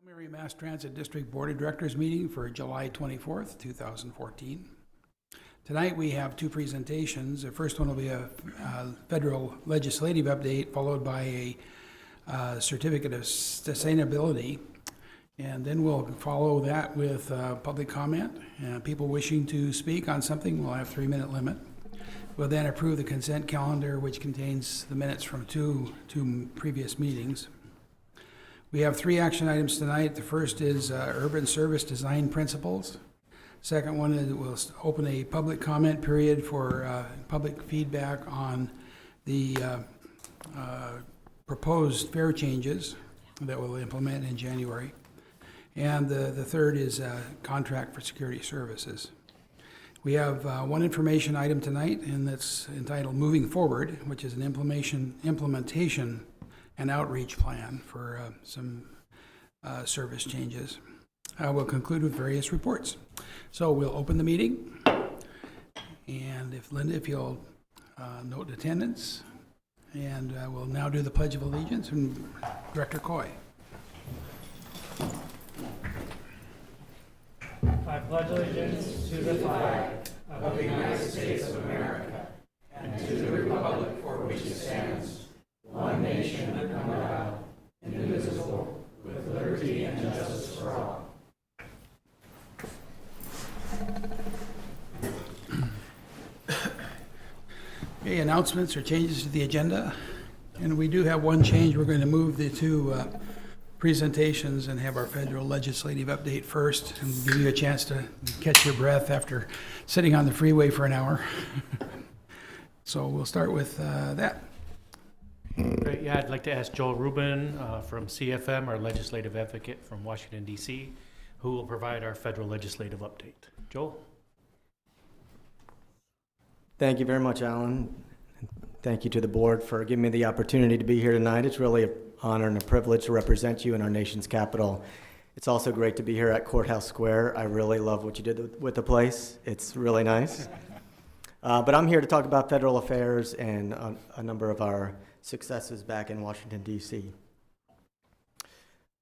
Preliminary Mass Transit District Board of Directors meeting for July 24th, 2014. Tonight we have two presentations. The first one will be a federal legislative update, followed by a certificate of sustainability. And then we'll follow that with public comment. People wishing to speak on something will have a 3-minute limit. We'll then approve the consent calendar, which contains the minutes from two previous meetings. We have 3 action items tonight. The first is urban service design principles. Second one is we'll open a public comment period for public feedback on the proposed fare changes that we'll implement in January. And the third is contract for security services. We have one information item tonight, and that's entitled Moving Forward, which is an implementation and outreach plan for some service changes. We'll conclude with various reports. So we'll open the meeting. And if Linda, if you'll note attendance. And we'll now do the Pledge of Allegiance from Director Coy. I pledge allegiance to the flag of the United States of America and to the republic for which it stands, one nation under God, indivisible, with liberty and justice for all. Okay, announcements or changes to the agenda. And we do have one change. We're going to move the two presentations and have our federal legislative update first and give you a chance to catch your breath after sitting on the freeway for an hour. So we'll start with that. Great. Yeah, I'd like to ask Joel Rubin from CFM, our legislative advocate from Washington, D.C., who will provide our federal legislative update. Joel? Thank you very much, Alan. Thank you to the board for giving me the opportunity to be here tonight. It's really an honor and a privilege to represent you in our nation's capital. It's also great to be here at Courthouse Square. I really love what you did with the place. It's really nice. But I'm here to talk about federal affairs and a number of our successes back in Washington, D.C.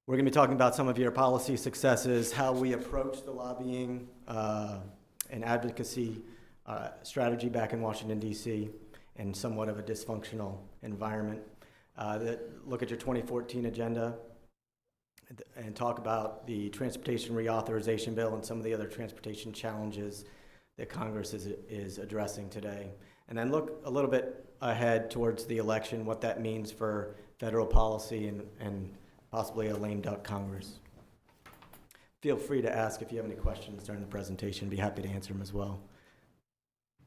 We're going to be talking about some of your policy successes, how we approach the lobbying and advocacy strategy back in Washington, D.C., and somewhat of a dysfunctional environment. Look at your 2014 agenda and talk about the transportation reauthorization bill and some of the other transportation challenges that Congress is addressing today. And then look a little bit ahead towards the election, what that means for federal policy and possibly a lame duck Congress. Feel free to ask if you have any questions during the presentation. Be happy to answer them as well.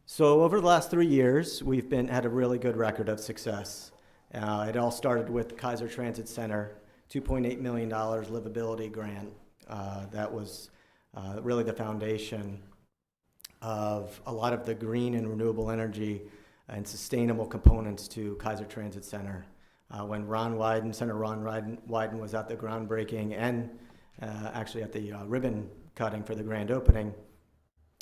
So over the last 3 years, we've had a really good record of success. It all started with Keizer Transit Center, $2.8 million livability grant. That was really the foundation of a lot of the green and renewable energy and sustainable components to Keizer Transit Center. When Senator Ron Wyden was at the groundbreaking and actually at the ribbon cutting for the grand opening,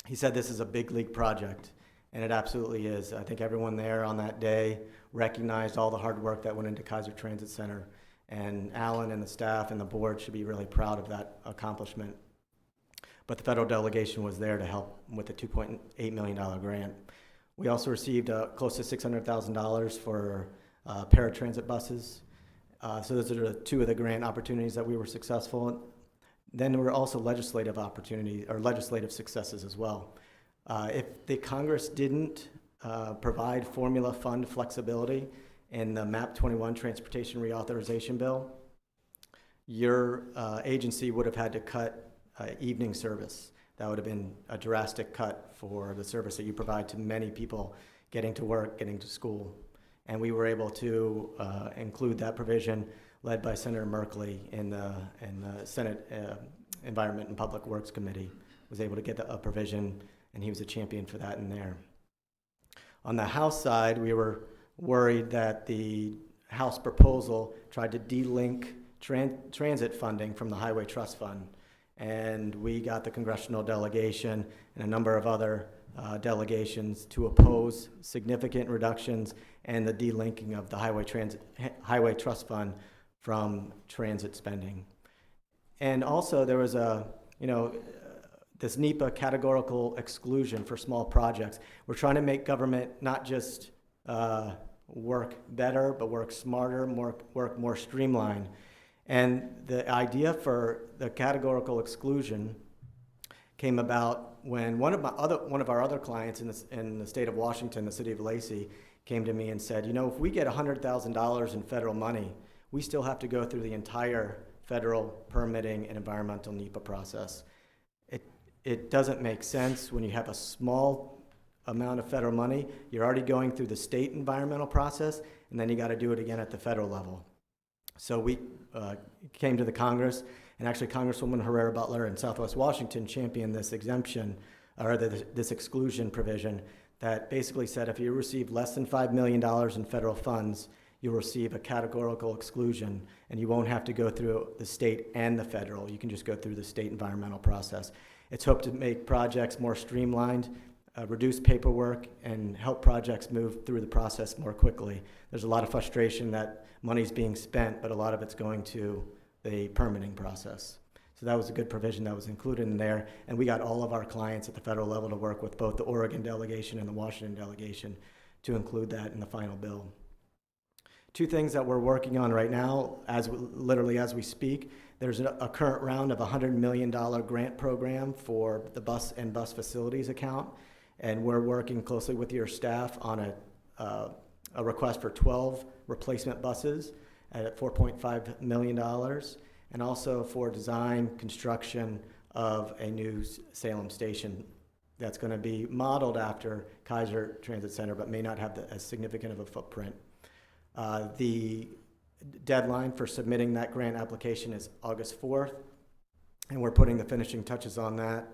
he said this is a big league project. And it absolutely is. I think everyone there on that day recognized all the hard work that went into Keizer Transit Center. And Alan and the staff and the board should be really proud of that accomplishment. But the federal delegation was there to help with the $2.8 million grant. We also received close to $600,000 for paratransit buses. So those are two of the grant opportunities that we were successful in. Then there were also legislative opportunities or legislative successes as well. If the Congress didn't provide formula fund flexibility in the MAP 21 transportation reauthorization bill, your agency would have had to cut evening service. That would have been a drastic cut for the service that you provide to many people getting to work, getting to school. And we were able to include that provision led by Senator Merkley in the Senate Environment and Public Works Committee, was able to get a provision, and he was a champion for that in there. On the House side, we were worried that the House proposal tried to de-link transit funding from the Highway Trust Fund. And we got the congressional delegation and a number of other delegations to oppose significant reductions and the de-linking of the Highway Trust Fund from transit spending. And also there was this NEPA categorical exclusion for small projects. We're trying to make government not just work better, but work smarter, work more streamlined. And the idea for the categorical exclusion came about when one of our other clients in the state of Washington, the city of Lacey, came to me and said, if we get $100,000 in federal money, we still have to go through the entire federal permitting and environmental NEPA process. It doesn't make sense when you have a small amount of federal money. You're already going through the state environmental process, and then you got to do it again at the federal level. So we came to the Congress, and actually Congresswoman Herrera Butler in Southwest Washington championed this exemption, or this exclusion provision that basically said if you receive less than $5 million in federal funds, you'll receive a categorical exclusion, and you won't have to go through the state and the federal. You can just go through the state environmental process. It's hoped to make projects more streamlined, reduce paperwork, and help projects move through the process more quickly. There's a lot of frustration that money's being spent, but a lot of it's going to the permitting process. So that was a good provision that was included in there, and we got all of our clients at the federal level to work with both the Oregon delegation and the Washington delegation to include that in the final bill. Two things that we're working on right now, literally as we speak. There's a current round of $100 million grant program for the bus and bus facilities account, and we're working closely with your staff on a request for 12 replacement buses at $4.5 million, and also for design, construction of a new Salem station that's going to be modeled after Keizer Transit Center, but may not have as significant of a footprint. The deadline for submitting that grant application is August 4th, and we're putting the finishing touches on that.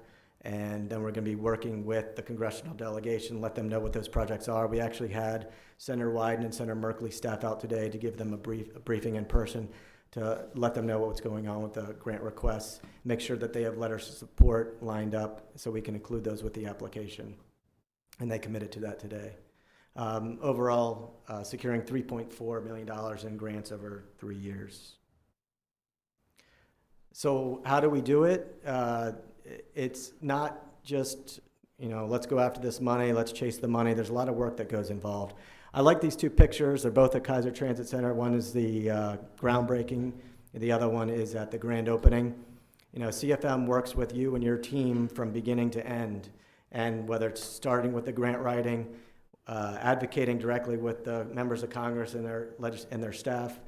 And then we're going to be working with the congressional delegation, let them know what those projects are. We actually had Senator Wyden and Senator Merkley staff out today to give them a briefing in person to let them know what's going on with the grant requests, make sure that they have letters of support lined up so we can include those with the application. And they committed to that today. Overall, securing $3.4 million in grants over 3 years. So how do we do it? It's not just, let's go after this money, let's chase the money. There's a lot of work that goes involved. I like these two pictures. They're both at Keizer Transit Center. One is the groundbreaking, and the other one is at the grand opening. CFM works with you and your team from beginning to end, and whether it's starting with the grant writing, advocating directly with the members of Congress and their staff,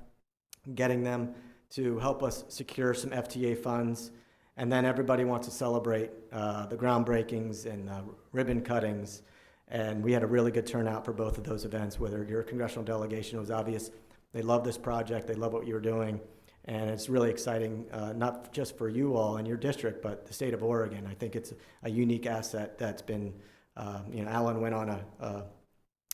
getting them to help us secure some FTA funds, and then everybody wants to celebrate the groundbreakings and ribbon cuttings. And we had a really good turnout for both of those events. Whether your congressional delegation, was obvious they love this project, they love what you're doing, and it's really exciting, not just for you all in your district, but the state of Oregon. I think it's a unique asset that's been, Alan went on a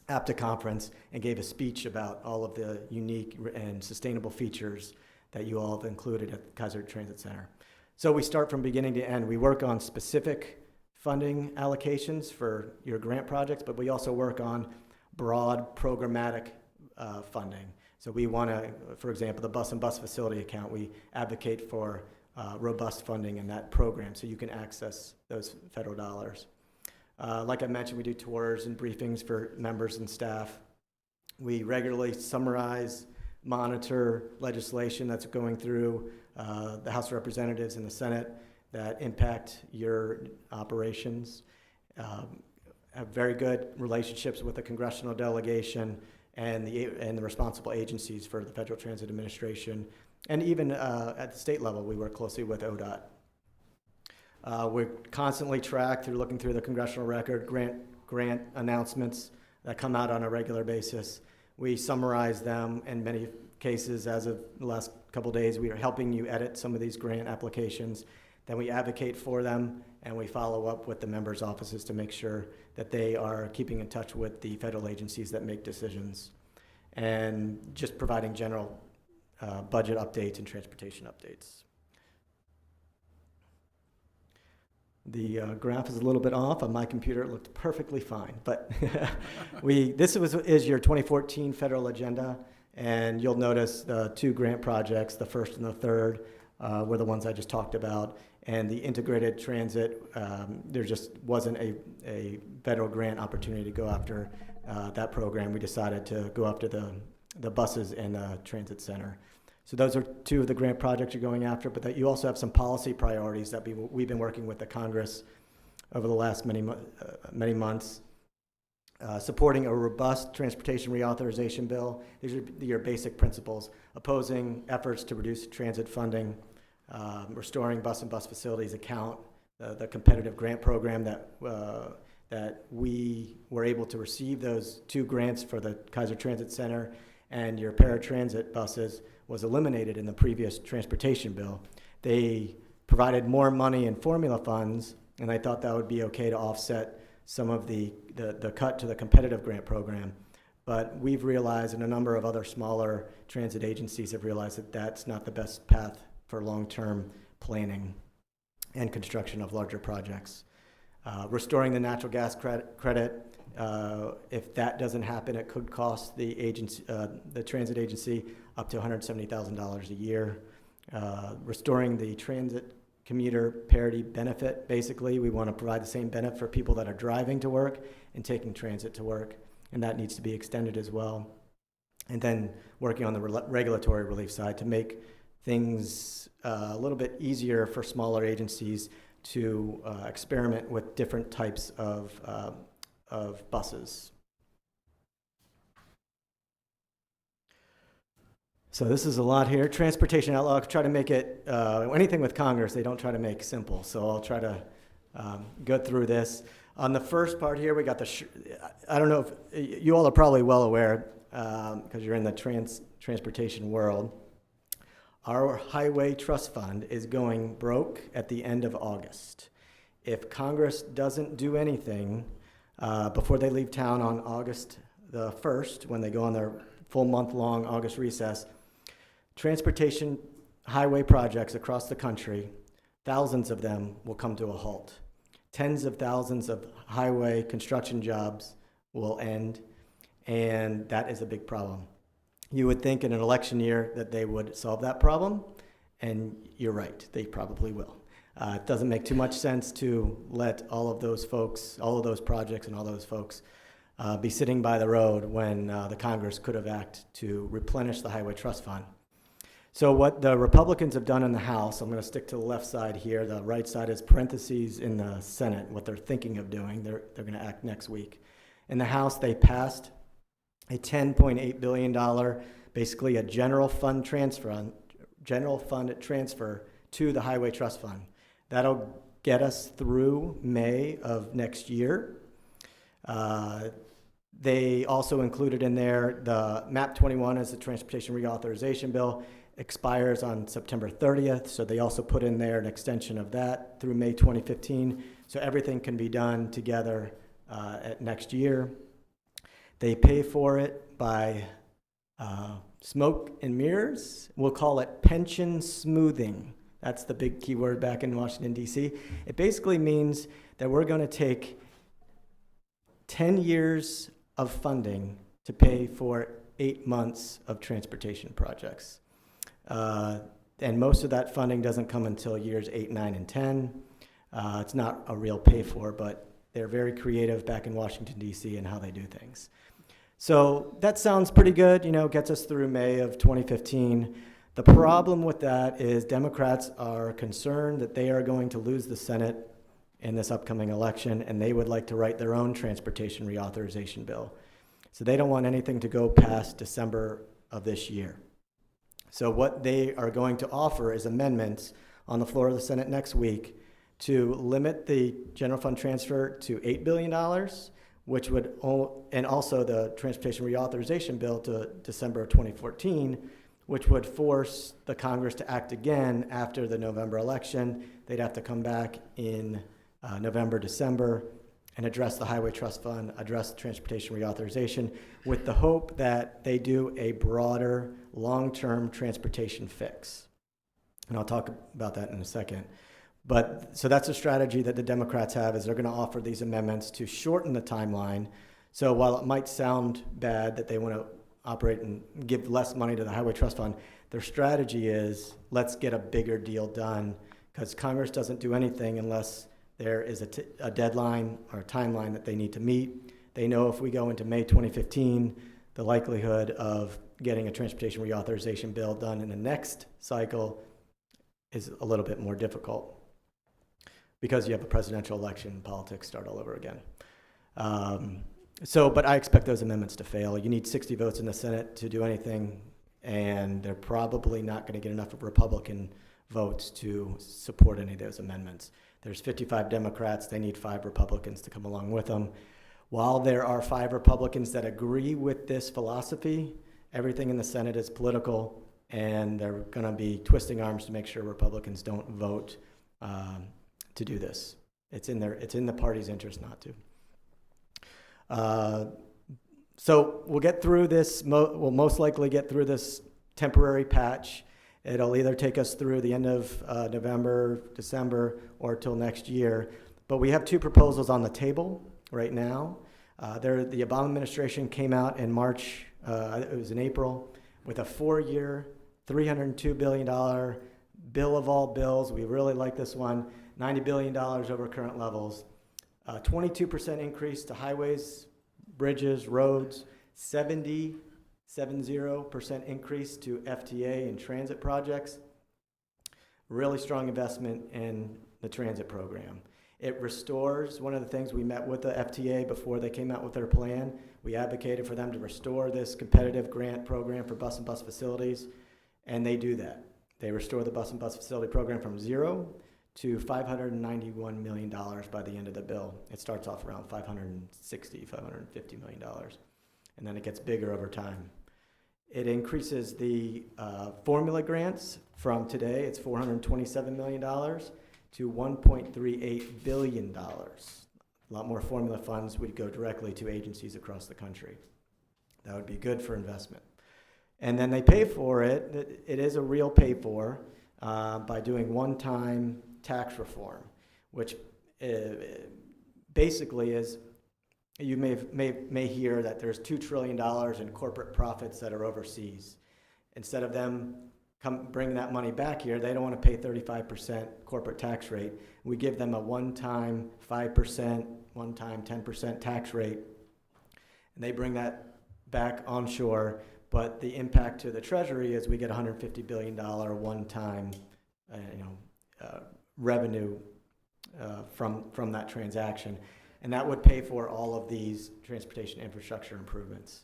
APTA conference and gave a speech about all of the unique and sustainable features that you all have included at Keizer Transit Center. So we start from beginning to end. We work on specific funding allocations for your grant projects, but we also work on broad programmatic funding. So we want to, for example, the bus and bus facility account, we advocate for robust funding in that program so you can access those federal dollars. Like I mentioned, we do tours and briefings for members and staff. We regularly summarize, monitor legislation that's going through the House of Representatives and the Senate that impact your operations. Have very good relationships with the congressional delegation and the responsible agencies for the Federal Transit Administration. And even at the state level, we work closely with ODOT. We're constantly tracked through looking through the congressional record, grant announcements that come out on a regular basis. We summarize them in many cases. As of the last couple days, we are helping you edit some of these grant applications. Then we advocate for them, and we follow up with the members' offices to make sure that they are keeping in touch with the federal agencies that make decisions, and just providing general budget updates and transportation updates. The graph is a little bit off. On my computer, it looked perfectly fine. But this is your 2014 federal agenda, and you'll notice the two grant projects, the first and the third, were the ones I just talked about. And the integrated transit, there just wasn't a federal grant opportunity to go after that program. We decided to go after the buses and the transit center. So those are two of the grant projects you're going after, but that you also have some policy priorities that we've been working with the Congress over the last many months. Supporting a robust transportation reauthorization bill. These are your basic principles. Opposing efforts to reduce transit funding, restoring bus and bus facilities account, the competitive grant program that we were able to receive those 2 grants for the Keizer Transit Center, and your paratransit buses was eliminated in the previous transportation bill. They provided more money in formula funds, and I thought that would be okay to offset some of the cut to the competitive grant program. But we've realized, and a number of other smaller transit agencies have realized, that that's not the best path for long-term planning and construction of larger projects. Restoring the natural gas credit, if that doesn't happen, it could cost the agency, the transit agency, up to $170,000 a year. Restoring the transit commuter parity benefit. Basically, we want to provide the same benefit for people that are driving to work and taking transit to work, and that needs to be extended as well. And then working on the regulatory relief side to make things a little bit easier for smaller agencies to experiment with different types of buses. So this is a lot here. Transportation outlaw, I'll try to make it, anything with Congress, they don't try to make simple. So I'll try to go through this. On the first part here, we got the, I don't know if, you all are probably well aware, because you're in the transportation world. Our Highway Trust Fund is going broke at the end of August. If Congress doesn't do anything before they leave town on August the 1st, when they go on their full month-long August recess, transportation highway projects across the country, thousands of them will come to a halt. Tens of thousands of highway construction jobs will end, and that is a big problem. You would think in an election year that they would solve that problem, and you're right, they probably will. It doesn't make too much sense to let all of those folks, all of those projects and all those folks be sitting by the road when the Congress could have acted to replenish the Highway Trust Fund. So what the Republicans have done in the House, I'm going to stick to the left side here, the right side is parentheses in the Senate, what they're thinking of doing. They're going to act next week. In the House, they passed a $10.8 billion, basically a general fund transfer to the Highway Trust Fund. That'll get us through May of next year. They also included in there the MAP 21 as the Transportation Reauthorization Bill, expires on September 30th, so they also put in there an extension of that through May 2015, so everything can be done together at next year. They pay for it by smoke and mirrors. We'll call it pension smoothing. That's the big key word back in Washington, D.C. It basically means that we're going to take 10 years of funding to pay for 8 months of transportation projects. And most of that funding doesn't come until years 8, 9, and 10. It's not a real pay for, but they're very creative back in Washington, D.C. in how they do things. So that sounds pretty good, you know, gets us through May of 2015. The problem with that is Democrats are concerned that they are going to lose the Senate in this upcoming election, and they would like to write their own transportation reauthorization bill. So they don't want anything to go past December of this year. So what they are going to offer is amendments on the floor of the Senate next week to limit the general fund transfer to $8 billion, which would, and also the transportation reauthorization bill to December of 2014, which would force the Congress to act again after the November election. They'd have to come back in November, December, and address the Highway Trust Fund, address transportation reauthorization, with the hope that they do a broader, long-term transportation fix. And I'll talk about that in a second. But so that's a strategy that the Democrats have, is they're going to offer these amendments to shorten the timeline. So while it might sound bad that they want to operate and give less money to the Highway Trust Fund. Their strategy is, let's get a bigger deal done, because Congress doesn't do anything unless there is a deadline or a timeline that they need to meet. They know if we go into May 2015, the likelihood of getting a transportation reauthorization bill done in the next cycle is a little bit more difficult because you have a presidential election, politics start all over again. But I expect those amendments to fail. You need 60 votes in the Senate to do anything, and they're probably not going to get enough of Republican votes to support any of those amendments. There's 55 Democrats. They need 5 Republicans to come along with them. While there are 5 Republicans that agree with this philosophy, everything in the Senate is political, and they're going to be twisting arms to make sure Republicans don't vote to do this. It's in the party's interest not to. So we'll get through this. We'll most likely get through this temporary patch. It'll either take us through the end of November, December, or till next year. But we have 2 proposals on the table right now. The Obama administration came out in March, it was in April, with a 4-year, $302 billion bill of all bills. We really like this one, $90 billion over current levels. 22% increase to highways, bridges, roads, 70% increase to FTA and transit projects. Really strong investment in the transit program. It restores, one of the things we met with the FTA before they came out with their plan, we advocated for them to restore this competitive grant program for bus and bus facilities, and they do that. They restore the bus and bus facility program from 0 to $591 million by the end of the bill. It starts off around $550 million, and then it gets bigger over time. It increases the formula grants from today, it's $427 million, to $1.38 billion. A lot more formula funds would go directly to agencies across the country. That would be good for investment. And then they pay for it. It is a real pay for by doing one-time tax reform, which basically is, you may hear that there's $2 trillion in corporate profits that are overseas. Instead of them bring that money back here, they don't want to pay 35% corporate tax rate. We give them a one-time 5%, one-time 10% tax rate, and they bring that back onshore. But the impact to the Treasury is we get $150 billion one-time, revenue from that transaction, and that would pay for all of these transportation infrastructure improvements.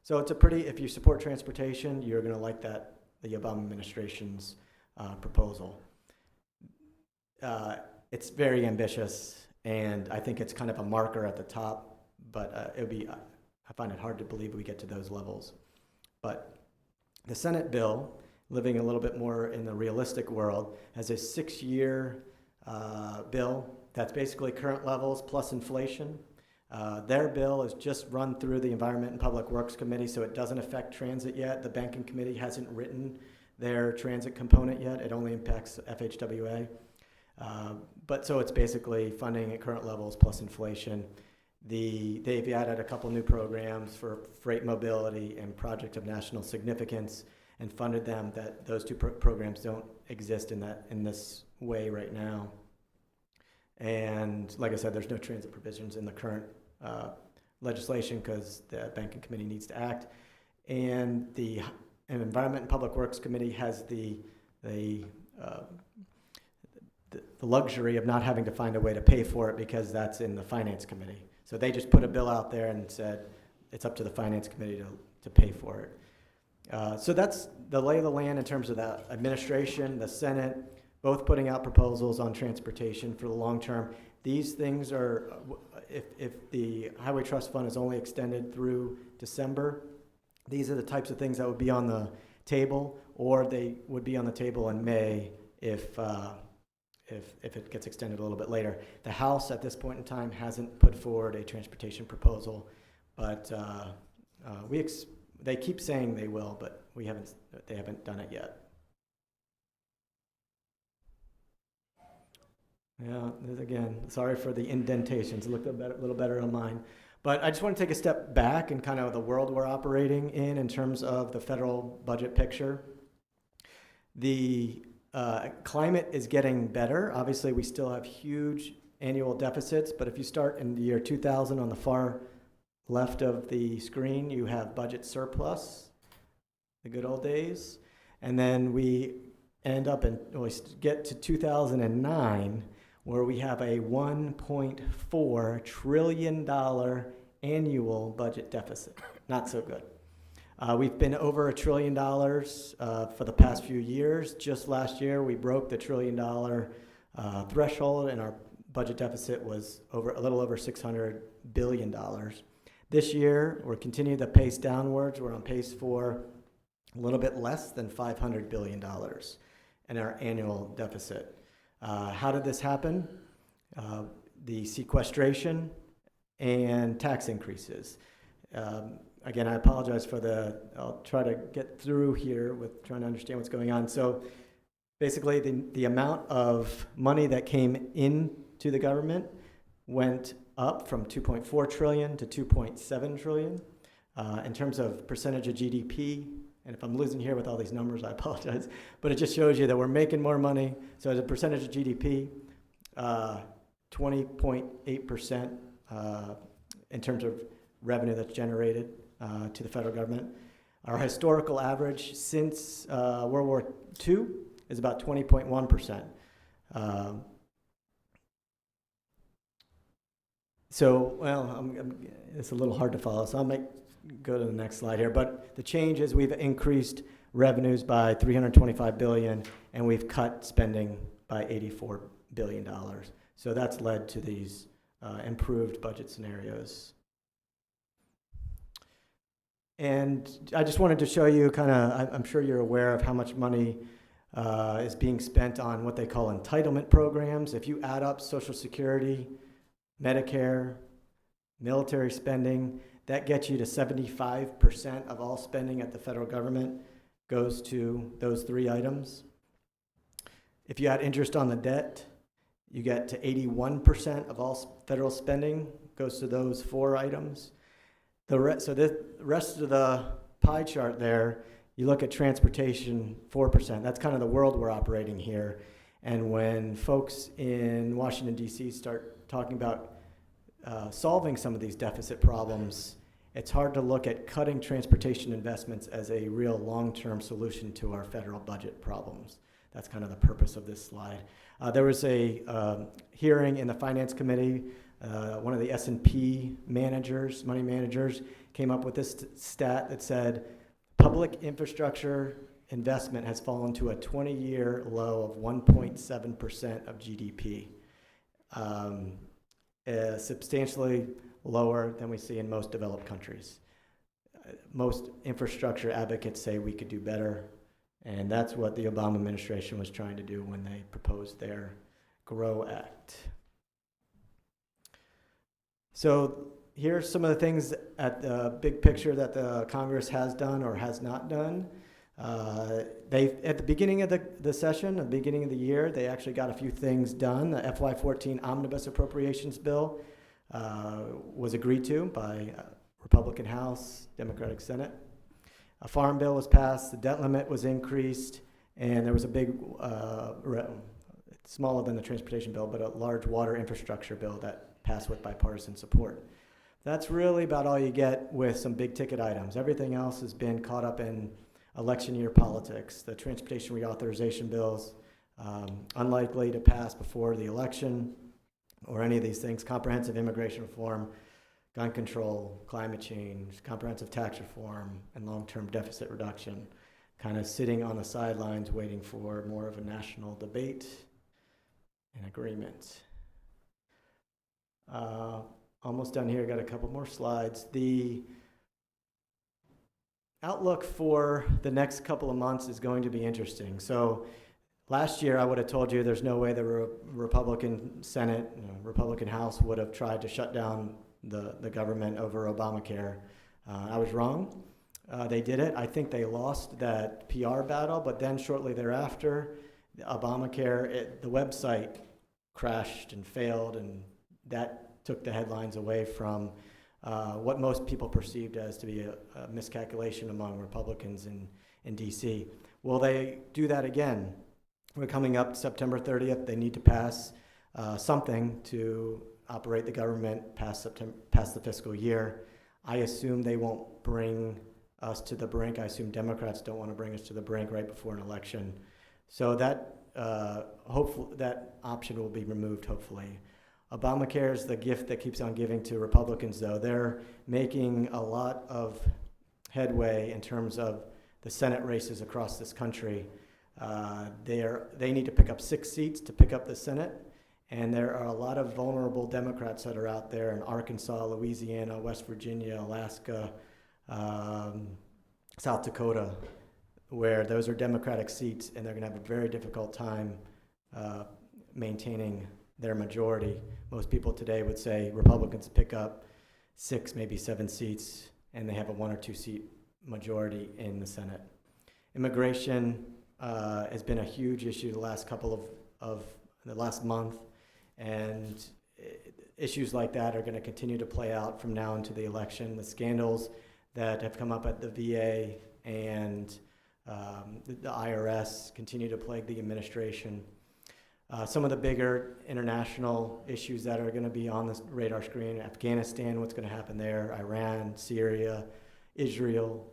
So it's if you support transportation, you're going to like the Obama administration's proposal. It's very ambitious, and I think it's kind of a marker at the top, but I find it hard to believe we get to those levels. But the Senate bill, living a little bit more in the realistic world, has a 6-year bill that's basically current levels plus inflation. Their bill is just run through the Environment and Public Works Committee, so it doesn't affect transit yet. The Banking Committee hasn't written their transit component yet. It only impacts FHWA. But so it's basically funding at current levels plus inflation. They've added a couple new programs for freight mobility and projects of national significance and funded them. That those 2 programs don't exist in this way right now. And like I said, there's no transit provisions in the current legislation because the Banking Committee needs to act. And the Environment and Public Works Committee has the luxury of not having to find a way to pay for it because that's in the Finance Committee. So they just put a bill out there and said it's up to the Finance Committee to pay for it. So that's the lay of the land in terms of the administration, the Senate, both putting out proposals on transportation for the long term. These things are, if the Highway Trust Fund is only extended through December, these are the types of things that would be on the table, or they would be on the table in May if it gets extended a little bit later. The House at this point in time hasn't put forward a transportation proposal, but they keep saying they will, but they haven't done it yet. Yeah, again, sorry for the indentations. It looked a little better on mine. But I just want to take a step back and kind of the world we're operating in terms of the federal budget picture. The climate is getting better. Obviously, we still have huge annual deficits, but if you start in the year 2000 on the far left of the screen, you have budget surplus, the good old days. And then we get to 2009, where we have a $1.4 trillion annual budget deficit. Not so good. We've been over $1 trillion for the past few years. Just last year, we broke the $1 trillion threshold, and our budget deficit was a little over $600 billion. This year, we're continuing the pace downwards. We're on pace for a little bit less than $500 billion in our annual deficit. How did this happen? The sequestration and tax increases. Again, I apologize I'll try to get through here with trying to understand what's going on. So basically, the amount of money that came into the government went up from 2.4 trillion to 2.7 trillion. In terms of percentage of GDP, and if I'm losing here with all these numbers, I apologize, but it just shows you that we're making more money. So as a percentage of GDP, 20.8% in terms of revenue that's generated to the federal government. Our historical average since World War II is about 20.1%. It's a little hard to follow, so I might go to the next slide here. But the change is we've increased revenues by $325 billion, and we've cut spending by $84 billion. So that's led to these improved budget scenarios. And I just wanted to show you I'm sure you're aware of how much money is being spent on what they call entitlement programs. If you add up Social Security, Medicare, military spending, that gets you to 75% of all spending at the federal government goes to those three items. If you add interest on the debt, you get to 81% of all federal spending goes to those four items. So the rest of the pie chart there, you look at transportation, 4%. That's kind of the world we're operating here. And when folks in Washington, D.C. start talking about solving some of these deficit problems, it's hard to look at cutting transportation investments as a real long-term solution to our federal budget problems. That's kind of the purpose of this slide. There was a hearing in the Finance Committee. One of the S&P managers, money managers, came up with this stat that said public infrastructure investment has fallen to a 20-year low of 1.7% of GDP. Substantially lower than we see in most developed countries. Most infrastructure advocates say we could do better, and that's what the Obama administration was trying to do when they proposed their GROW Act. So here's some of the things at the big picture that the Congress has done or has not done. At the beginning of the session, at the beginning of the year, they actually got a few things done. The FY14 Omnibus Appropriations Bill was agreed to by Republican House, Democratic Senate. A farm bill was passed, the debt limit was increased, and there was a big, smaller than the transportation bill, but a large water infrastructure bill that passed with bipartisan support. That's really about all you get with some big ticket items. Everything else has been caught up in election year politics. The transportation reauthorization bills, unlikely to pass before the election, or any of these things. Comprehensive immigration reform, gun control, climate change, comprehensive tax reform, and long-term deficit reduction, kind of sitting on the sidelines waiting for more of a national debate and agreement. Almost done here, got a couple more slides. The outlook for the next couple of months is going to be interesting. So last year I would have told you there's no way the Republican Senate, Republican House would have tried to shut down the government over Obamacare. I was wrong. They did it. I think they lost that PR battle, but then shortly thereafter, Obamacare, the website crashed and failed, and that took the headlines away from what most people perceived as to be a miscalculation among Republicans in D.C. Will they do that again? We're coming up September 30th. They need to pass something to operate the government past the fiscal year. I assume they won't bring us to the brink. I assume Democrats don't want to bring us to the brink right before an election. So that hopefully that option will be removed, hopefully. Obamacare is the gift that keeps on giving to Republicans, though. They're making a lot of headway in terms of the Senate races across this country. They need to pick up 6 seats to pick up the Senate, and there are a lot of vulnerable Democrats that are out there in Arkansas, Louisiana, West Virginia, Alaska, South Dakota, where those are Democratic seats, and they're going to have a very difficult time maintaining their majority. Most people today would say Republicans pick up 6, maybe 7 seats, and they have a 1 or 2 seat majority in the Senate. Immigration has been a huge issue the last the last month, and issues like that are going to continue to play out from now into the election. The scandals that have come up at the VA and the IRS continue to plague the administration. Some of the bigger international issues that are going to be on the radar screen: Afghanistan, what's going to happen there, Iran, Syria, Israel.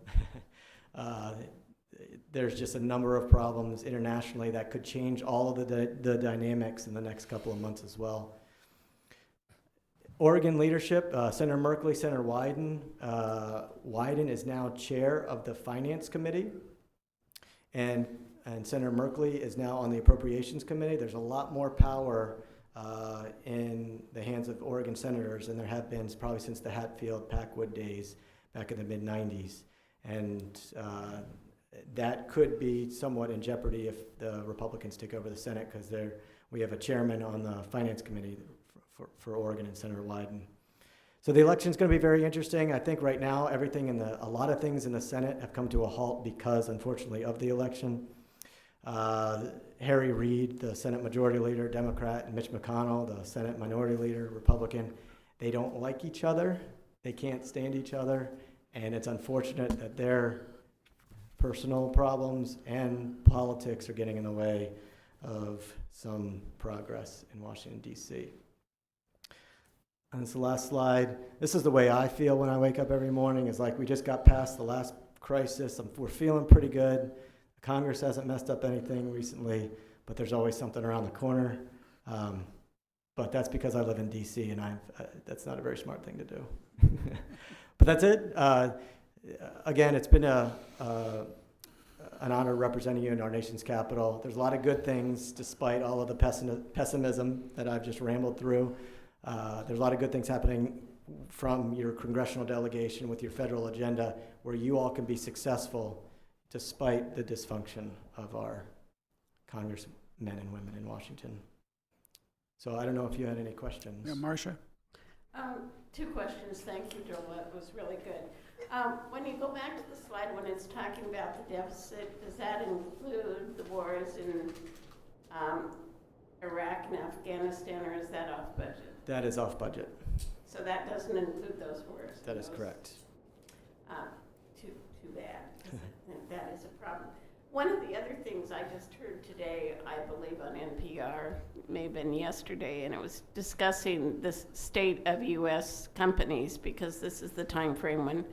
There's just a number of problems internationally that could change all of the dynamics in the next couple of months as well. Oregon leadership, Senator Merkley, Senator Wyden. Wyden is now chair of the Finance Committee, and Senator Merkley is now on the Appropriations Committee. There's a lot more power in the hands of Oregon senators than there have been probably since the Hatfield-Packwood days back in the mid-90s. And that could be somewhat in jeopardy if the Republicans take over the Senate, because we have a chairman on the Finance Committee for Oregon and Senator Wyden. So the election's going to be very interesting. I think right now a lot of things in the Senate have come to a halt because, unfortunately, of the election. Harry Reid, the Senate Majority Leader, Democrat, and Mitch McConnell, the Senate Minority Leader, Republican, they don't like each other. They can't stand each other. And it's unfortunate that their personal problems and politics are getting in the way of some progress in Washington, D.C. And this is the last slide. This is the way I feel when I wake up every morning. It's like we just got past the last crisis. We're feeling pretty good. Congress hasn't messed up anything recently, but there's always something around the corner. But that's because I live in D.C., and that's not a very smart thing to do. But that's it. Again, it's been an honor representing you in our nation's capital. There's a lot of good things, despite all of the pessimism that I've just rambled through. There's a lot of good things happening from your congressional delegation with your federal agenda, where you all can be successful despite the dysfunction of our congressmen and women in Washington. So I don't know if you had any questions. Yeah, Marcia? 2 questions. Thank you, Joel. That was really good. When you go back to the slide when it's talking about the deficit, does that include the wars in Iraq and Afghanistan, or is that off budget? That is off budget. So that doesn't include those wars? That is correct. Too bad, 'cause I think that is a problem. One of the other things I just heard today, I believe on NPR, may have been yesterday, and it was discussing the state of U.S. companies, because this is the time frame when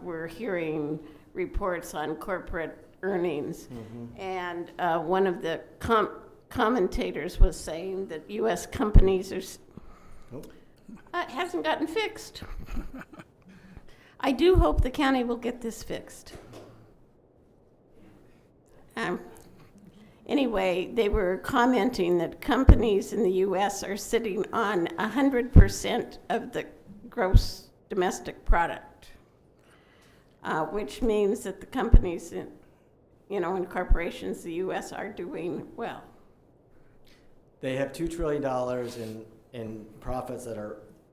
we're hearing reports on corporate earnings. Mm-hmm. And one of the commentators was saying that U.S. companies hasn't gotten fixed. I do hope the county will get this fixed. Anyway, they were commenting that companies in the U.S. are sitting on 100% of the gross domestic product, which means that the companies in corporations, the U.S. are doing well. They have $2 trillion in profits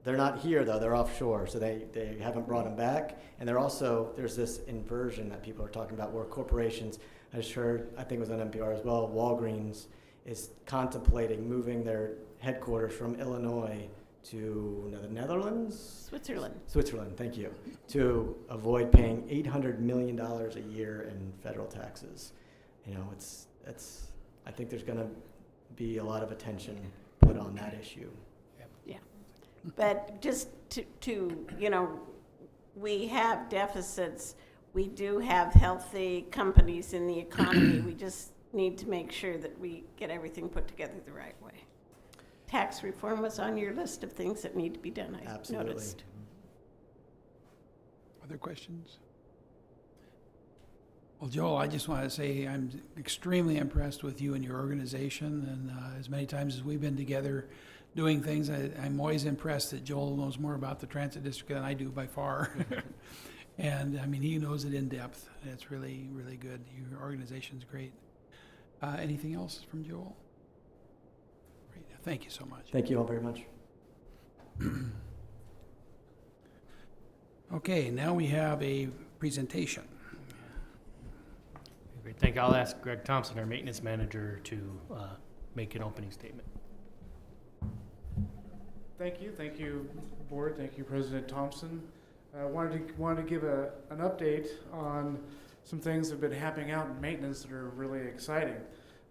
they're not here though, they're offshore, so they haven't brought them back. And there's this inversion that people are talking about where corporations, I just heard, I think it was on NPR as well, Walgreens is contemplating moving their headquarters from Illinois to the Netherlands, Switzerland. thank you, to avoid paying $800 million a year in federal taxes. You know, I think there's going to be a lot of attention put on that issue. But just to, you know, we have deficits. We do have healthy companies in the economy. We just need to make sure that we get everything put together the right way. Tax reform was on your list of things that need to be done, I Absolutely. noticed. Other questions? Well, Joel, I just want to say I'm extremely impressed with you and your organization, and as many times as we've been together doing things, I'm always impressed that Joel knows more about the transit district than I do by far. And I mean, he knows it in depth. It's really, really good. Your organization's great. Anything else from Joel? Great. Thank you so much. Thank you all very much. Okay, now we have a presentation. Great, thank you. I'll ask Greg Thompson, our maintenance manager, to make an opening statement. Thank you, Board. Thank you, President Thompson. Wanted to give an update on some things that have been happening out in maintenance that are really exciting.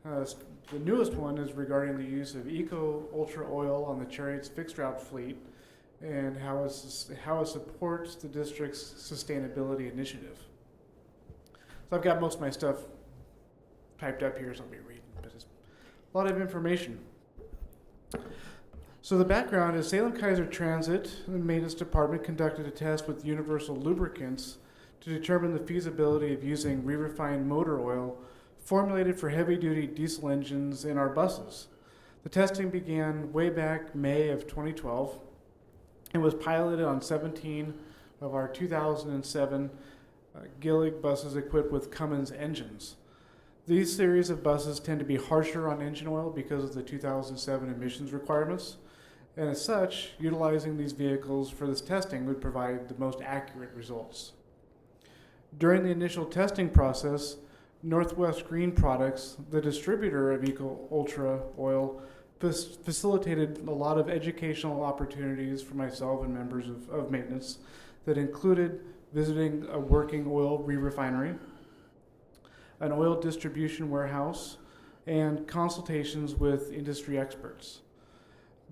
The newest one is regarding the use of Eco Ultra Oil on the Chariot's fixed route fleet and how it supports the district's sustainability initiative. So I've got most of my stuff typed up here, so I'll be reading, but it's a lot of information. So the background is Salem Keizer Transit and Maintenance Department conducted a test with Universal Lubricants to determine the feasibility of using re-refined motor oil formulated for heavy-duty diesel engines in our buses. The testing began way back May of 2012 and was piloted on 17 of our 2007 Gillig buses equipped with Cummins engines. These series of buses tend to be harsher on engine oil because of the 2007 emissions requirements. And as such, utilizing these vehicles for this testing would provide the most accurate results. During the initial testing process, Northwest Green Products, the distributor of Eco Ultra Oil, facilitated a lot of educational opportunities for myself and members of maintenance that included visiting a working oil re-refinery, an oil distribution warehouse, and consultations with industry experts.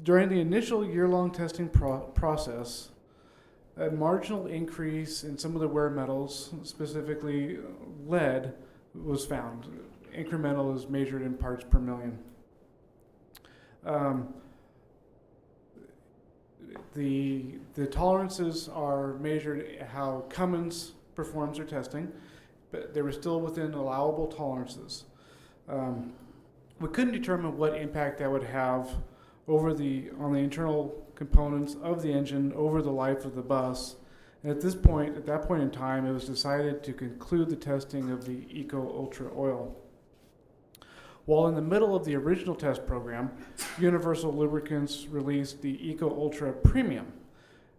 During the initial year-long testing process, a marginal increase in some of the wear metals, specifically lead, was found. Incremental is measured in parts per million. The tolerances are measured how Cummins performs their testing, but they were still within allowable tolerances. We couldn't determine what impact that would have on the internal components of the engine over the life of the bus. And at that point in time, it was decided to conclude the testing of the Eco Ultra Oil. While in the middle of the original test program, Universal Lubricants released the Eco Ultra Premium.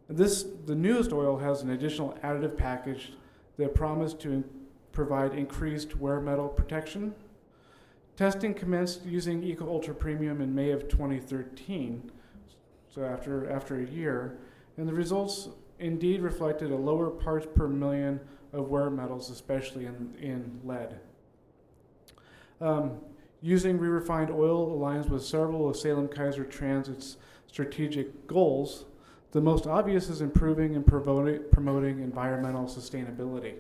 The newest oil has an additional additive package that promised to provide increased wear metal protection. Testing commenced using Eco Ultra Premium in May of 2013, so after a year, and the results indeed reflected a lower parts per million of wear metals, especially in lead. Using re-refined oil aligns with several of Salem Keizer Transit's strategic goals. The most obvious is improving and promoting environmental sustainability.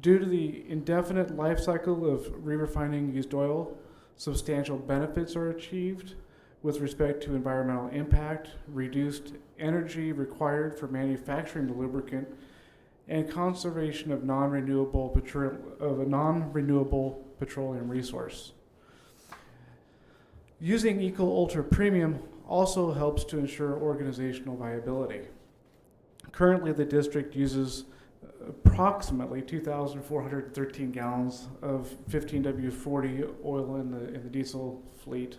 Due to the indefinite life cycle of re-refining used oil, substantial benefits are achieved with respect to environmental impact, reduced energy required for manufacturing the lubricant, and conservation of a non-renewable petroleum resource. Using Eco Ultra Premium also helps to ensure organizational viability. Currently, the district uses approximately 2,413 gallons of 15W40 oil in the diesel fleet.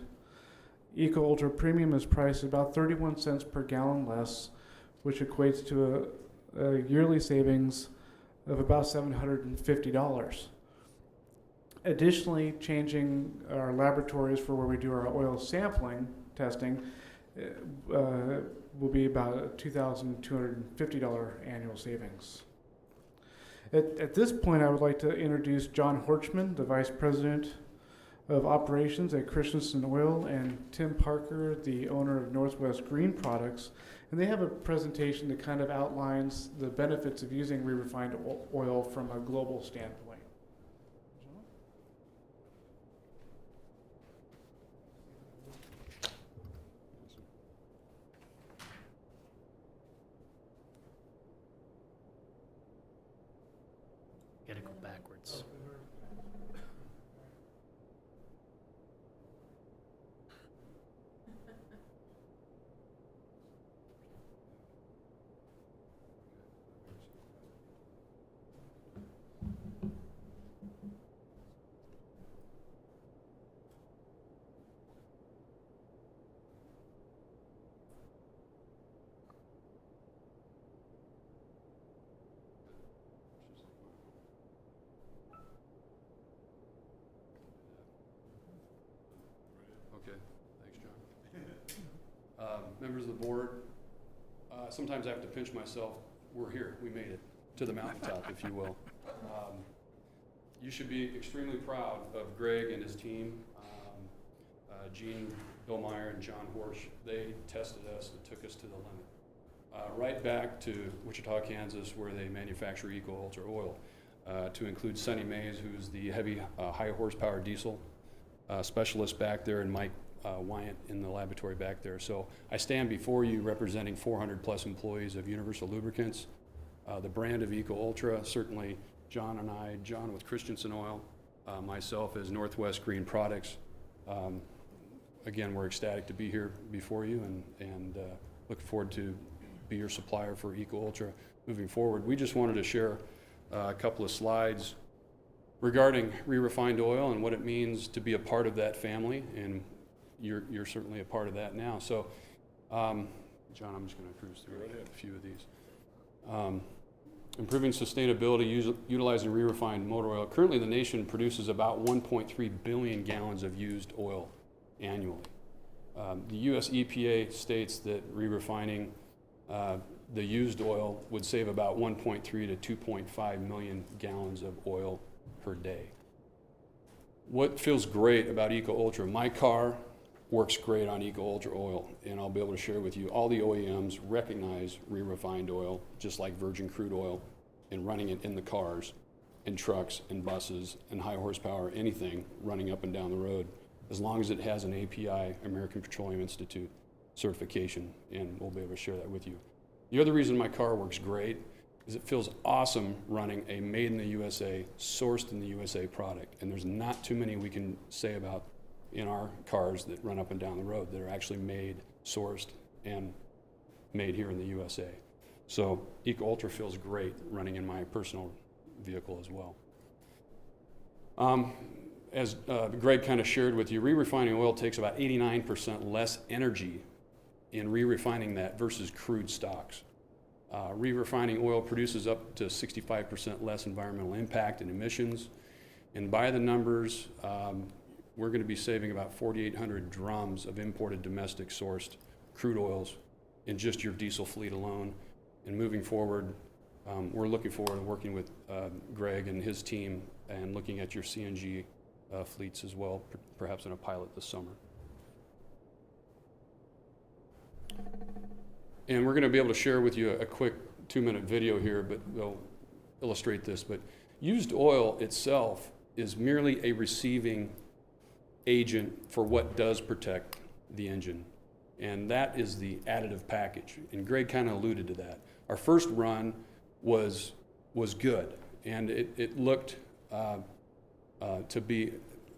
Eco Ultra Premium is priced about 31 cents per gallon less, which equates to a yearly savings of about $750. Additionally, changing our laboratories for where we do our oil sampling testing will be about a $2,250 annual savings. At this point, I would like to introduce John Horchman, the Vice President of Operations at Christensen Oil, and Tim Parker, the owner of Northwest Green Products. And they have a presentation that kind of outlines the benefits of using re-refined oil from a global standpoint. Gotta go backwards. Okay, thanks, John. Members of the board, sometimes I have to pinch myself. We're here, we made it to the mountaintop, if you will. You should be extremely proud of Greg and his team, Gene Billmeyer and John Horsch. They tested us and took us to the limit. Right back to Wichita, Kansas, where they manufacture Eco Ultra oil, to include Sonny Mays, who's the heavy, high horsepower diesel specialist back there, and Mike Wyant in the laboratory back there. So I stand before you representing 400 plus employees of Universal Lubricants, the brand of Eco Ultra, certainly John and I, John with Christensen Oil, myself as Northwest Green Products. Again, we're ecstatic to be here before you, and look forward to be your supplier for Eco Ultra moving forward. We just wanted to share a couple of slides regarding re-refined oil and what it means to be a part of that family, and you're certainly a part of that now. So, John, I'm just going to cruise through a few of these. Improving sustainability, utilizing re-refined motor oil. Currently, the nation produces about 1.3 billion gallons of used oil annually. The U.S. EPA states that re-refining the used oil would save about 1.3 to 2.5 million gallons of oil per day. What feels great about Eco Ultra? My car works great on Eco Ultra oil, and I'll be able to share with you, all the OEMs recognize re-refined oil, just like virgin crude oil, and running it in the cars, and trucks, and buses, and high horsepower, anything running up and down the road, as long as it has an API, American Petroleum Institute certification, and we'll be able to share that with you. The other reason my car works great is it feels awesome running a made in the USA, sourced in the USA product, and there's not too many we can say about in our cars that run up and down the road that are actually made, sourced, and made here in the USA. So Eco Ultra feels great running in my personal vehicle as well. As Greg kind of shared with you, re-refining oil takes about 89% less energy in re-refining that versus crude stocks. Re-refining oil produces up to 65% less environmental impact and emissions. And by the numbers, we're going to be saving about 4,800 drums of imported domestic sourced crude oils in just your diesel fleet alone. And moving forward, we're looking forward to working with Greg and his team and looking at your CNG fleets as well, perhaps in a pilot this summer. And we're going to be able to share with you a quick 2-minute video here, but we'll illustrate this. But used oil itself is merely a receiving agent for what does protect the engine. And that is the additive package. And Greg kind of alluded to that. Our first run was good, and it looked to be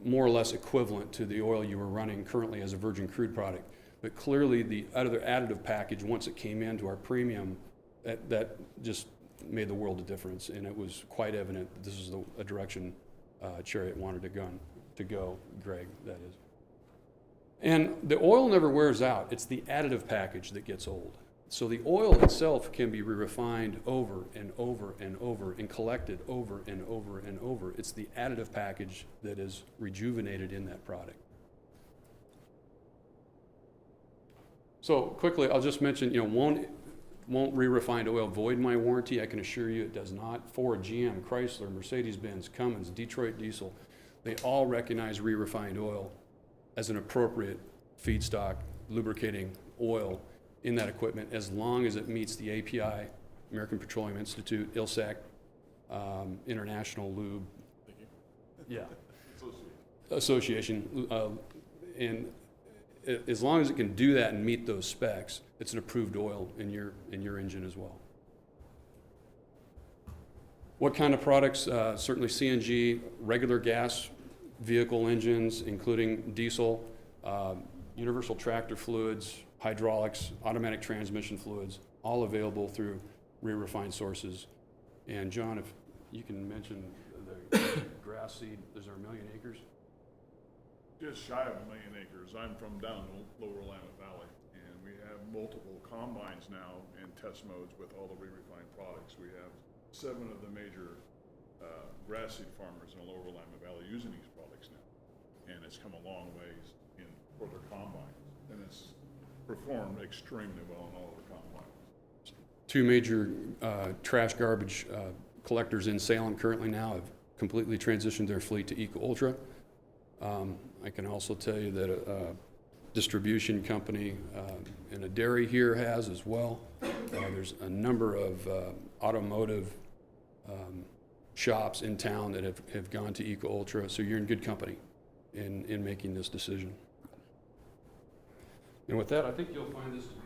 more or less equivalent to the oil you were running currently as a virgin crude product. But clearly the other additive package, once it came into our premium, that just made the world of difference, and it was quite evident that this is a direction Chariot wanted to go, Greg, that is. And the oil never wears out. It's the additive package that gets old. So the oil itself can be re-refined over and over and over and collected over and over and over. It's the additive package that is rejuvenated in that product. So quickly, I'll just mention, won't re-refined oil void my warranty? I can assure you it does not. Ford, GM, Chrysler, Mercedes-Benz, Cummins, Detroit Diesel, they all recognize re-refined oil as an appropriate feedstock, lubricating oil in that equipment as long as it meets the API, American Petroleum Institute, ILSAC, International Lube. Yeah. Association. And as long as it can do that and meet those specs, it's an approved oil in your engine as well. What kind of products? Certainly CNG, regular gas vehicle engines, including diesel, universal tractor fluids, hydraulics, automatic transmission fluids, all available through re-refined sources. And John, if you can mention the grass seed, is there 1 million acres? Just shy of 1 million acres. I'm from down the lower Willamette Valley, and we have multiple combines now in test modes with all the re-refined products. We have 7 of the major grass seed farmers in the lower Willamette Valley using these products now, and it's come a long ways for their combines, and it's performed extremely well in all of the combines. 2 major trash garbage collectors in Salem currently now have completely transitioned their fleet to Eco Ultra. I can also tell you that a distribution company and a dairy here has as well. There's a number of automotive shops in town that have gone to Eco Ultra, so you're in good company in making this decision. And with that, I think you'll find this to be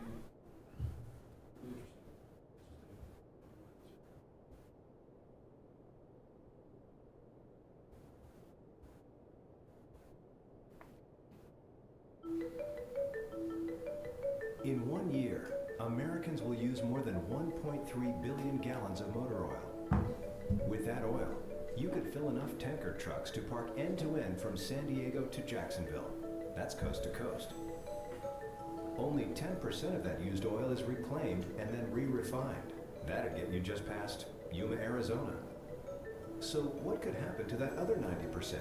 In 1 year, Americans will use more than 1.3 billion gallons of motor oil. With that oil, you could fill enough tanker trucks to park end to end from San Diego to Jacksonville. That's coast to coast. Only 10% of that used oil is reclaimed and then re-refined. That'd get you just past Yuma, Arizona. So what could happen to that other 90%?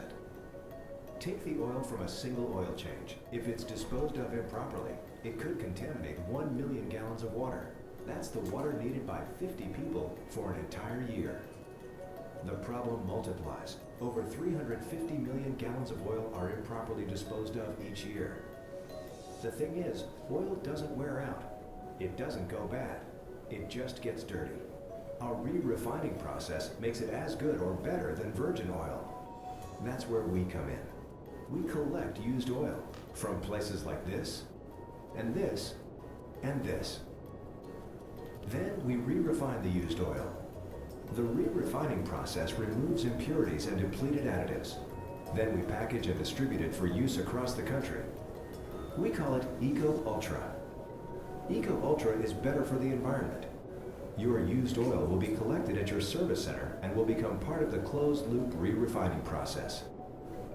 Take the oil from a single oil change. If it's disposed of improperly, it could contaminate 1 million gallons of water. That's the water needed by 50 people for an entire year. The problem multiplies. Over 350 million gallons of oil are improperly disposed of each year. The thing is, oil doesn't wear out. It doesn't go bad. It just gets dirty. Our re-refining process makes it as good or better than virgin oil. That's where we come in. We collect used oil from places like this, and this, and this. Then we re-refine the used oil. The re-refining process removes impurities and depleted additives. Then we package and distribute it for use across the country. We call it Eco Ultra. Eco Ultra is better for the environment. Your used oil will be collected at your service center and will become part of the closed-loop re-refining process.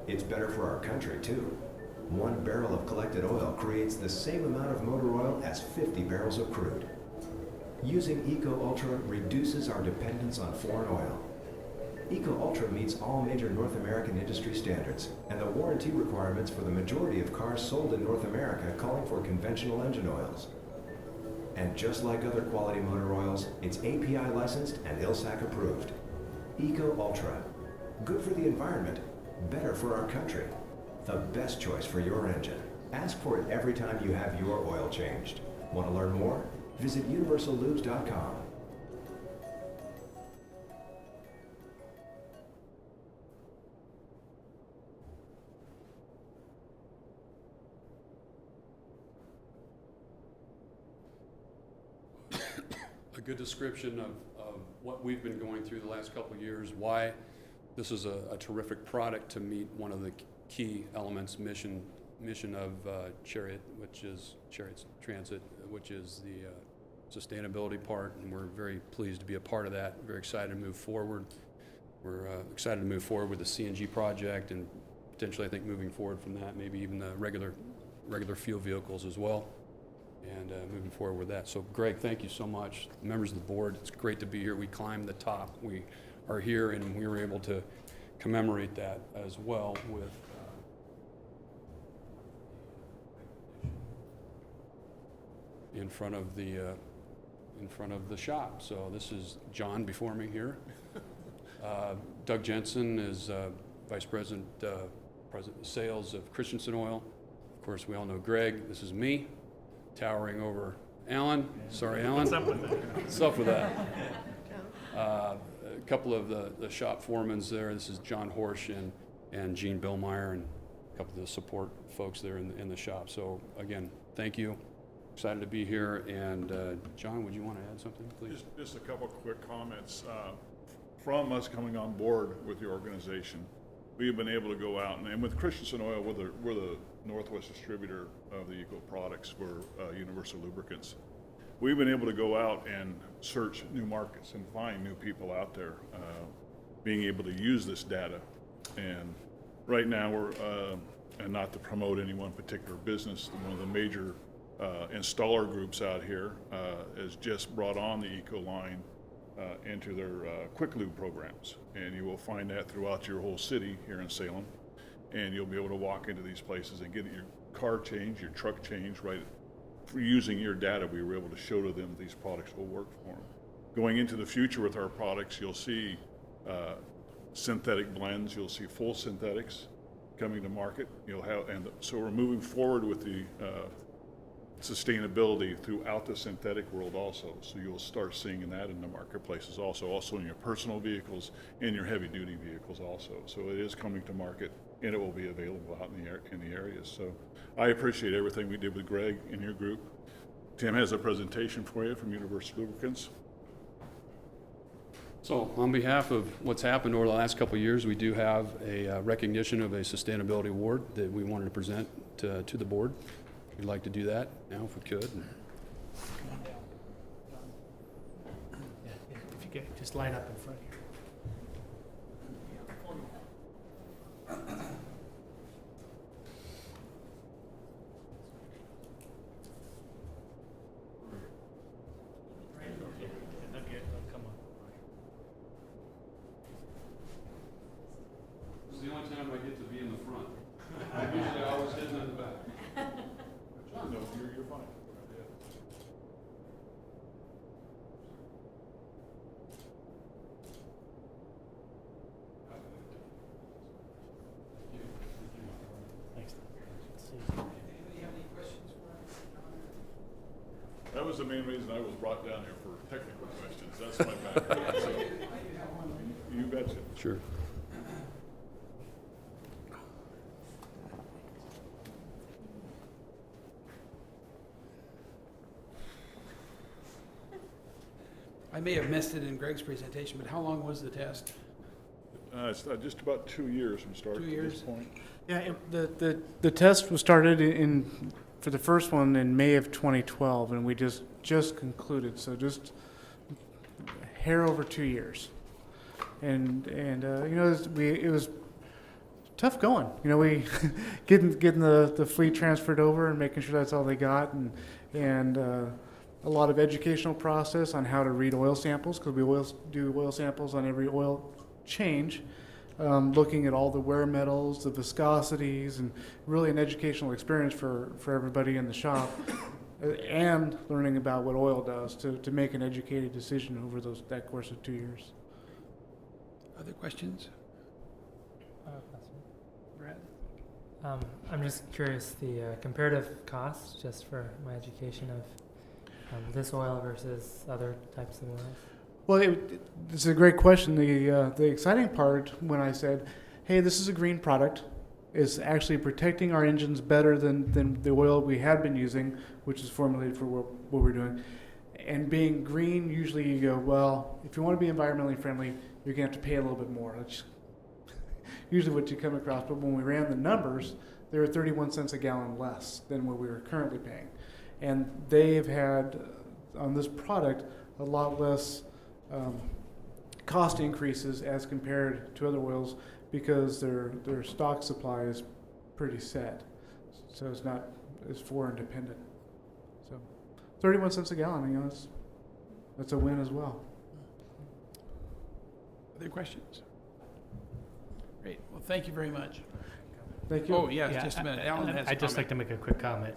It's better for our country, too. 1 barrel of collected oil creates the same amount of motor oil as 50 barrels of crude. Using Eco Ultra reduces our dependence on foreign oil. Eco Ultra meets all major North American industry standards and the warranty requirements for the majority of cars sold in North America calling for conventional engine oils. And just like other quality motor oils, it's API licensed and ILSAC approved. Eco Ultra. Good for the environment, better for our country. The best choice for your engine. Ask for it every time you have your oil changed. Want to learn more? Visit universallubes.com. a good description of what we've been going through the last couple of years, why this is a terrific product to meet one of the key elements, mission of Chariot, which is Chariot's Transit, which is the sustainability part, and we're very pleased to be a part of that. Very excited to move forward. We're excited to move forward with the CNG project, and potentially, I think, moving forward from that, maybe even the regular fuel vehicles as well, and moving forward with that. So, Greg, thank you so much. Members of the board, it's great to be here. We climbed the top. We are here, and we were able to commemorate that as well with in front of the shop. So this is John before me here. Doug Jensen is Vice President, President of Sales of Christensen Oil. Of course, we all know Greg. This is me, towering over Alan. Sorry, Alan. What's up with that? What's up with that? A couple of the shop foremans there. This is John Horsch and Gene Billmeyer, and a couple of the support folks there in the shop. So again, thank you. Excited to be here. And John, would you want to add something, please? Just a couple quick comments. From us coming on board with the organization, we've been able to go out, and with Christensen Oil, we're the Northwest distributor of the eco products for Universal Lubricants. We've been able to go out and search new markets and find new people out there, being able to use this data. And right now we're, and not to promote any one particular business, one of the major installer groups out here has just brought on the eco line into their quick lube programs, and you will find that throughout your whole city here in Salem, and you'll be able to walk into these places and get your car changed, your truck changed, right? For using your data, we were able to show to them these products will work for them. Going into the future with our products, you'll see synthetic blends, you'll see full synthetics coming to market. You'll have, and so we're moving forward with the sustainability throughout the synthetic world also. So you'll start seeing that in the marketplaces also in your personal vehicles and your heavy duty vehicles also. So it is coming to market, and it will be available out in the areas. So I appreciate everything we did with Greg and your group. Tim has a presentation for you from Universal Lubricants. So on behalf of what's happened over the last couple of years, we do have a recognition of a sustainability award that we wanted to present to the board. If you'd like to do that now, if we could. Come on down. Yeah, if you could just line up in front here. This is the only time I get to be in the front. I'm usually always hidden in the back. John, no, you're fine. Thanks. That was the main reason I was brought down here, for technical questions. That's my background. So, you betcha. Sure. I may have missed it in Greg's presentation, but how long was the test? It's just about 2 years from start 2 to years? this point. Yeah, the test was started for the first one in May of 2012, and we just concluded, so just hair over 2 years. And you know, it was tough going. You know, we getting the fleet transferred over and making sure that's all they got, and a lot of educational process on how to read oil samples, because we do oil samples on every oil change, looking at all the wear metals, the viscosities, and really an educational experience for everybody in the shop, and learning about what oil does to make an educated decision over that course of 2 years. Other questions? Brad? I'm just curious, the comparative cost, just for my education, of this oil versus other types of oils? Well, it's a great question. The exciting part when I said, hey, this is a green product, is actually protecting our engines better than the oil we had been using, which is formulated for what we're doing. And being green, usually you go, well, if you want to be environmentally friendly, you're going to have to pay a little bit more. That's usually what you come across. But when we ran the numbers, they were 31 cents a gallon less than what we were currently paying. And they've had, on this product, a lot less cost increases as compared to other oils, because their stock supply is pretty set. So it's not as foreign dependent. So 31 cents a gallon, you know, that's a win as well. Other questions? Great. Well, thank you very much. Thank you. Oh, yes, just a minute. Alan has a I'd just comment. like to make a quick comment.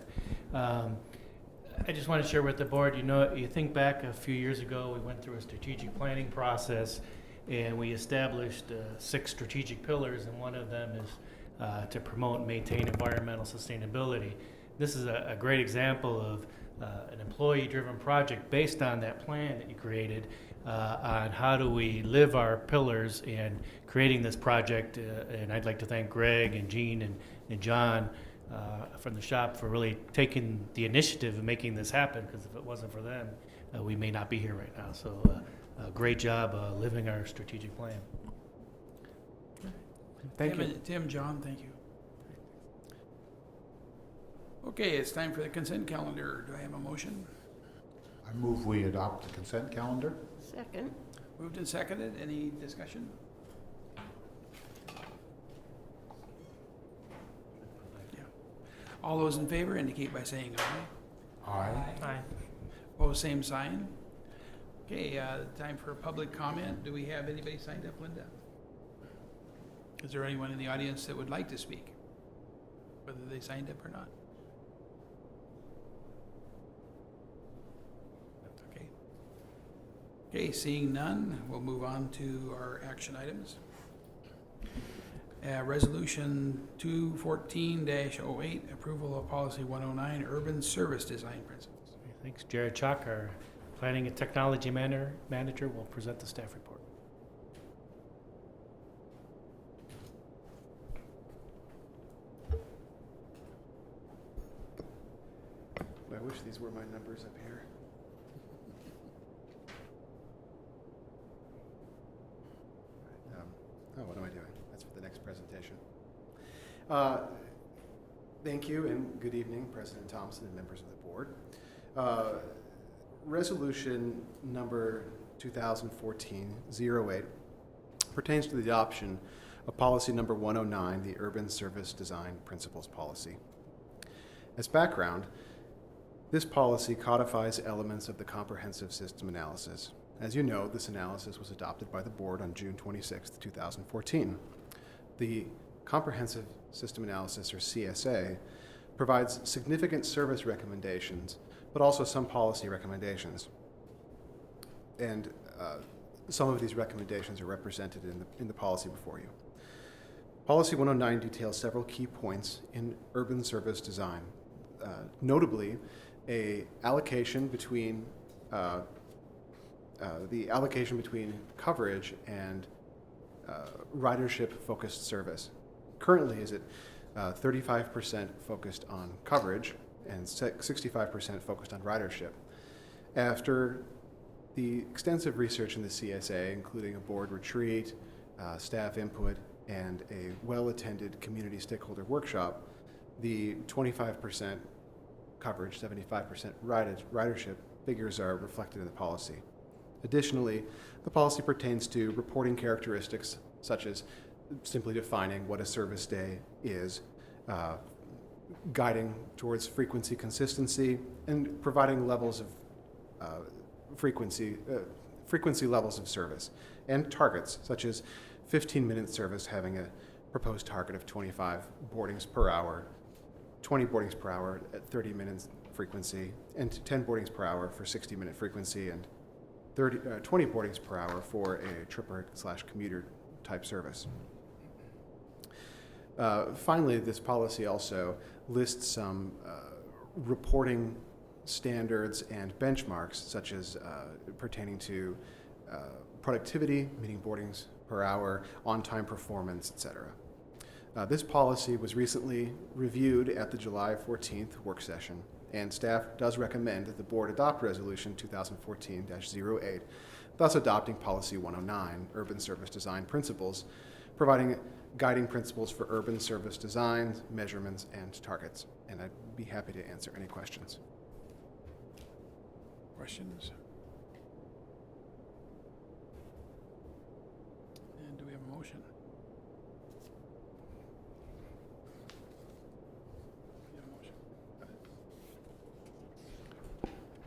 I just want to share with the board, you think back a few years ago, we went through a strategic planning process and we established 6 strategic pillars, and one of them is to promote and maintain environmental sustainability. This is a great example of an employee-driven project based on that plan that you created on how do we live our pillars and creating this project. And I'd like to thank Greg and Jean and John from the shop for really taking the initiative and making this happen, because if it wasn't for them, we may not be here right now. So great job living our strategic plan. Thank you. Tim, John, thank you. Okay, it's time for the consent calendar. Do I have a motion? I move we adopt the consent calendar. Second. Moved and seconded. Any discussion? Yeah. All those in favor indicate by saying aye. Aye. Aye. Opposed, same sign. Okay, time for public comment. Do we have anybody signed up, Linda? Is there anyone in the audience that would like to speak, whether they signed up or not? Okay. Okay, seeing none, we'll move on to our action items. Resolution 214-08, approval of policy 109, urban service design principles. Thanks. Jared Chalk, our planning and technology manager, will present the staff report. I wish these were my numbers up here. What am I doing? That's for the next presentation. Thank you and good evening, President Thompson and members of the board. Resolution number 2014-08 pertains to the adoption of policy number 109, the Urban Service Design Principles Policy. As background, this policy codifies elements of the comprehensive system analysis. As you know, this analysis was adopted by the board on June 26, 2014. The comprehensive system analysis, or CSA, provides significant service recommendations, but also some policy recommendations. And some of these recommendations are represented in the policy before you. Policy 109 details several key points in urban service design, notably the allocation between coverage and ridership-focused service. Currently, is it 35% focused on coverage and 65% focused on ridership. After the extensive research in the CSA, including a board retreat, staff input, and a well-attended community stakeholder workshop, the 25% coverage, 75% ridership figures are reflected in the policy. Additionally, the policy pertains to reporting characteristics such as simply defining what a service day is, guiding towards frequency consistency, and providing levels of frequency levels of service, and targets such as 15-minute service having a proposed target of 25 boardings per hour, 20 boardings per hour at 30 minutes frequency, and 10 boardings per hour for 60-minute frequency, and 20 boardings per hour for a tripper/commuter type service. Finally, this policy also lists some reporting standards and benchmarks, such as pertaining to productivity, meaning boardings per hour, on-time performance, etc. This policy was recently reviewed at the July 14th work session, and staff does recommend that the board adopt Resolution 2014-08, thus adopting Policy 109, Urban Service Design Principles, providing guiding principles for urban service design, measurements, and targets. And I'd be happy to answer any questions. Questions? And do we have a motion? We have a motion.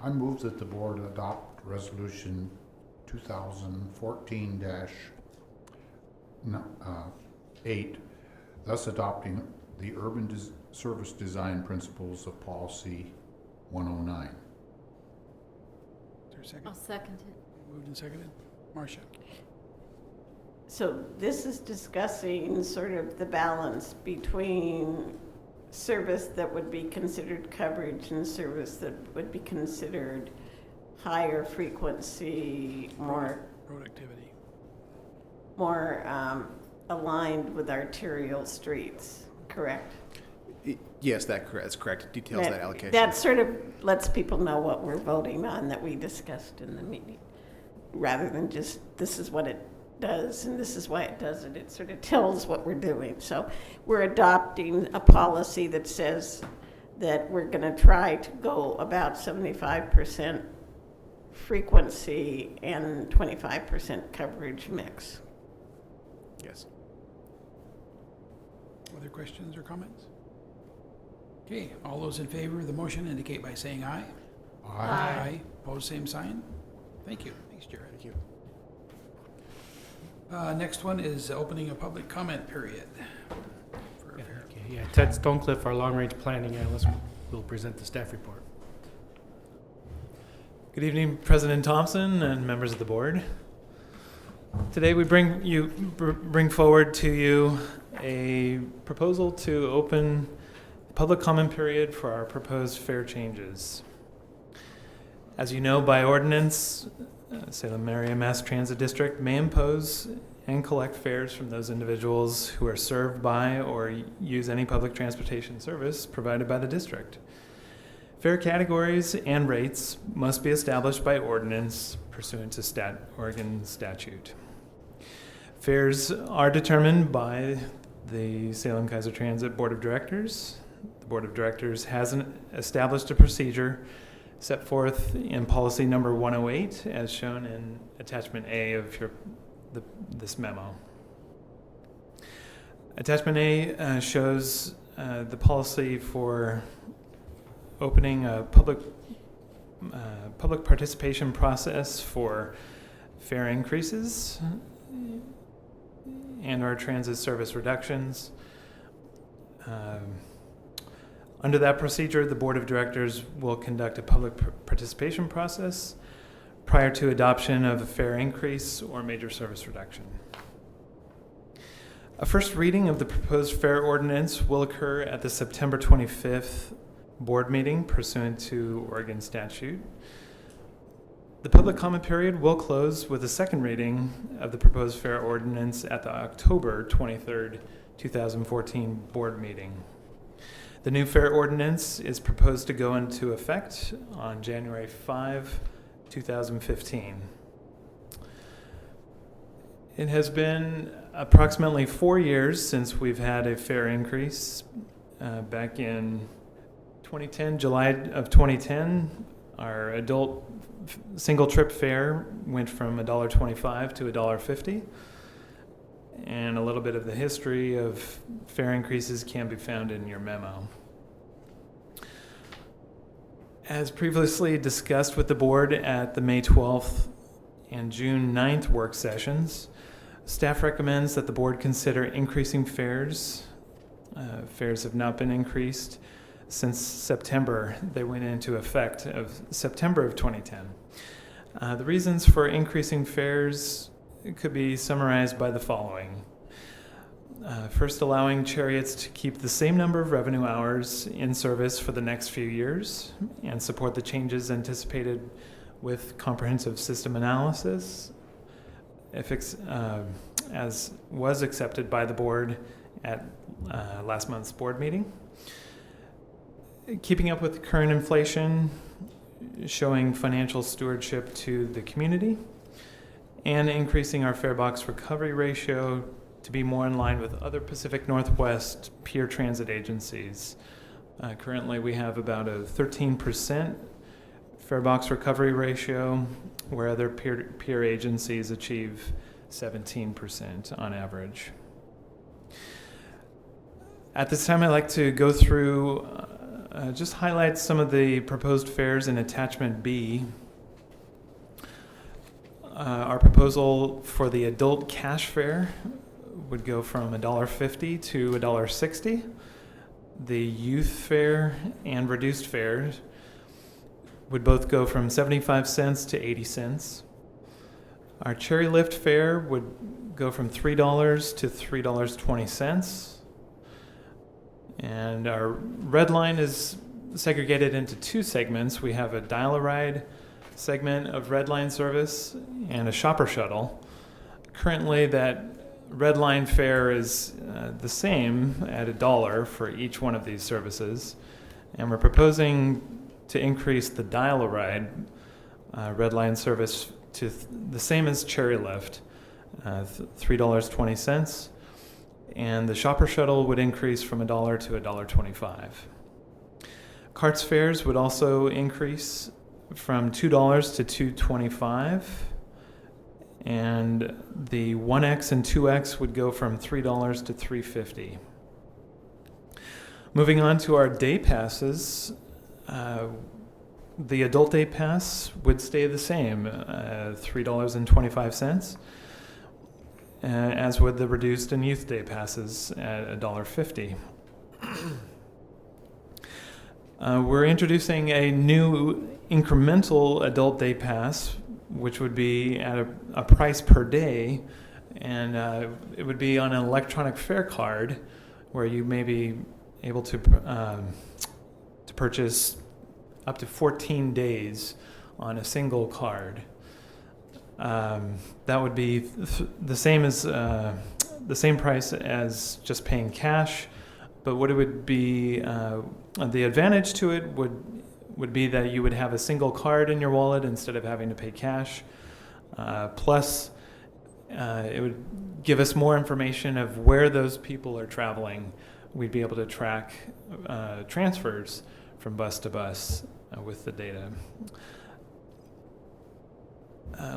I move that the board adopt resolution 2014-8, thus adopting the urban service design principles of policy 109. Is there a second? I'll second it. Moved and seconded. Marcia? So this is discussing sort of the balance between service that would be considered coverage and service that would be considered higher frequency, more Road activity. aligned with arterial streets, correct? Yes, that's correct. Details that allocation. That sort of lets people know what we're voting on that we discussed in the meeting, rather than just, this is what it does and this is why it does it. It sort of tells what we're doing. So we're adopting a policy that says that we're going to try to go about 75% frequency and 25% coverage mix. Yes. Other questions or comments? Okay, all those in favor of the motion indicate by saying aye. Aye. Pose same sign. Thank you. Thanks, Jared. Thank you. Next one is opening a public comment period. Okay, yeah, Ted Stonecliffe, our long-range planning analyst, will present the staff report. Good evening, President Thompson and members of the board. Today we bring forward to you a proposal to open public comment period for our proposed fare changes. As you know, by ordinance, Salem Area Mass Transit District may impose and collect fares from those individuals who are served by or use any public transportation service provided by the district. Fare categories and rates must be established by ordinance pursuant to Oregon statute. Fares are determined by the Salem Keizer Transit Board of Directors. The Board of Directors has established a procedure set forth in policy number 108 as shown in attachment A of this memo. Attachment A shows the policy for opening a public participation process for fare increases and our transit service reductions. Under that procedure, the Board of Directors will conduct a public participation process prior to adoption of a fare increase or major service reduction. A first reading of the proposed fare ordinance will occur at the September 25th board meeting pursuant to Oregon statute. The public comment period will close with a second reading of the proposed fare ordinance at the October 23rd, 2014 board meeting. The new fare ordinance is proposed to go into effect on January 5, 2015. It has been approximately 4 years since we've had a fare increase. Back in 2010, July of 2010, our adult single trip fare went from $1.25 to $1.50. And a little bit of the history of fare increases can be found in your memo. As previously discussed with the board at the May 12th and June 9th work sessions, staff recommends that the board consider increasing fares. Fares have not been increased since September. They went into effect of September of 2010. The reasons for increasing fares could be summarized by the following. First, allowing chariots to keep the same number of revenue hours in service for the next few years and support the changes anticipated with comprehensive system analysis, as was accepted by the board at last month's board meeting. Keeping up with current inflation, showing financial stewardship to the community, and increasing our fare box recovery ratio to be more in line with other Pacific Northwest peer transit agencies. Currently, we have about a 13% fare box recovery ratio, where other peer agencies achieve 17% on average. At this time, I'd like to go through, just highlight some of the proposed fares in attachment B. Our proposal for the adult cash fare would go from $1.50 to $1.60. The youth fare and reduced fares would both go from 75 cents to 80 cents. Our Cherry Lift fare would go from $3 to $3.20. And our Red Line is segregated into two segments. We have a dial-a-ride segment of Red Line service and a shopper shuttle. Currently, that Red Line fare is the same at $1 for each one of these services. And we're proposing to increase the dial-a-ride Red Line service to the same as Cherry Lift, $3.20. And the shopper shuttle would increase from $1 to $1.25. Carts fares would also increase from $2 to $2.25, and the 1X and 2X would go from $3 to $3.50. Moving on to our day passes, the adult day pass would stay the same, $3.25. As with the reduced and youth day passes at $1.50. We're introducing a new incremental adult day pass, which would be at a price per day, and it would be on an electronic fare card, where you may be able to purchase up to 14 days on a single card. That would be the same as the same price as just paying cash, but what it would be, the advantage to it would be that you would have a single card in your wallet instead of having to pay cash. Plus, it would give us more information of where those people are traveling. We'd be able to track transfers from bus to bus with the data.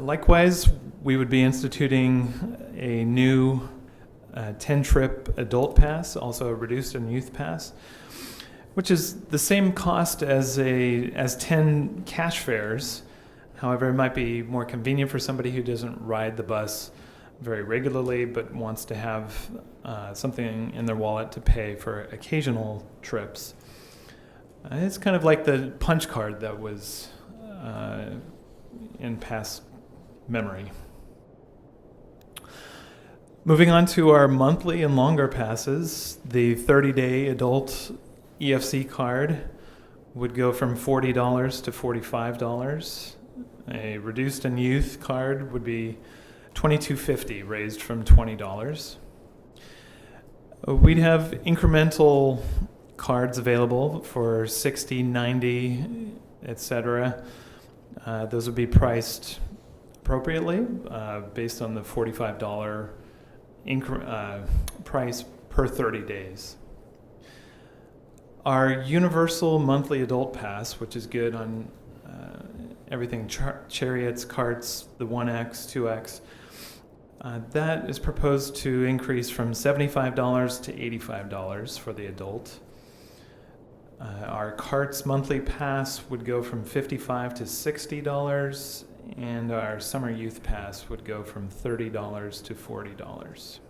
Likewise, we would be instituting a new 10-trip adult pass, also a reduced and youth pass, which is the same cost as 10 cash fares. However, it might be more convenient for somebody who doesn't ride the bus very regularly but wants to have something in their wallet to pay for occasional trips. It's kind of like the punch card that was in past memory. Moving on to our monthly and longer passes, the 30-day adult EFC card would go from $40 to $45. A reduced and youth card would be $22.50, raised from $20. We'd have incremental cards available for $60, $90, etc. Those would be priced appropriately based on the $45 price per 30 days. Our universal monthly adult pass, which is good on everything chariots, carts, the 1X, 2X, that is proposed to increase from $75 to $85 for the adult. Our carts monthly pass would go from $55 to $60, and our summer youth pass would go from $30 to $40.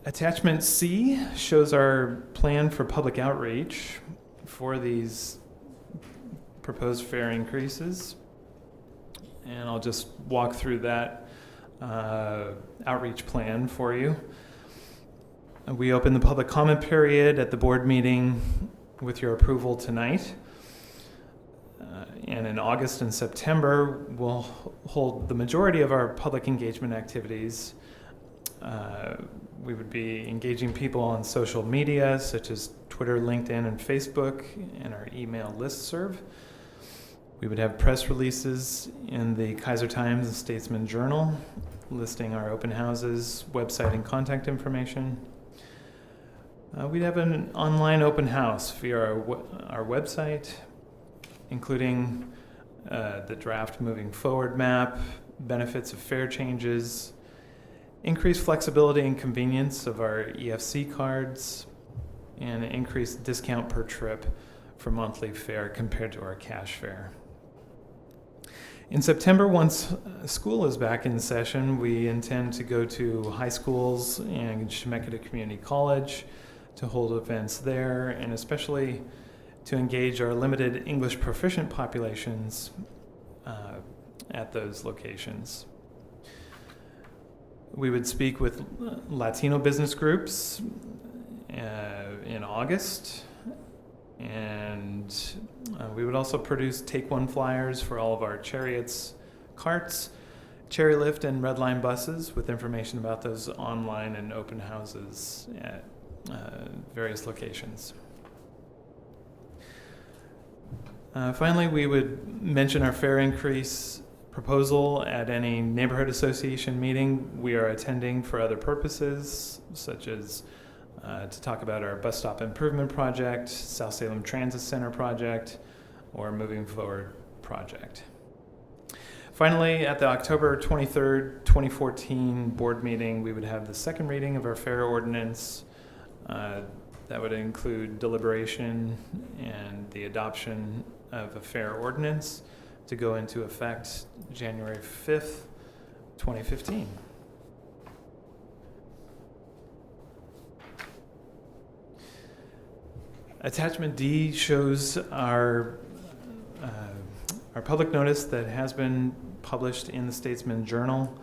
Attachment C shows our plan for public outreach for these proposed fare increases. And I'll just walk through that outreach plan for you. We open the public comment period at the board meeting with your approval tonight. And in August and September, we'll hold the majority of our public engagement activities. We would be engaging people on social media, such as Twitter, LinkedIn, and Facebook, and our email listserv. We would have press releases in the Keizer Times and Statesman Journal, listing our open houses, website, and contact information. We'd have an online open house via our website, including the draft moving forward map, benefits of fare changes, increased flexibility and convenience of our EFC cards, and an increased discount per trip for monthly fare compared to our cash fare. In September, once school is back in session, we intend to go to high schools and Chemeketa Community College to hold events there, and especially to engage our limited English proficient populations at those locations. We would speak with Latino business groups in August, and we would also produce Take One flyers for all of our chariots, carts, Cherry Lift, and Red Line buses with information about those online and open houses at various locations. Finally, we would mention our fare increase proposal at any neighborhood association meeting we are attending for other purposes, such as to talk about our bus stop improvement project, South Salem Transit Center project, or Moving Forward project. Finally, at the October 23rd, 2014 board meeting, we would have the second reading of our fare ordinance. That would include deliberation and the adoption of a fare ordinance to go into effect January 5th, 2015. Attachment D shows our public notice that has been published in the Statesman Journal.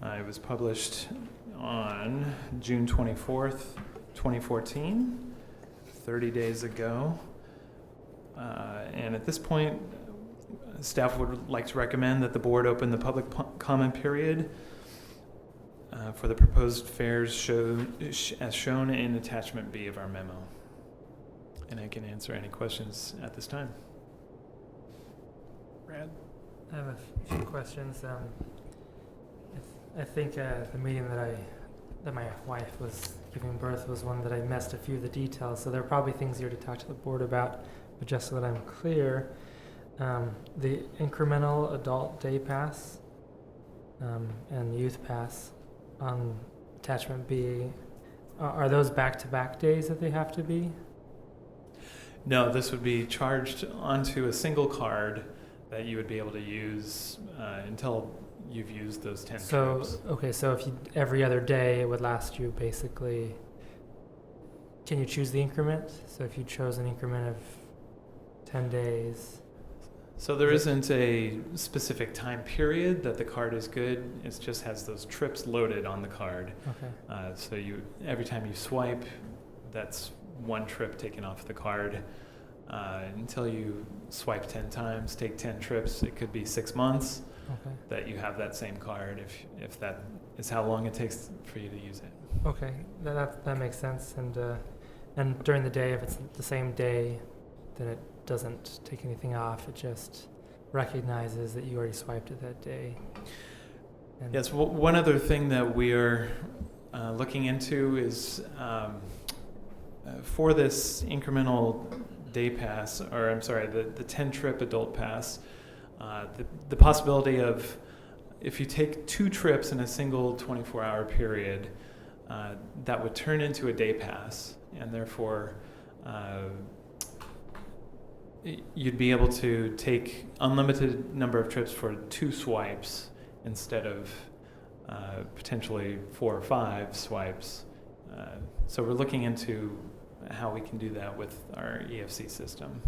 It was published on June 24th, 2014, 30 days ago. And at this point, staff would like to recommend that the board open the public comment period for the proposed fares as shown in attachment B of our memo. And I can answer any questions at this time. Brad? I have a few questions. I think the meeting that my wife was giving birth was one that I missed a few of the details, so there are probably things here to talk to the board about, but just so that I'm clear, the incremental adult day pass and youth pass on attachment B, are those back-to-back days that they have to be? No, this would be charged onto a single card that you would be able to use until you've used those 10 trips. Okay, so if every other day it would last you basically, can you choose the increment? So if you chose an increment of 10 days. So there isn't a specific time period that the card is good. It just has those trips loaded on the card. Okay. So every time you swipe, that's one trip taken off the card. Until you swipe 10 times, take 10 trips, it could be 6 months that you have that same card if that is how long it takes for you to use it. Okay, that makes sense. And during the day, if it's the same day, then it doesn't take anything off. It just recognizes that you already swiped it that day. And Yes, one other thing that we are looking into is for this incremental day pass, or I'm sorry, the 10 trip adult pass, the possibility of if you take 2 trips in a single 24-hour period, that would turn into a day pass, and therefore you'd be able to take unlimited number of trips for 2 swipes instead of potentially 4 or 5 swipes. So we're looking into how we can do that with our EFC system.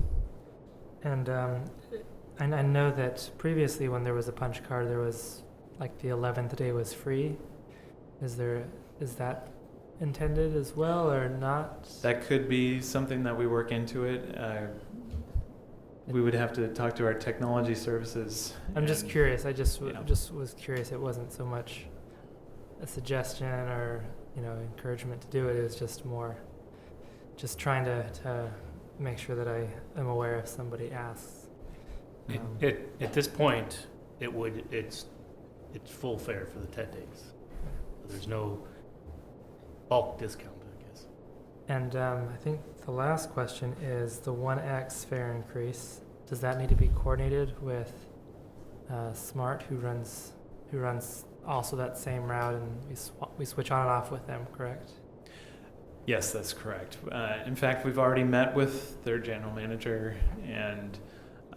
And I know that previously when there was a punch card, there was like the 11th day was free. Is that intended as well or not? That could be something that we work into it. We would have to talk to our technology services. I'm just curious. I just Yeah. just was curious. It wasn't so much a suggestion or encouragement to do it. It was just more just trying to make sure that I am aware if somebody asks. At this point, it's full fare for the 10 days. There's no bulk discount, I guess. And I think the last question is the 1X fare increase. Does that need to be coordinated with Smart, who runs also that same route, and we switch on and off with them, correct? Yes, that's correct. In fact, we've already met with their general manager and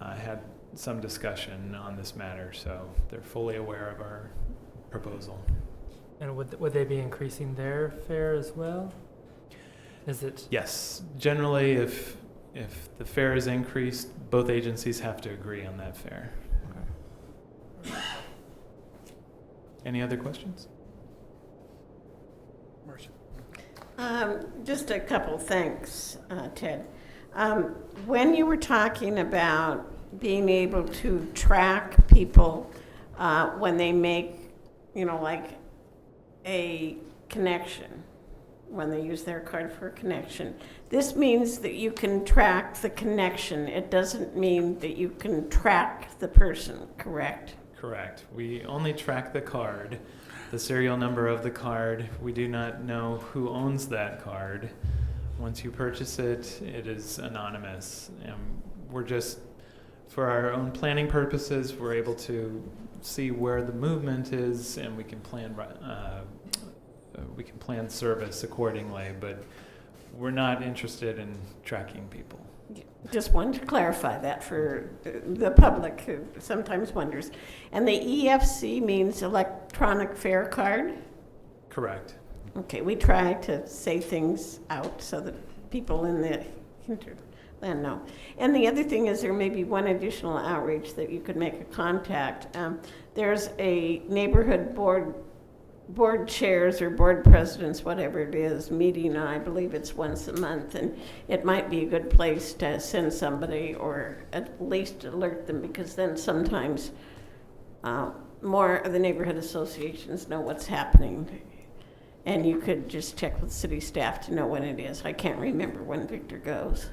had some discussion on this matter, so they're fully aware of our proposal. And would they be increasing their fare as well? Is it? Yes, generally, if the fare is increased, both agencies have to agree on that fare. Any other questions? Marcia. Just a couple thanks, Ted. When you were talking about being able to track people when they make, like a connection, when they use their card for a connection, this means that you can track the connection. It doesn't mean that you can track the person, correct? Correct. We only track the card, the serial number of the card. We do not know who owns that card. Once you purchase it, it is anonymous. And we're just, for our own planning purposes, we're able to see where the movement is, and we can plan service accordingly. But we're not interested in tracking people. Just wanted to clarify that for the public who sometimes wonders. And the EFC means electronic fare card? Correct. Okay, we try to say things out so that people in the hinterland know. And the other thing is there may be one additional outreach that you could make a contact. There's a neighborhood board chairs or board presidents, whatever it is, meeting, I believe it's once a month, and it might be a good place to send somebody or at least alert them, because then sometimes more of the neighborhood associations know what's happening. And you could just check with city staff to know when it is. I can't remember when Victor goes.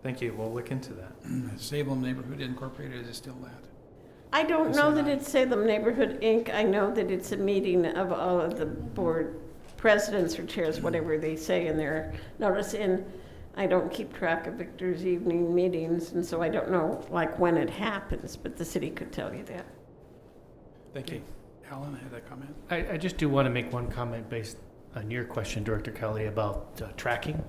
Thank you. We'll look into that. Salem Neighborhood Incorporated is still that. I don't know that it's Salem Neighborhood Inc. I know that it's a meeting of all of the board presidents or chairs, whatever they say in their notice. And I don't keep track of Victor's evening meetings, and so I don't know when it happens, but the city could tell you that. Thank you. Alan had a comment. I just do want to make one comment based on your question, Director Kelly, about tracking.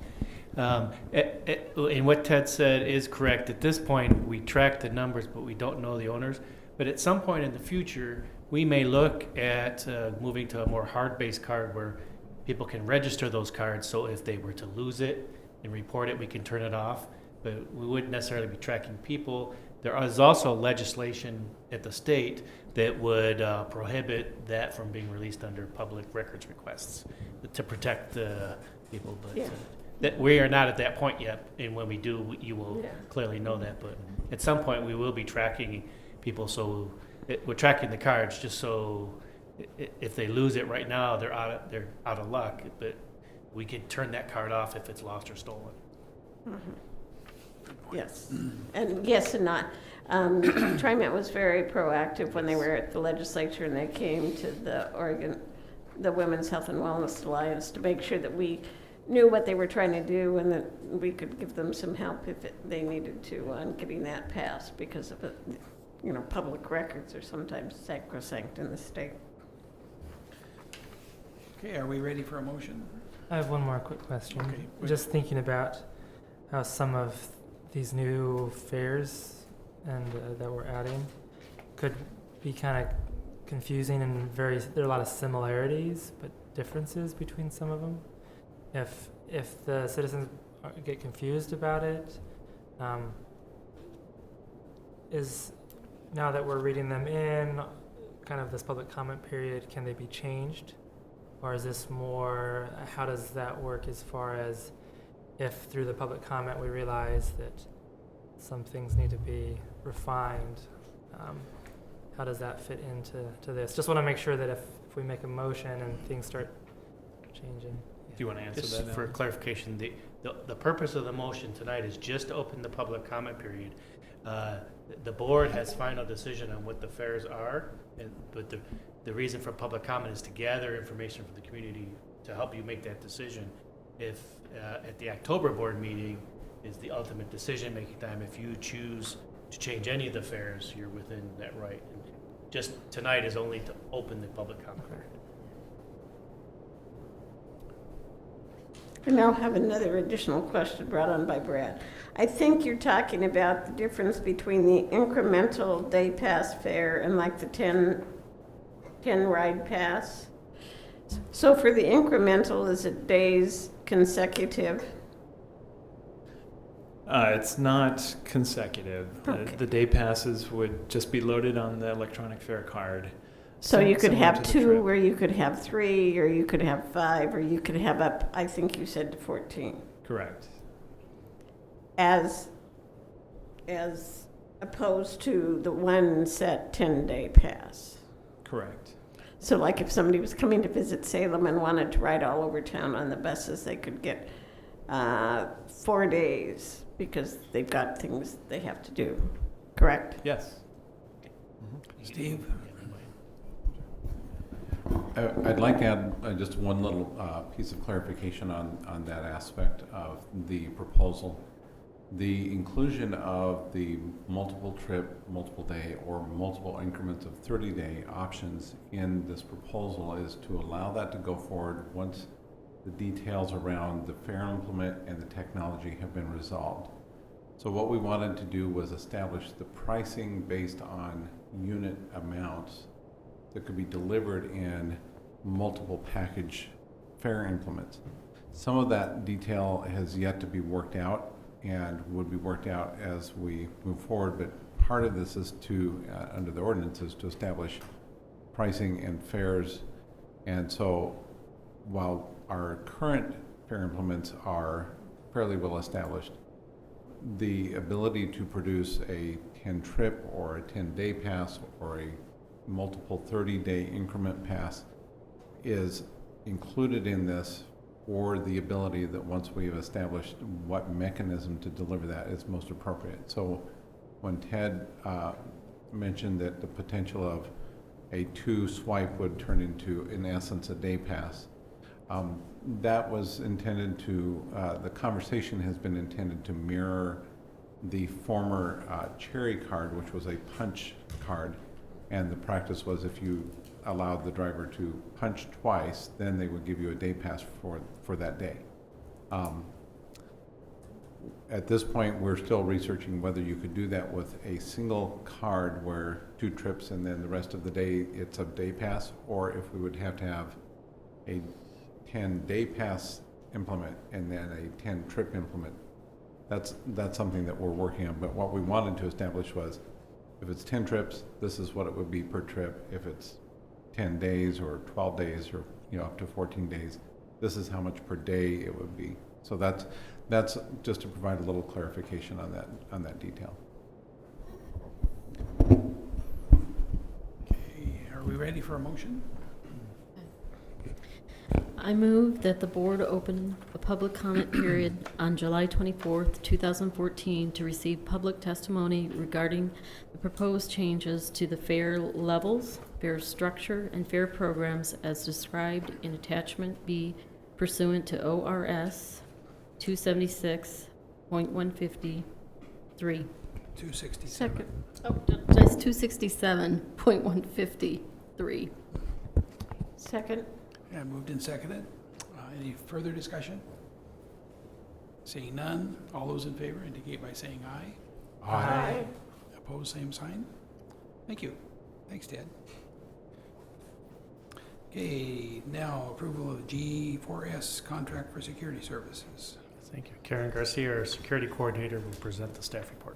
And what Ted said is correct. At this point, we track the numbers, but we don't know the owners. But at some point in the future, we may look at moving to a more hard-based card where people can register those cards. So if they were to lose it and report it, we can turn it off. But we wouldn't necessarily be tracking people. There is also legislation at the state that would prohibit that from being released under public records requests to protect the people. But Yeah. that we are not at that point yet, and when we do, you will clearly know that. But at some point, we will be tracking people. So we're tracking the cards just so if they lose it right now, they're out of luck. But we can turn that card off if it's lost or stolen. Mm-hmm. Yes, and yes and not. TriMet was very proactive when they were at the legislature, and they came to the Women's Health and Wellness Alliance to make sure that we knew what they were trying to do and that we could give them some help if they needed to on getting that passed, because of it. Public records are sometimes sacrosanct in the state. Okay, are we ready for a motion? I have one more quick question. Okay. Just thinking about how some of these new fares and that we're adding could be kind of confusing, and there are a lot of similarities but differences between some of them. If the citizens get confused about it, is now that we're reading them in, kind of this public comment period, can they be changed? Or is this more, how does that work as far as if through the public comment we realize that some things need to be refined? How does that fit into this? Just want to make sure that if we make a motion and things start changing. Do you want to answer Just that? for Alan? clarification, the purpose of the motion tonight is just to open the public comment period. The board has final decision on what the fares are, but the reason for public comment is to gather information from the community to help you make that decision. If at the October board meeting is the ultimate decision-making time, if you choose to change any of the fares, you're within that right. And just tonight is only to open the public comment period. I now have another additional question brought on by Brad. I think you're talking about the difference between the incremental day pass fare and the 10 ride pass. So for the incremental, is it days consecutive? It's not consecutive. Okay. The day passes would just be loaded on the electronic fare card. So you could Similar have to the 2, trip. or you could have 3, or you could have 5, or you could have up, I think you said to 14, Correct. as opposed to the one set 10-day pass. Correct. So like if somebody was coming to visit Salem and wanted to ride all over town on the buses, they could get 4 days because they've got things they have to do, correct? Yes. Steve? I'd like to add just one little piece of clarification on that aspect of the proposal. The inclusion of the multiple trip, multiple day, or multiple increments of 30-day options in this proposal is to allow that to go forward once the details around the fare implement and the technology have been resolved. So what we wanted to do was establish the pricing based on unit amounts that could be delivered in multiple package fare implements. Some of that detail has yet to be worked out and would be worked out as we move forward, but part of this is to, under the ordinance, is to establish pricing and fares. And so while our current fare implements are fairly well established, the ability to produce a 10 trip or a 10-day pass or a multiple 30-day increment pass is included in this, or the ability that once we've established what mechanism to deliver that is most appropriate. So when Ted mentioned that the potential of a 2 swipe would turn into, in essence, a day pass, that was intended to, the conversation has been intended to mirror the former Cherry card, which was a punch card. And the practice was if you allowed the driver to punch twice, then they would give you a day pass for that day. At this point, we're still researching whether you could do that with a single card where 2 trips and then the rest of the day it's a day pass, or if we would have to have a 10-day pass implement and then a 10-trip implement. That's something that we're working on, but what we wanted to establish was if it's 10 trips, this is what it would be per trip. If it's 10 days or 12 days or up to 14 days, this is how much per day it would be. So that's just to provide a little clarification on that detail. Okay, are we ready for a motion? I move that the board open a public comment period on July 24th, 2014 to receive public testimony regarding the proposed changes to the fare levels, fare structure, and fare programs as described in Attachment B pursuant to ORS 276.153. 267. Second. Oh, that's 267.153. Second? Yeah, moved and seconded. Any further discussion? Seeing none, all those in favor indicate by saying aye. Aye. Opposed, same sign. Thank you. Thanks, Ted. Okay, now approval of G4S contract for security services. Thank you. Karen Garcia, our security coordinator, will present the staff report.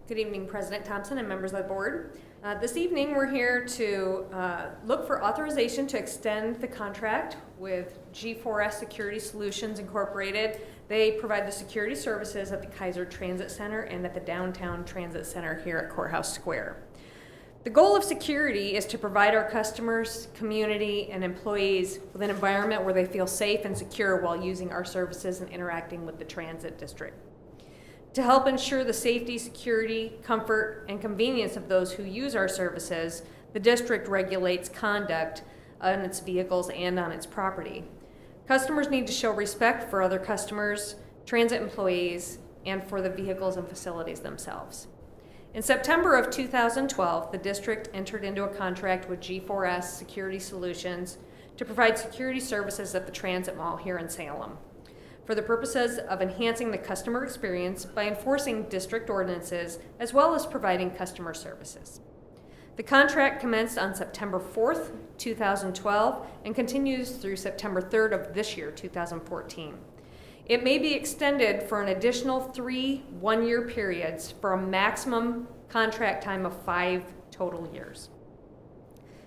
Good evening, President Thompson and members of the board. This evening, we're here to look for authorization to extend the contract with G4S Security Solutions Incorporated. They provide the security services at the Keizer Transit Center and at the Downtown Transit Center here at Courthouse Square. The goal of security is to provide our customers, community, and employees with an environment where they feel safe and secure while using our services and interacting with the transit district. To help ensure the safety, security, comfort, and convenience of those who use our services, the district regulates conduct on its vehicles and on its property. Customers need to show respect for other customers, transit employees, and for the vehicles and facilities themselves. In September of 2012, the district entered into a contract with G4S Security Solutions to provide security services at the Transit Mall here in Salem, for the purposes of enhancing the customer experience by enforcing district ordinances as well as providing customer services. The contract commenced on September 4th, 2012, and continues through September 3rd of this year, 2014. It may be extended for an additional 3 one-year periods for a maximum contract time of 5 total years.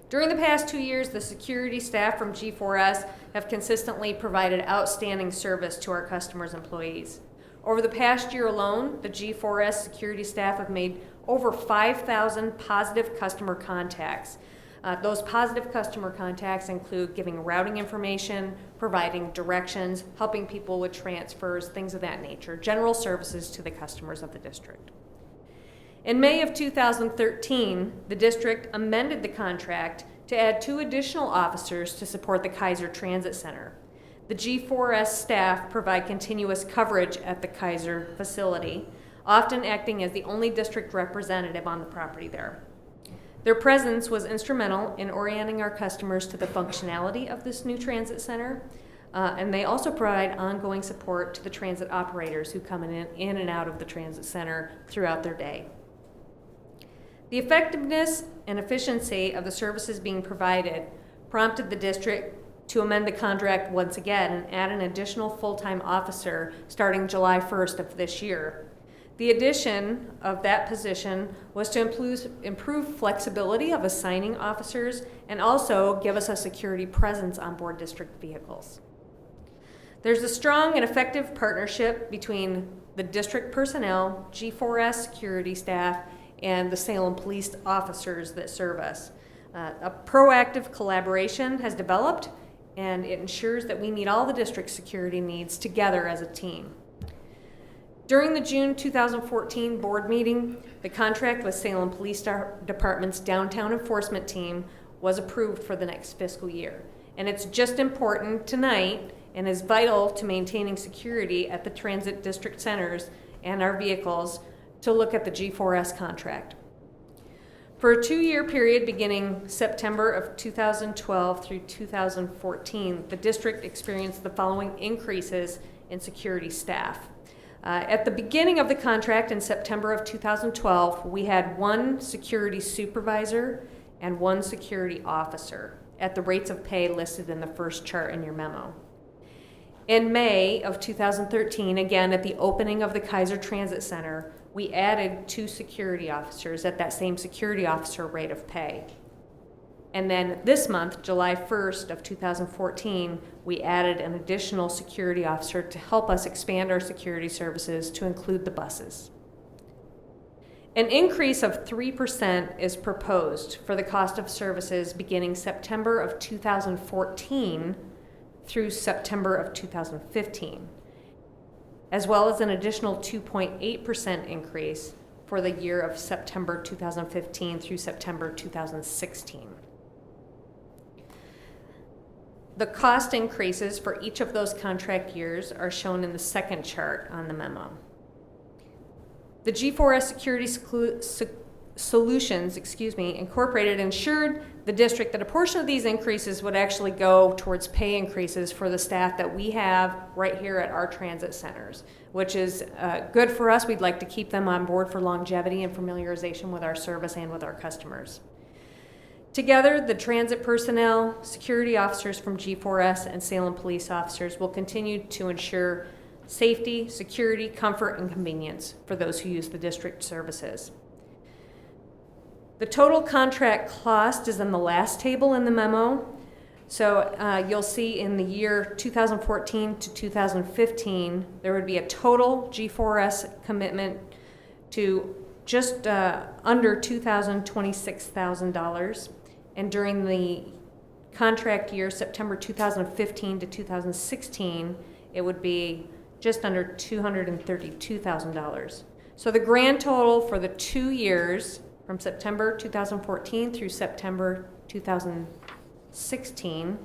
During the past 2 years, the security staff from G4S have consistently provided outstanding service to our customers' employees. Over the past year alone, the G4S security staff have made over 5,000 positive customer contacts. Those positive customer contacts include giving routing information, providing directions, helping people with transfers, things of that nature, general services to the customers of the district. In May of 2013, the district amended the contract to add 2 additional officers to support the Keizer Transit Center. The G4S staff provide continuous coverage at the Keizer facility, often acting as the only district representative on the property there. Their presence was instrumental in orienting our customers to the functionality of this new transit center, and they also provide ongoing support to the transit operators who come in and out of the transit center throughout their day. The effectiveness and efficiency of the services being provided prompted the district to amend the contract once again and add an additional full-time officer starting July 1st of this year. The addition of that position was to improve flexibility of assigning officers and also give us a security presence on board district vehicles. There's a strong and effective partnership between the district personnel, G4S security staff, and the Salem police officers that serve us. A proactive collaboration has developed, and it ensures that we meet all the district security needs together as a team. During the June 2014 board meeting, the contract with Salem Police Department's downtown enforcement team was approved for the next fiscal year. And it's just important tonight and is vital to maintaining security at the transit district centers and our vehicles to look at the G4S contract. For a 2-year period beginning September of 2012 through 2014, the district experienced the following increases in security staff. At the beginning of the contract in September of 2012, we had 1 security supervisor and 1 security officer at the rates of pay listed in the first chart in your memo. In May of 2013, again at the opening of the Keizer Transit Center, we added 2 security officers at that same security officer rate of pay. And then this month, July 1st of 2014, we added an additional security officer to help us expand our security services to include the buses. An increase of 3% is proposed for the cost of services beginning September of 2014 through September of 2015, as well as an additional 2.8% increase for the year of September 2015 through September 2016. The cost increases for each of those contract years are shown in the second chart on the memo. The G4S Security Solutions, Incorporated ensured the district that a portion of these increases would actually go towards pay increases for the staff that we have right here at our transit centers, which is good for us. We'd like to keep them on board for longevity and familiarization with our service and with our customers. Together, the transit personnel, security officers from G4S, and Salem police officers will continue to ensure safety, security, comfort, and convenience for those who use the district services. The total contract cost is in the last table in the memo. So you'll see in the year 2014 to 2015, there would be a total G4S commitment to just under $226,000. And during the contract year, September 2015 to 2016, it would be just under $232,000. So the grand total for the 2 years, from September 2014 through September 2016,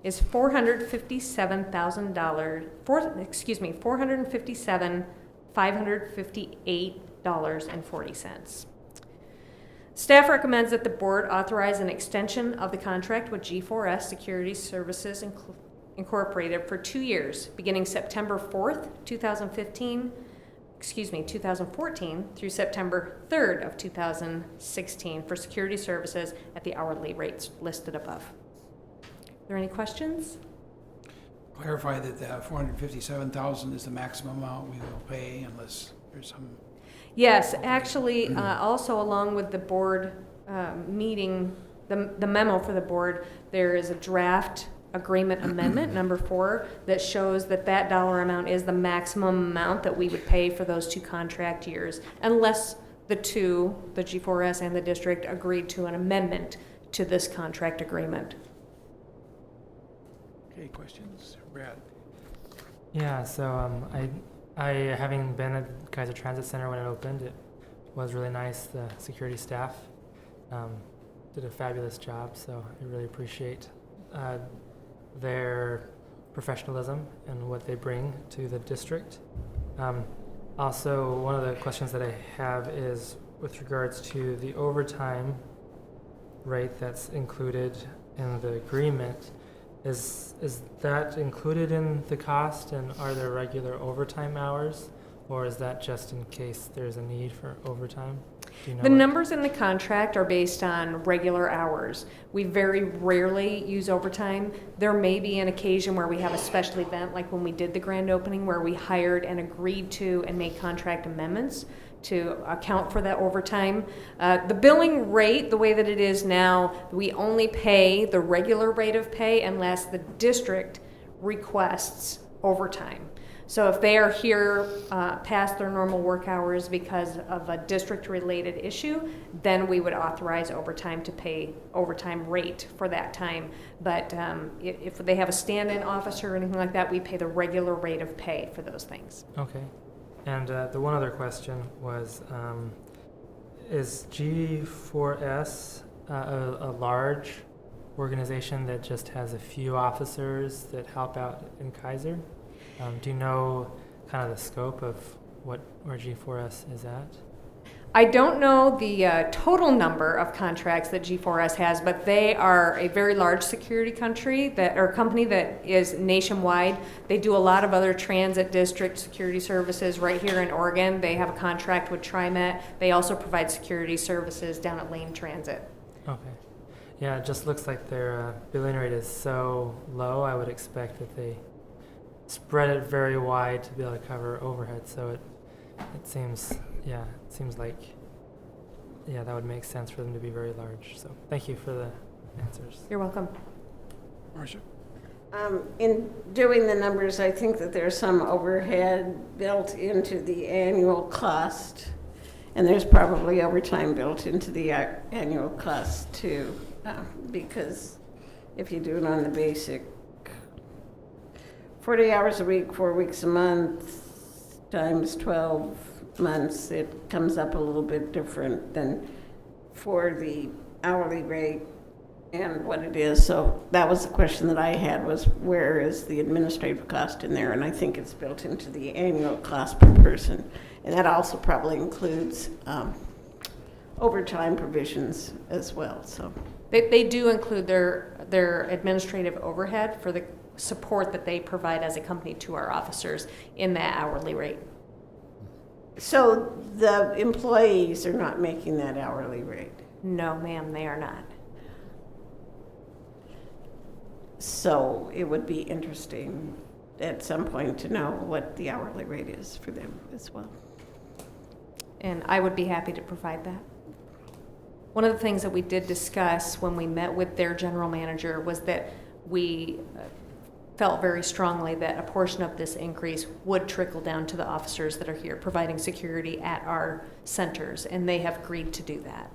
is $457,558.40. Staff recommends that the board authorize an extension of the contract with G4S Security Services Incorporated for 2 years, beginning September 4th, 2015 2014 through September 3rd of 2016 for security services at the hourly rates listed above. Are there any questions? Clarify that the 457,000 is the maximum amount we will pay unless there's some. Yes, actually, also along with the board meeting, the memo for the board, there is a draft agreement amendment, number 4, that shows that that dollar amount is the maximum amount that we would pay for those 2 contract years, unless the G4S and the district agreed to an amendment to this contract agreement. Okay, questions? Brad? Yeah, so I having been at Keizer Transit Center when it opened, it was really nice. The security staff did a fabulous job, so I really appreciate their professionalism and what they bring to the district. Also, one of the questions that I have is with regards to the overtime rate that's included in the agreement. Is that included in the cost, and are there regular overtime hours, or is that just in case there's a need for overtime? Do you know The numbers in the contract are based on regular hours. We very rarely use overtime. There may be an occasion where we have a special event, like when we did the grand opening, where we hired and agreed to and made contract amendments to account for that overtime. The billing rate, the way that it is now, we only pay the regular rate of pay unless the district requests overtime. So if they are here past their normal work hours because of a district-related issue, then we would authorize overtime to pay overtime rate for that time. But if they have a stand-in officer or anything like that, we pay the regular rate of pay for those things. Okay. And the one other question was, is G4S a large organization that just has a few officers that help out in Keizer? Do you know kind of the scope of where G4S is at? I don't know the total number of contracts that G4S has, but they are a very large security company that is nationwide. They do a lot of other transit district security services right here in Oregon. They have a contract with TriMet. They also provide security services down at Lane Transit. Okay. Yeah, it just looks like their billing rate is so low. I would expect that they spread it very wide to be able to cover overhead. So it seems like, that would make sense for them to be very large. So thank you for the answers. You're welcome. Marcia? In doing the numbers, I think that there's some overhead built into the annual cost, and there's probably overtime built into the annual cost too, because if you do it on the basic 40 hours a week, 4 weeks a month, times 12 months, it comes up a little bit different than for the hourly rate and what it is. So that was the question that I had, was where is the administrative cost in there? And I think it's built into the annual cost per person. And that also probably includes overtime provisions as well. So They do include their administrative overhead for the support that they provide as a company to our officers in that hourly rate. So the employees are not making that hourly rate? No, ma'am, they are not. So it would be interesting at some point to know what the hourly rate is for them as well. And I would be happy to provide that. One of the things that we did discuss when we met with their general manager was that we felt very strongly that a portion of this increase would trickle down to the officers that are here providing security at our centers, and they have agreed to do that,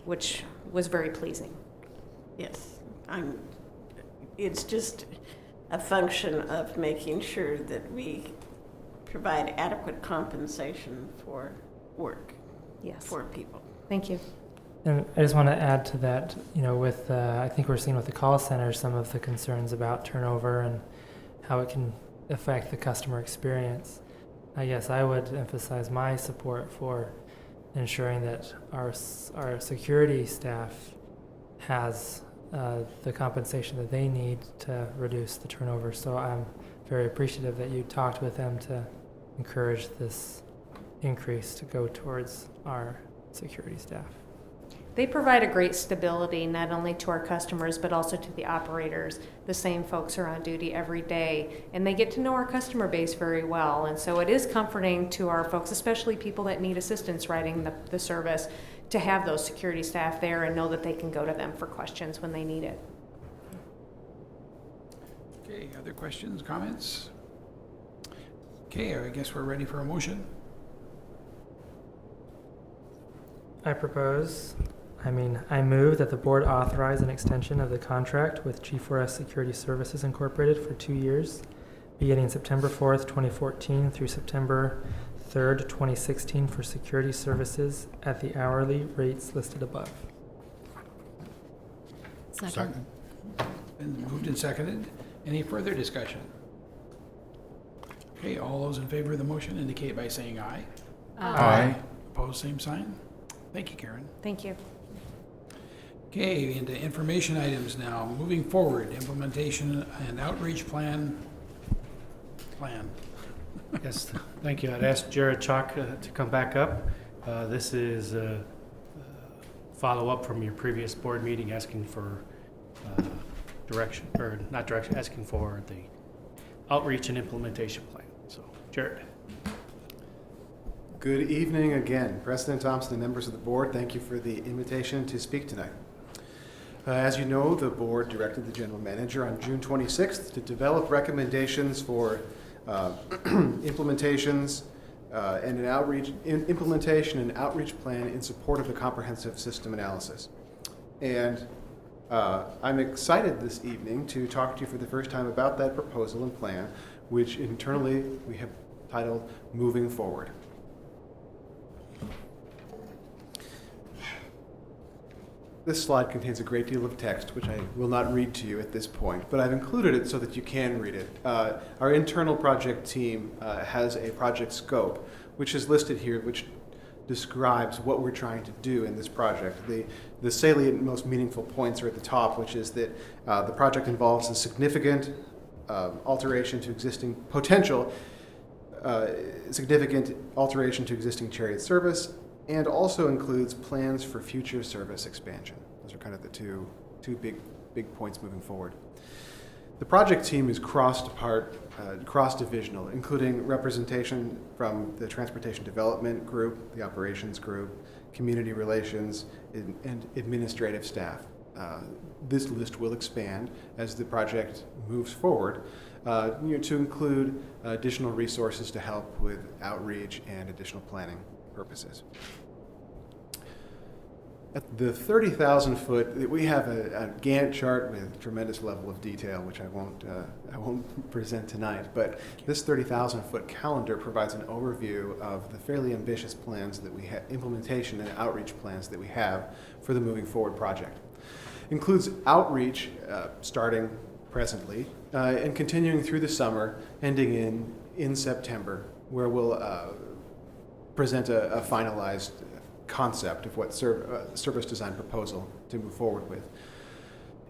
which was very pleasing. Yes, it's just a function of making sure that we provide adequate compensation for work. Yes. For people. Thank you. And I just want to add to that, with I think we're seeing with the call center some of the concerns about turnover and how it can affect the customer experience. I guess I would emphasize my support for ensuring that our security staff has the compensation that they need to reduce the turnover. So I'm very appreciative that you talked with them to encourage this increase to go towards our security staff. They provide a great stability, not only to our customers, but also to the operators. The same folks are on duty every day, and they get to know our customer base very well. And so it is comforting to our folks, especially people that need assistance riding the service, to have those security staff there and know that they can go to them for questions when they need it. Okay, other questions, comments? Okay, I guess we're ready for a motion. I move that the board authorize an extension of the contract with G4S Security Services Incorporated for 2 years, beginning September 4th, 2014 through September 3rd, 2016 for security services at the hourly rates listed above. Second. Been moved and seconded. Any further discussion? Okay, all those in favor of the motion indicate by saying aye. Aye. Opposed, same sign. Thank you, Karen. Thank you. Okay, into information items now. Moving forward, implementation and outreach plan. Yes, thank you. I'd ask Jared Chalk to come back up. This is a follow-up from your previous board meeting asking for direction, or not direction, asking for the outreach and implementation plan. So, Jared. Good evening again. President Thompson and members of the board, thank you for the invitation to speak tonight. As you know, the board directed the general manager on June 26th to develop recommendations for implementations and an implementation and outreach plan in support of the comprehensive system analysis. And I'm excited this evening to talk to you for the first time about that proposal and plan, which internally we have titled Moving Forward. This slide contains a great deal of text, which I will not read to you at this point, but I've included it so that you can read it. Our internal project team has a project scope, which is listed here, which describes what we're trying to do in this project. The salient, most meaningful points are at the top, which is that the project involves a significant alteration to existing significant alteration to existing Chariot service, and also includes plans for future service expansion. Those are kind of the two big points moving forward. The project team is cross-divisional, including representation from the Transportation Development Group, the Operations Group, Community Relations, and administrative staff. This list will expand as the project moves forward to include additional resources to help with outreach and additional planning purposes. At the 30,000 foot, we have a Gantt chart with tremendous level of detail, which I won't present tonight. But this 30,000 foot calendar provides an overview of the fairly ambitious plans that we have, implementation and outreach plans that we have for the Moving Forward project. Includes outreach starting presently and continuing through the summer, ending in September, where we'll present a finalized concept of what service design proposal to move forward with.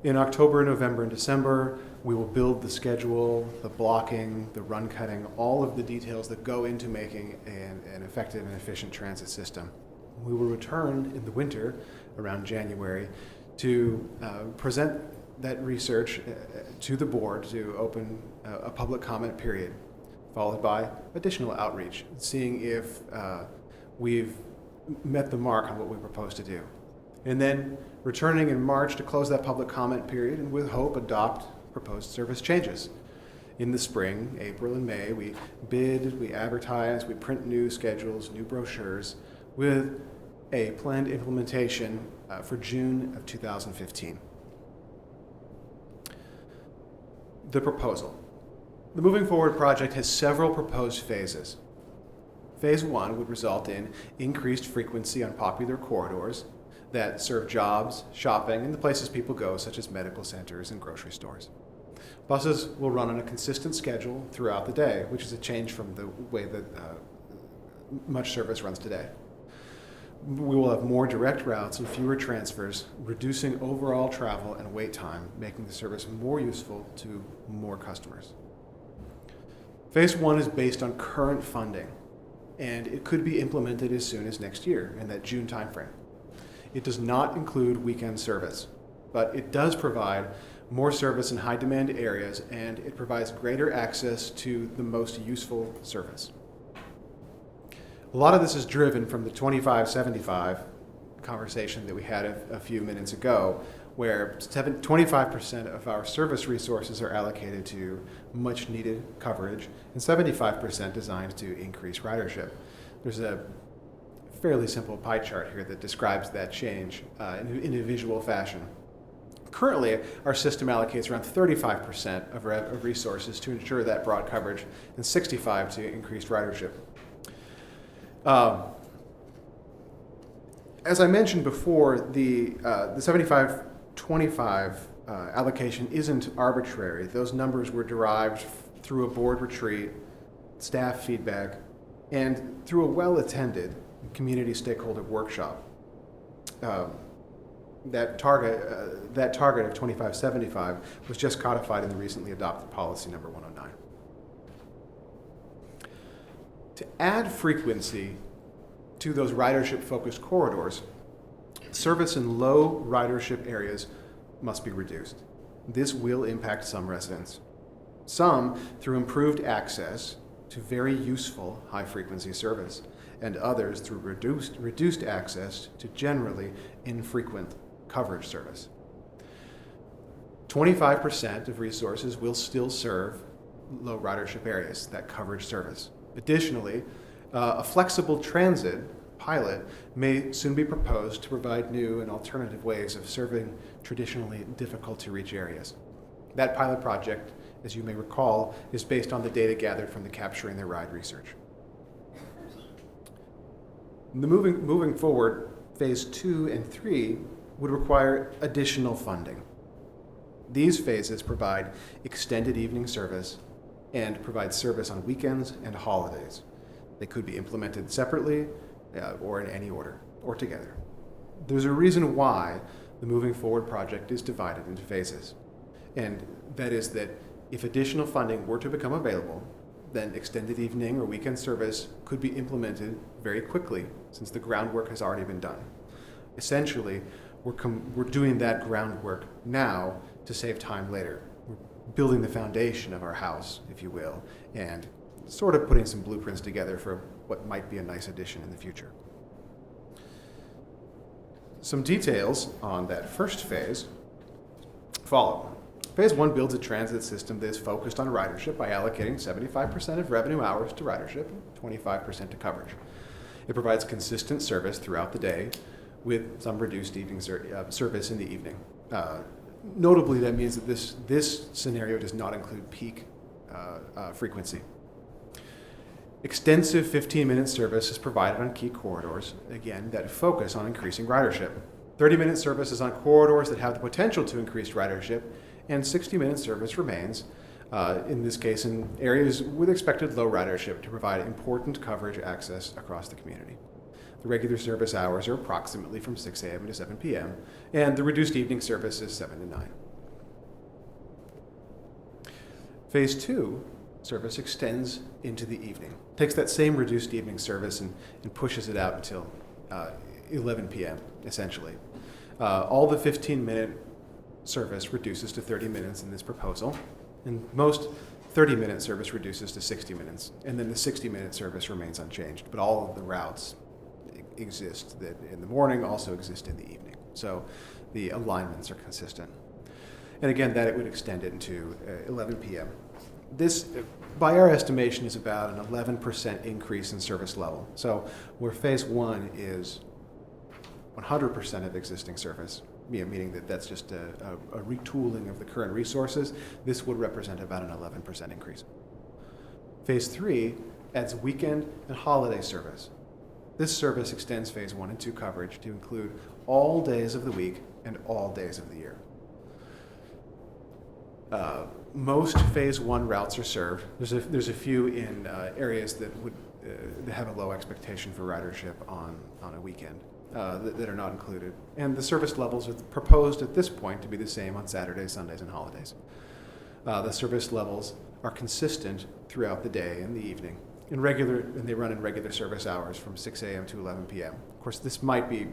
In October, November, and December, we will build the schedule, the blocking, the run cutting, all of the details that go into making an effective and efficient transit system. We will return in the winter, around January, to present that research to the board to open a public comment period, followed by additional outreach, seeing if we've met the mark on what we propose to do. And then returning in March to close that public comment period and with hope adopt proposed service changes. In the spring, April and May, we bid, we advertise, we print new schedules, new brochures with a planned implementation for June of 2015. The proposal. The Moving Forward project has several proposed phases. Phase 1 would result in increased frequency on popular corridors that serve jobs, shopping, and the places people go, such as medical centers and grocery stores. Buses will run on a consistent schedule throughout the day, which is a change from the way that much service runs today. We will have more direct routes and fewer transfers, reducing overall travel and wait time, making the service more useful to more customers. Phase 1 is based on current funding. and it could be implemented as soon as next year in that June timeframe. It does not include weekend service, but it does provide more service in high demand areas, and it provides greater access to the most useful service. A lot of this is driven from the 25-75 conversation that we had a few minutes ago, where 25% of our service resources are allocated to much needed coverage and 75% designed to increase ridership. There's a fairly simple pie chart here that describes that change in a visual fashion. Currently, our system allocates around 35% of resources to ensure that broad coverage and 65% to increased ridership. As I mentioned before, the 75-25 allocation isn't arbitrary. Those numbers were derived through a board retreat, staff feedback, and through a well-attended community stakeholder workshop. That target of 25-75 was just codified in the recently adopted policy number 109. To add frequency to those ridership-focused corridors, service in low ridership areas must be reduced. This will impact some residents. Some through improved access to very useful high-frequency service, and others through reduced access to generally infrequent coverage service. 25% of resources will still serve low ridership areas, that coverage service. Additionally, a flexible transit pilot may soon be proposed to provide new and alternative ways of serving traditionally difficult to reach areas. That pilot project, as you may recall, is based on the data gathered from the Capturing the Ride research. Moving forward, phase 2 and 3 would require additional funding. These phases provide extended evening service and provide service on weekends and holidays. They could be implemented separately or in any order or together. There's a reason why the Moving Forward project is divided into phases, and that is that if additional funding were to become available, then extended evening or weekend service could be implemented very quickly since the groundwork has already been done. Essentially, we're doing that groundwork now to save time later. We're building the foundation of our house, if you will, and sort of putting some blueprints together for what might be a nice addition in the future. Some details on that first phase follow. Phase 1 builds a transit system that is focused on ridership by allocating 75% of revenue hours to ridership and 25% to coverage. It provides consistent service throughout the day with some reduced evening service in the evening. Notably, that means that this scenario does not include peak frequency. Extensive 15-minute service is provided on key corridors, again, that focus on increasing ridership. 30-minute service is on corridors that have the potential to increase ridership, and 60-minute service remains, in this case, in areas with expected low ridership to provide important coverage access across the community. The regular service hours are approximately from 6 a.m. to 7 p.m., and the reduced evening service is 7 to 9. Phase 2 service extends into the evening. Takes that same reduced evening service and pushes it out until 11 p.m., essentially. All the 15-minute service reduces to 30 minutes in this proposal, and most 30-minute service reduces to 60 minutes, and then the 60-minute service remains unchanged, but all of the routes exist that in the morning also exist in the evening. So the alignments are consistent. And again, that it would extend it into 11 p.m. This, by our estimation, is about an 11% increase in service level. So where phase 1 is 100% of existing service, meaning that that's just a retooling of the current resources, this would represent about an 11% increase. Phase 3 adds weekend and holiday service. This service extends phase 1 and 2 coverage to include all days of the week and all days of the year. Most phase 1 routes are served. There's a few in areas that would that have a low expectation for ridership on a weekend that are not included. And the service levels are proposed at this point to be the same on Saturdays, Sundays, and holidays. The service levels are consistent throughout the day and the evening, and they run in regular service hours from 6 a.m. to 11 p.m. Of course, this might be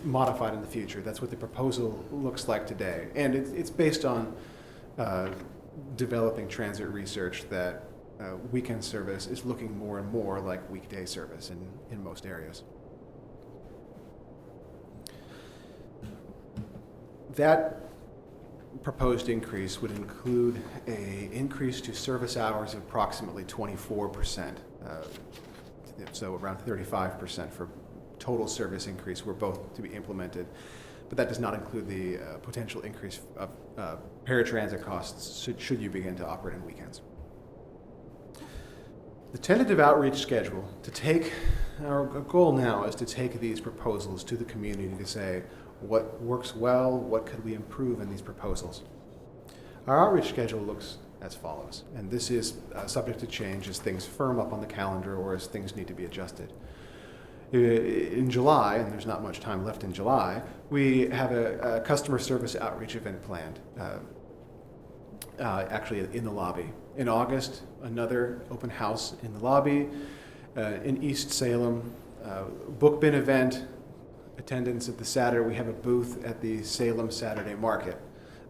modified in the future. That's what the proposal looks like today. And it's based on developing transit research that weekend service is looking more and more like weekday service in most areas. That proposed increase would include an increase to service hours of approximately 24%, so around 35% for total service increase were both to be implemented, but that does not include the potential increase of paratransit costs should you begin to operate on weekends. The tentative outreach schedule our goal now is to take these proposals to the community to say what works well, what could we improve in these proposals. Our outreach schedule looks as follows, and this is subject to change as things firm up on the calendar or as things need to be adjusted. In July, and there's not much time left in July, we have a customer service outreach event planned, actually in the lobby. In August, another open house in the lobby. In East Salem, book bin event, attendance at the Saturday. We have a booth at the Salem Saturday Market.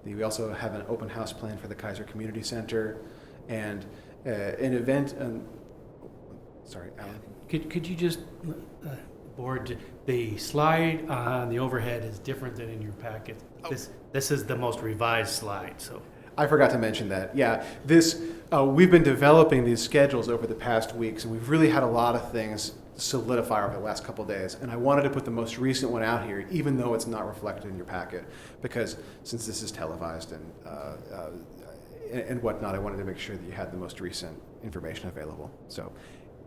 We also have an open house planned for the Keizer Community Center, and an event. Sorry, Alan. Could you just, board, the slide on the overhead is different than in your packet. This is the most revised slide, so. I forgot to mention that. Yeah, we've been developing these schedules over the past weeks, and we've really had a lot of things solidify over the last couple of days. And I wanted to put the most recent one out here, even though it's not reflected in your packet, because since this is televised and whatnot, I wanted to make sure that you had the most recent information available. So,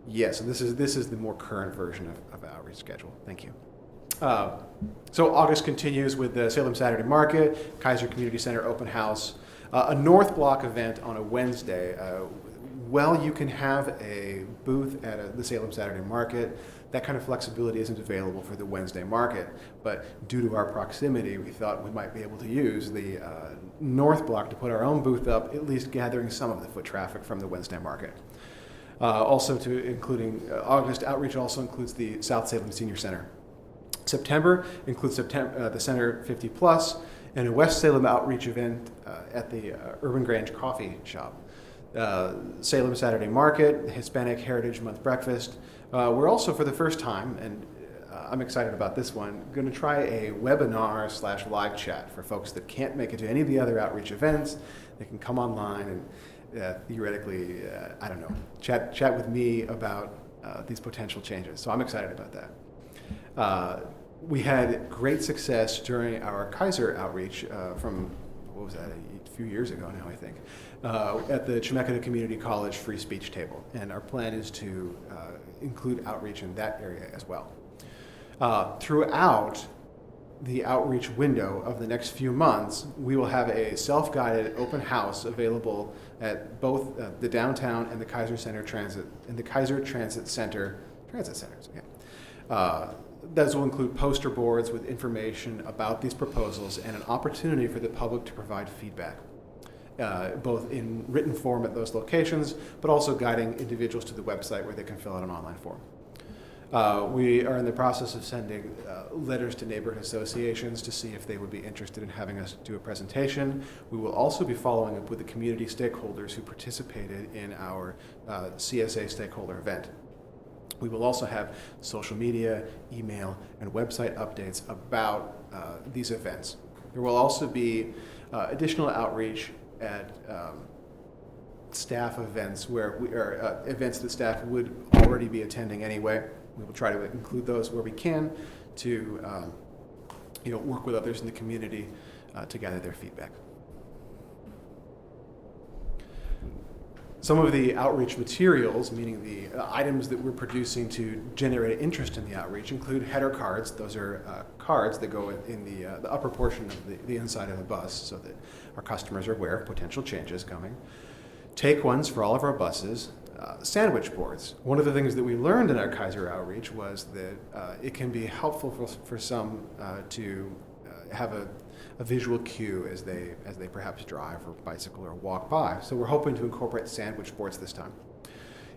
yes, this is the more current version of the outreach schedule. Thank you. So August continues with the Salem Saturday Market, Keizer Community Center open house, a North Block event on a Wednesday. You can have a booth at the Salem Saturday Market. That kind of flexibility isn't available for the Wednesday market, but due to our proximity, we thought we might be able to use the North Block to put our own booth up, at least gathering some of the foot traffic from the Wednesday market. August outreach also includes the South Salem Senior Center. September includes the Center 50 Plus and a West Salem outreach event at the Urban Grange Coffee Shop. Salem Saturday Market, Hispanic Heritage Month Breakfast. We're also, for the first time, and I'm excited about this one, going to try a webinar/live chat for folks that can't make it to any of the other outreach events. They can come online and theoretically, chat with me about these potential changes. So I'm excited about that. We had great success during our Keizer outreach from, a few years ago now, I think, at the Chemeketa Community College free speech table. And our plan is to include outreach in that area as well. Throughout the outreach window of the next few months, we will have a self-guided open house available at both the downtown and the Keizer Center Transit and the Keizer Transit Center transit centers. Yeah. Those will include poster boards with information about these proposals and an opportunity for the public to provide feedback, both in written form at those locations, but also guiding individuals to the website where they can fill out an online form. We are in the process of sending letters to neighborhood associations to see if they would be interested in having us do a presentation. We will also be following up with the community stakeholders who participated in our CSA stakeholder event. We will also have social media, email, and website updates about these events. There will also be additional outreach at staff events events that staff would already be attending anyway. We will try to include those where we can to work with others in the community to gather their feedback. Some of the outreach materials, meaning the items that we're producing to generate interest in the outreach, include header cards. Those are cards that go in the upper portion of the inside of the bus so that our customers are aware of potential changes coming. Take ones for all of our buses. Sandwich boards. One of the things that we learned in our Keizer outreach was that it can be helpful for some to have a visual cue as they perhaps drive or bicycle or walk by. So we're hoping to incorporate sandwich boards this time.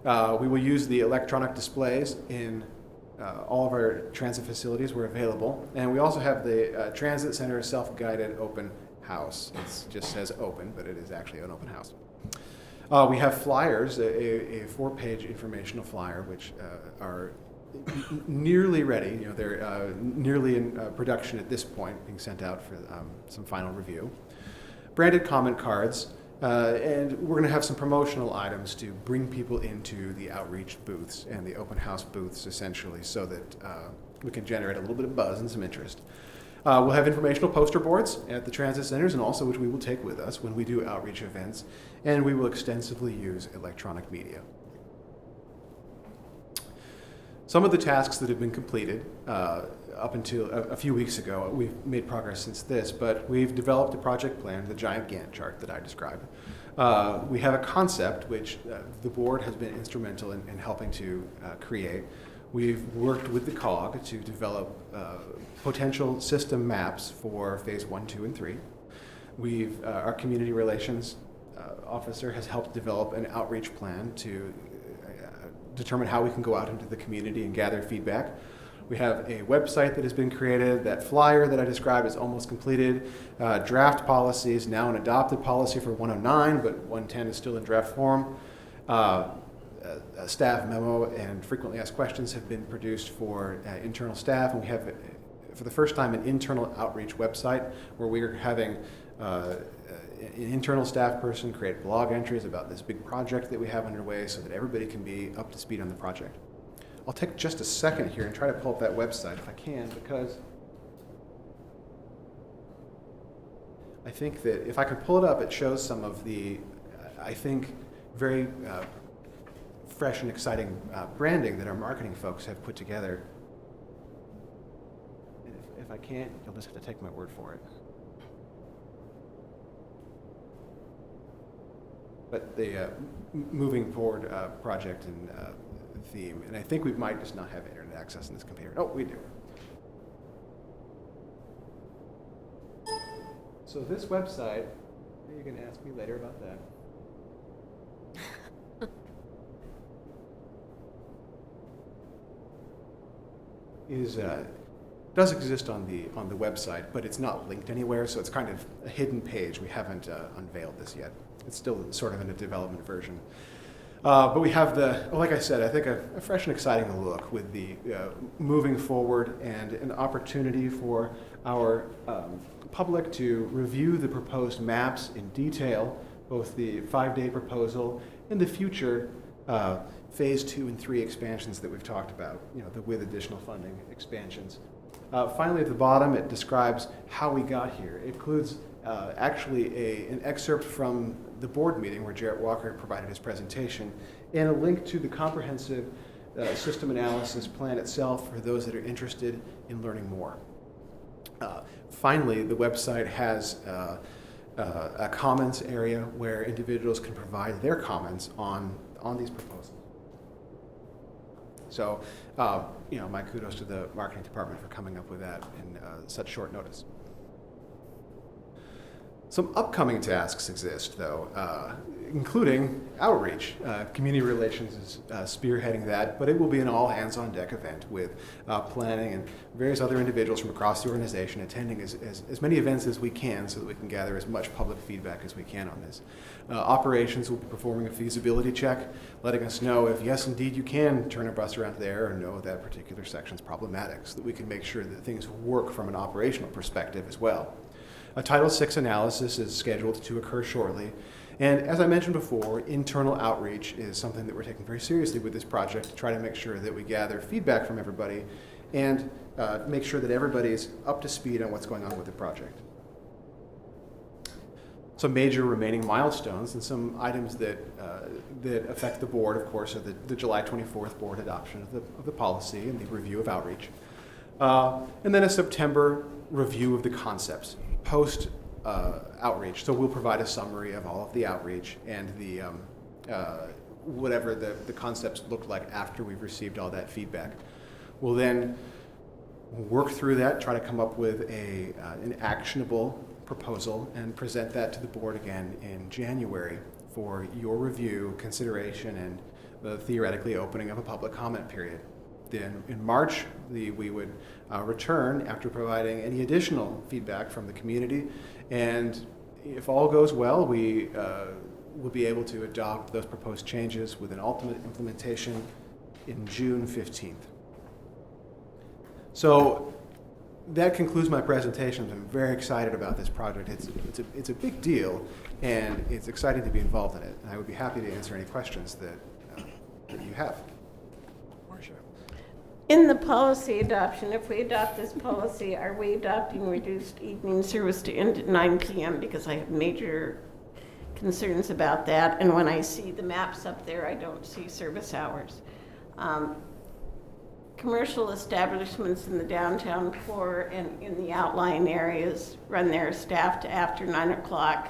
We will use the electronic displays in all of our transit facilities where available. And we also have the Transit Center Self-Guided Open House. It just says open, but it is actually an open house. We have flyers, a 4-page informational flyer, which are nearly ready. You know, they're nearly in production at this point, being sent out for some final review. Branded comment cards, and we're going to have some promotional items to bring people into the outreach booths and the open house booths, essentially, so that we can generate a little bit of buzz and some interest. We'll have informational poster boards at the transit centers, and also which we will take with us when we do outreach events, and we will extensively use electronic media. Some of the tasks that have been completed up until a few weeks ago, we've made progress since this, but we've developed a project plan, the giant Gantt chart that I described. We have a concept which the board has been instrumental in helping to create. We've worked with the COG to develop potential system maps for phase 1, 2, and 3. Our community relations officer has helped develop an outreach plan to determine how we can go out into the community and gather feedback. We have a website that has been created. That flyer that I described is almost completed. Draft policy is now an adopted policy for 109, but 110 is still in draft form. A staff memo and frequently asked questions have been produced for internal staff, and we have, for the first time, an internal outreach website where we're having an internal staff person create blog entries about this big project that we have underway so that everybody can be up to speed on the project. I'll take just a second here and try to pull up that website if I can, because I think that if I can pull it up, it shows some of the, I think, very fresh and exciting branding that our marketing folks have put together. And if I can't, you'll just have to take my word for it. But the moving forward project and theme, and I think we might just not have internet access in this computer. Oh, we do. So this website, you can ask me later about that. Does exist on the website, but it's not linked anywhere, so it's kind of a hidden page. We haven't unveiled this yet. It's still sort of in a development version. But we have like I said, I think a fresh and exciting look with the moving forward and an opportunity for our public to review the proposed maps in detail, both the 5-day proposal and the future phase 2 and 3 expansions that we've talked about, with additional funding expansions. Finally, at the bottom, it describes how we got here. It includes actually an excerpt from the board meeting where Jarrett Walker provided his presentation, and a link to the comprehensive system analysis plan itself for those that are interested in learning more. Finally, the website has a comments area where individuals can provide their comments on these proposals. So, my kudos to the marketing department for coming up with that in such short notice. Some upcoming tasks exist, though, including outreach. Community relations is spearheading that, but it will be an all-hands-on-deck event with planning and various other individuals from across the organization attending as many events as we can so that we can gather as much public feedback as we can on this. Operations will be performing a feasibility check, letting us know if, yes, indeed, you can turn a bus around there or no, that particular section is problematic, so that we can make sure that things work from an operational perspective as well. A Title VI analysis is scheduled to occur shortly. And as I mentioned before, internal outreach is something that we're taking very seriously with this project to try to make sure that we gather feedback from everybody and make sure that everybody's up to speed on what's going on with the project. Some major remaining milestones and some items that affect the board, of course, are the July 24th board adoption of the policy and the review of outreach. And then a September review of the concepts post outreach. So we'll provide a summary of all of the outreach and the whatever the concepts looked like after we've received all that feedback. We'll then work through that, try to come up with an actionable proposal and present that to the board again in January for your review, consideration, and the theoretically opening of a public comment period. Then in March, we would return after providing any additional feedback from the community, and if all goes well, we will be able to adopt those proposed changes with an ultimate implementation in June 15th. So that concludes my presentation. I'm very excited about this project. It's a big deal, and it's exciting to be involved in it. And I would be happy to answer any questions that you have. Marcia. In the policy adoption, if we adopt this policy, are we adopting reduced evening service to end at 9 p.m.? Because I have major concerns about that. And when I see the maps up there, I don't see service hours. Commercial establishments in the downtown core and in the outlying areas run their staff to after 9 o'clock.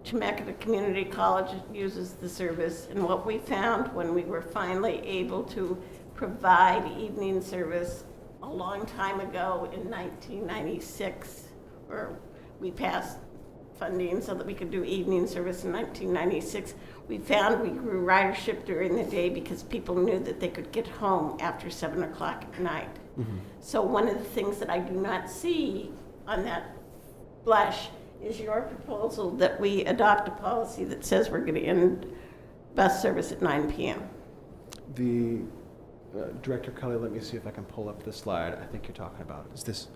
Chemeketa Community College uses the service, and what we found when we were finally able to provide evening service a long time ago in 1996, or we passed funding so that we could do evening service in 1996, we found we grew ridership during the day because people knew that they could get home after 7 o'clock at night. Mm-hmm. So one of the things that I do not see on that flash is your proposal that we adopt a policy that says we're going to end bus service at 9 p.m. The Director Kelly, let me see if I can pull up the slide I think you're talking about. Is this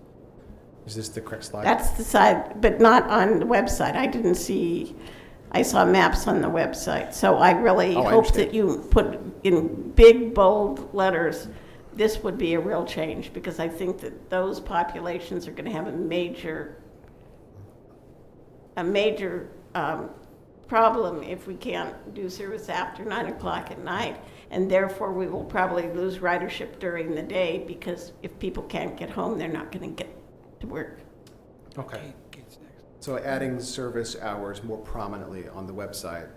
the correct slide? That's the side, but not on the website. I didn't see, I saw maps on the website. So I really I hope understand. that you put in big, bold letters, this would be a real change, because I think that those populations are going to have a major problem if we can't do service after 9 o'clock at night. And therefore, we will probably lose ridership during the day, because if people can't get home, they're not going to get to work. Okay. So adding service hours more prominently on the website,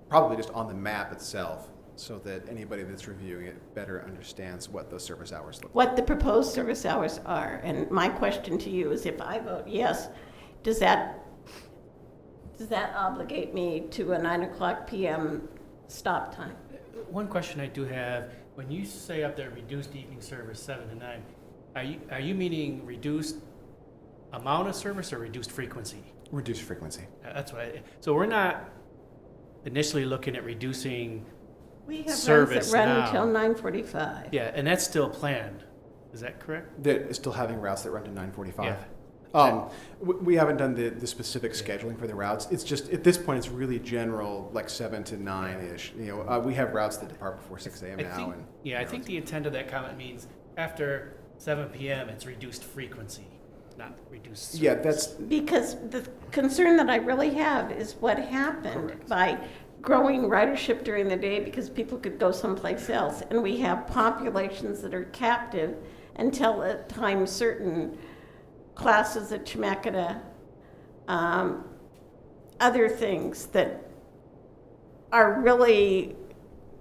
probably just on the map itself, so that anybody that's reviewing it better understands what those service hours look like. What the proposed service hours are. And my question to you is, if I vote yes, does that obligate me to a 9 o'clock p.m. stop time? One question I do have, when you say up there reduced evening service 7 to 9, are you meaning reduced amount of service or reduced frequency? Reduced frequency. That's what so we're not initially looking at reducing We have service runs that run now. until 9:45. Yeah, and that's still planned. Is that correct? That is still having routes that run to 9:45. Yeah. We haven't done the specific scheduling for the routes. It's just, at this point, it's really general, like 7 to 9-ish. We have routes that depart before 6 a.m. now. I think the intent of that comment means after 7 p.m. it's reduced frequency, not reduced service. Yeah, that's, Because the concern that I really have is what happened Correct. by growing ridership during the day because people could go someplace else. And we have populations that are captive until a time certain. Classes at Chemeketa, other things that are really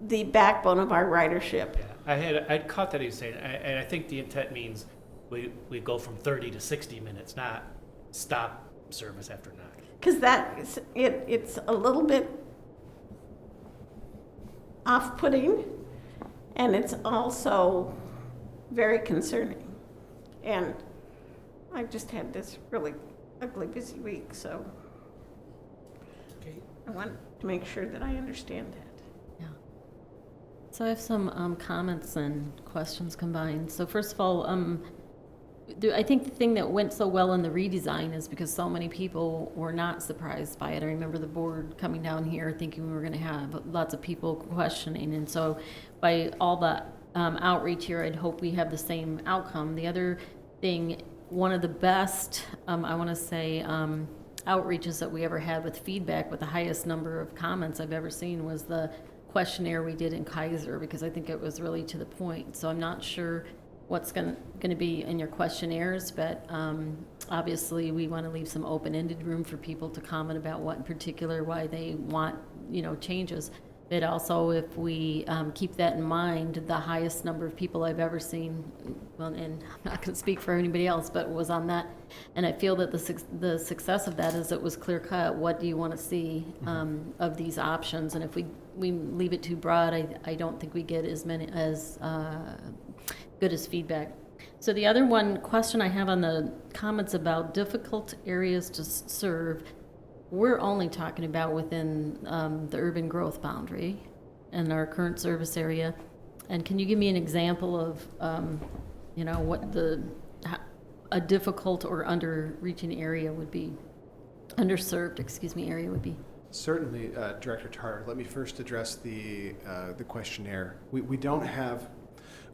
the backbone of our ridership. Yeah, I'd caught that he was saying, and I think the intent means we go from 30 to 60 minutes, not stop service after 9. Because it's a little bit off-putting, and it's also very concerning. And I've just had this really ugly, busy week, so I want to make sure that I understand that. Yeah. So I have some comments and questions combined. So first of all, I think the thing that went so well in the redesign is because so many people were not surprised by it. I remember the board coming down here thinking we were going to have lots of people questioning. And so by all the outreach here, I'd hope we have the same outcome. The other thing, one of the best, I want to say, outreaches that we ever had with feedback with the highest number of comments I've ever seen was the questionnaire we did in Keizer, because I think it was really to the point. So I'm not sure what's going to be in your questionnaires, but obviously we want to leave some open-ended room for people to comment about what in particular, why they want, changes. But also, if we keep that in mind, the highest number of people I've ever seen, well, and I'm not going to speak for anybody else, but was on that. And I feel that the success of that is it was clear cut. What do you want to see of these options? And if we leave it too broad, I don't think we get as good as feedback. So the other one question I have on the comments about difficult areas to serve, we're only talking about within the urban growth boundary and our current service area. And can you give me an example of, what a difficult or underreaching area would be, underserved, area would be? Certainly, Director Tarr. Let me first address the questionnaire. We don't have.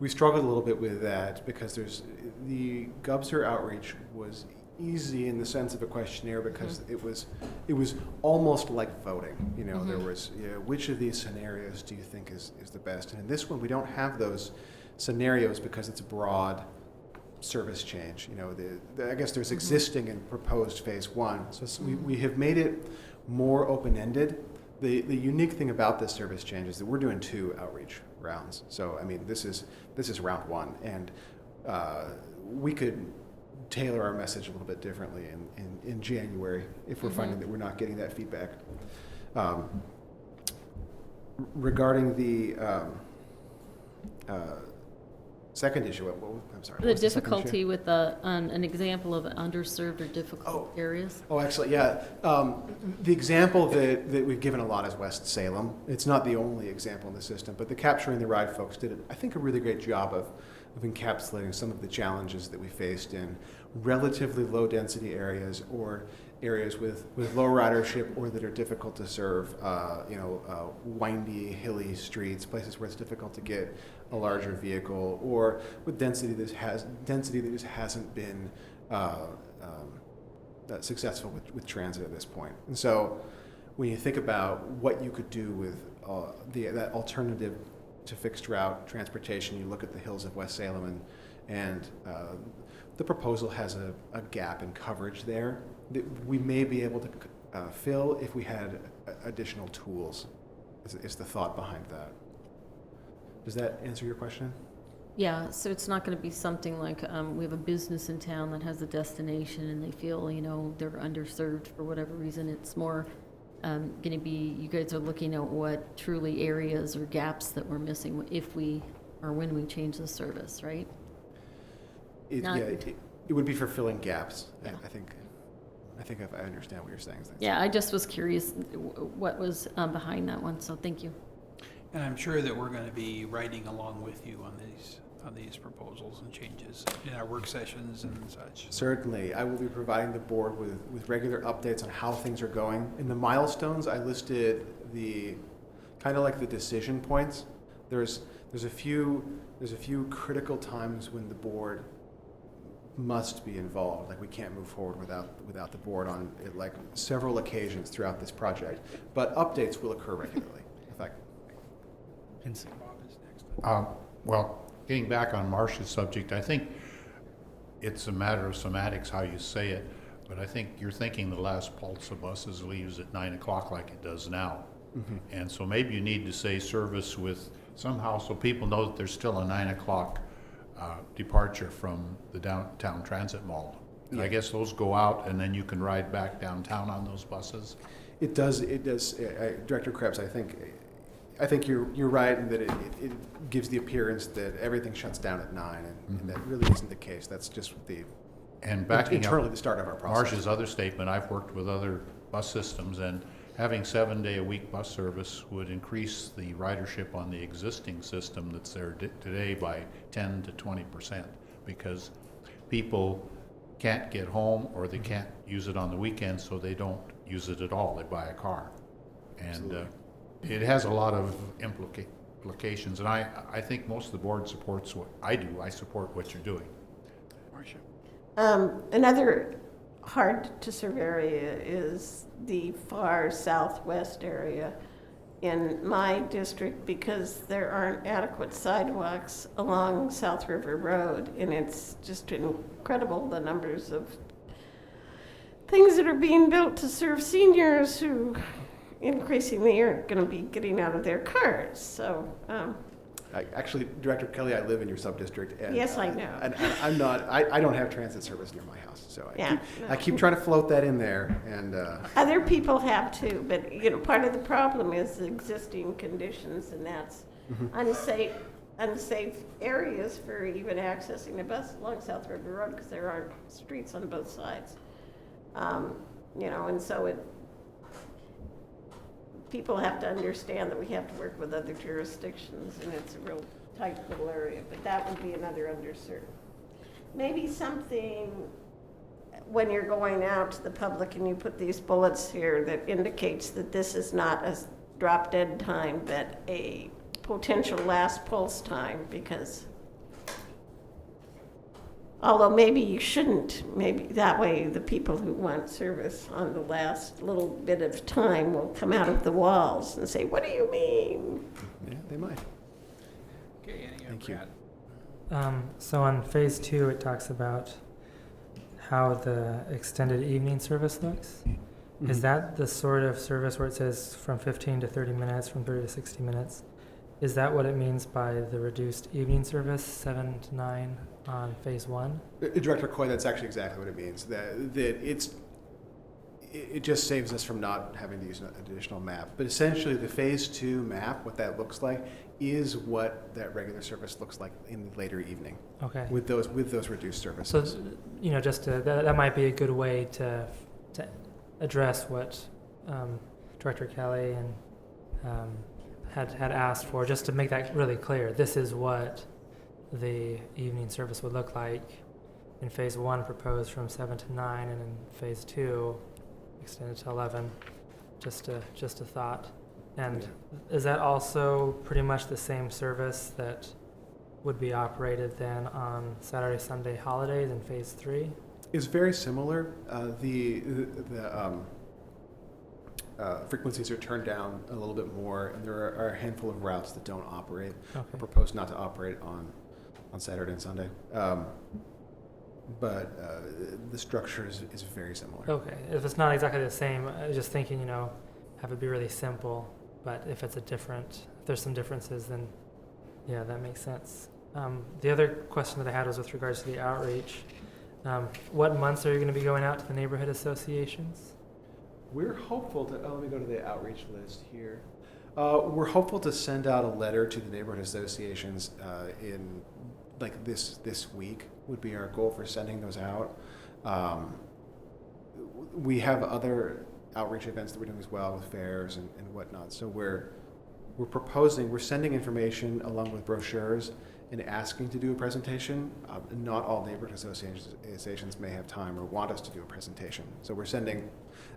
We struggled a little bit with that because the GovSer outreach was easy in the sense of a questionnaire because it was almost like voting. There was which of these scenarios do you think is the best? And in this one, we don't have those scenarios because it's a broad service change. I guess there's existing and proposed phase one. So we have made it more open-ended. The unique thing about this service change is that we're doing 2 outreach rounds. So I mean, this is round 1, and we could tailor our message a little bit differently in January if we're finding that we're not getting that feedback. Regarding the second issue, I'm sorry. The difficulty with an example of underserved or difficult areas? Oh, excellent. Yeah. The example that we've given a lot is West Salem. It's not the only example in the system, but the Capturing the Ride folks did, I think, a really great job of encapsulating some of the challenges that we faced in relatively low density areas or areas with low ridership or that are difficult to serve, windy, hilly streets, places where it's difficult to get a larger vehicle, or with density that just hasn't been successful with transit at this point. And so when you think about what you could do with that alternative to fixed route transportation, you look at the hills of West Salem, and the proposal has a gap in coverage there that we may be able to fill if we had additional tools, is the thought behind that. Does that answer your question? Yeah, so it's not going to be something like we have a business in town that has a destination and they feel, they're underserved for whatever reason. It's more going to be, you guys are looking at what truly areas or gaps that we're missing if we or when we change the service, right? It would be for filling gaps. Yeah. I think if I understand what you're saying. Yeah, I just was curious what was behind that one, so thank you. And I'm sure that we're going to be writing along with you on these proposals and changes in our work sessions and such. Certainly. I will be providing the board with regular updates on how things are going. In the milestones, I listed the kind of like the decision points. There's a few critical times when the board must be involved. Like, we can't move forward without the board on like several occasions throughout this project. But updates will occur regularly. In fact, Well, getting back on Marcia's subject, I think it's a matter of semantics how you say it, but I think you're thinking the last pulse of buses leaves at 9 o'clock like it does now. And so maybe you need to say service with somehow so people know that there's still a 9 o'clock departure from the downtown transit mall. And I guess those go out and then you can ride back downtown on those buses? It does. Director Krebs, I think you're right in that it gives the appearance that everything shuts down at 9, and that really isn't the case. That's just internally the start of our process. Marcia's other statement, I've worked with other bus systems, and having 7-day-a-week bus service would increase the ridership on the existing system that's there today by 10 to 20%, because people can't get home or they can't use it on the weekend, so they don't use it at all. They buy a car. And it has a lot of implications, and I think most of the board supports what I do. I support what you're doing. Marcia? Another hard-to-serve area is the far southwest area in my district because there aren't adequate sidewalks along South River Road, and it's just incredible the numbers of things that are being built to serve seniors who increasingly are going to be getting out of their cars. So, Actually, Director Kelly, I live in your sub-district. And, yes, I know. And I'm not, I don't have transit service near my house, so Yeah, I keep trying to float that in there, and, Other people have too, but part of the problem is the existing conditions, and that's unsafe areas for even accessing the bus along South River Road because there aren't streets on both sides. And so people have to understand that we have to work with other jurisdictions, and it's a real tight little area, but that would be another underserved. Maybe something when you're going out to the public and you put these bullets here that indicates that this is not a drop dead time, but a potential last pulse time, because although maybe you shouldn't, maybe that way the people who want service on the last little bit of time will come out of the walls and say, what do you mean? yeah, they might. Okay, any Thank you. So on phase 2, it talks about how the extended evening service looks. Is Mhm. that the sort of service where it says from 15 to 30 minutes, from 30 to 60 minutes? Is that what it means by the reduced evening service, 7 to 9 on phase 1? Director Coy, that's actually exactly what it means. It just saves us from not having to use an additional map. But essentially, the phase 2 map, what that looks like, is what that regular service looks like in the later evening Okay. with those reduced So, services. just that might be a good way to address what Director Kelly and had asked for, just to make that really clear. This is what the evening service would look like in phase 1, proposed from 7 to 9, and in phase 2, extended to 11. Just a thought. And is that also pretty much the same service that would be operated then on Saturday, Sunday holidays in phase 3? It's very similar. The frequencies are turned down a little bit more, and there are a handful of routes that don't operate, or Okay. propose not to operate on Saturday and Sunday. But the structure is very similar. Okay. If it's not exactly the same, I was just thinking, have it be really simple. But if it's if there's some differences, then yeah, that makes sense. The other question that I had was with regards to the outreach. What months are you going to be going out to the neighborhood associations? We're hopeful to, let me go to the outreach list here. We're hopeful to send out a letter to the neighborhood associations in like this week would be our goal for sending those out. We have other outreach events that we're doing as well with fairs and whatnot. So we're sending information along with brochures and asking to do a presentation. Not all neighborhood associations may have time or want us to do a presentation. So we're sending,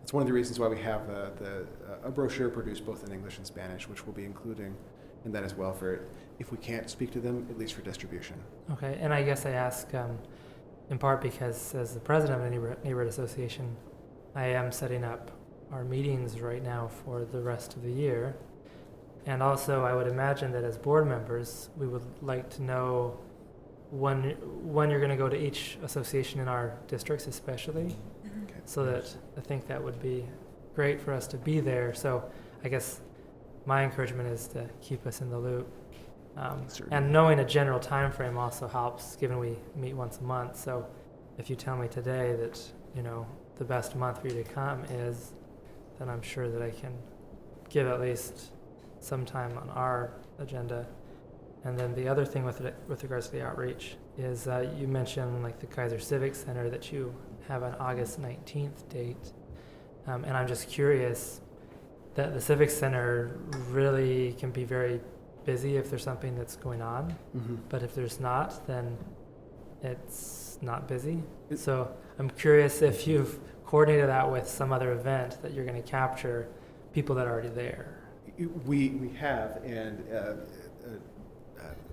it's one of the reasons why we have a brochure produced both in English and Spanish, which we'll be including in that as well for, if we can't speak to them, at least for distribution. Okay, and I guess I ask in part because as the president of a neighborhood association, I am setting up our meetings right now for the rest of the year. And also, I would imagine that as board members, we would like to know when you're going to go to each association in our districts, especially, Okay. so that I think that would be great for us to be there. So I guess my encouragement is to keep us in the loop. Certainly. And knowing a general time frame also helps, given we meet once a month. So if you tell me today that, the best month for you to come is, then I'm sure that I can give at least some time on our agenda. And then the other thing with regards to the outreach is you mentioned like the Keizer Civic Center that you have an August 19th date. And I'm just curious that the Civic Center really can be very busy if there's something that's going on. Mm-hmm. But if there's not, then it's not busy. So I'm curious if you've coordinated that with some other event that you're going to capture people that are already there. We have, and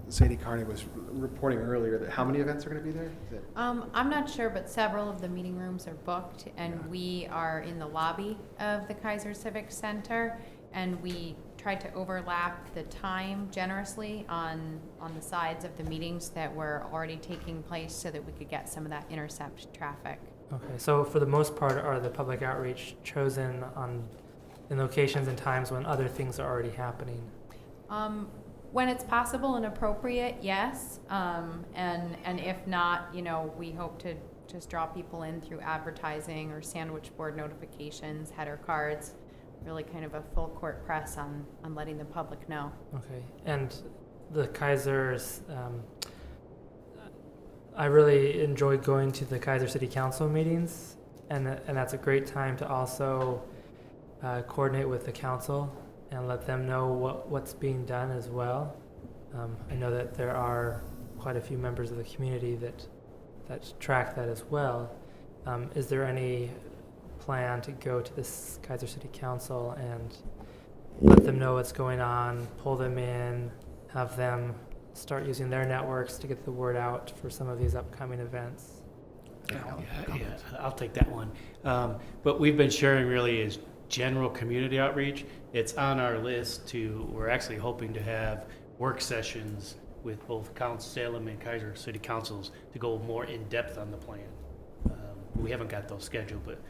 Sadie Carney was reporting earlier that how many events are going to be there? I'm not sure, but several of the meeting rooms are booked, and Yeah. we are in the lobby of the Keizer Civic Center, and we tried to overlap the time generously on the sides of the meetings that were already taking place so that we could get some of that intercept traffic. Okay, so for the most part, are the public outreach chosen on in locations and times when other things are already happening? When it's possible and appropriate, yes. And if not, we hope to just draw people in through advertising or sandwich board notifications, header cards, really kind of a full court press on letting the public know. Okay, and the Keizers, I really enjoy going to the Keizer City Council meetings, and that's a great time to also coordinate with the council and let them know what's being done as well. I know that there are quite a few members of the community that track that as well. Is there any plan to go to this Keizer City Council and let them know what's going on, pull them in, have them start using their networks to get the word out for some of these upcoming events? Yeah, I'll take that one. What we've been sharing really is general community outreach. It's on our list we're actually hoping to have work sessions with both Salem and Keizer City Councils to go more in depth on the plan. We haven't got those scheduled, but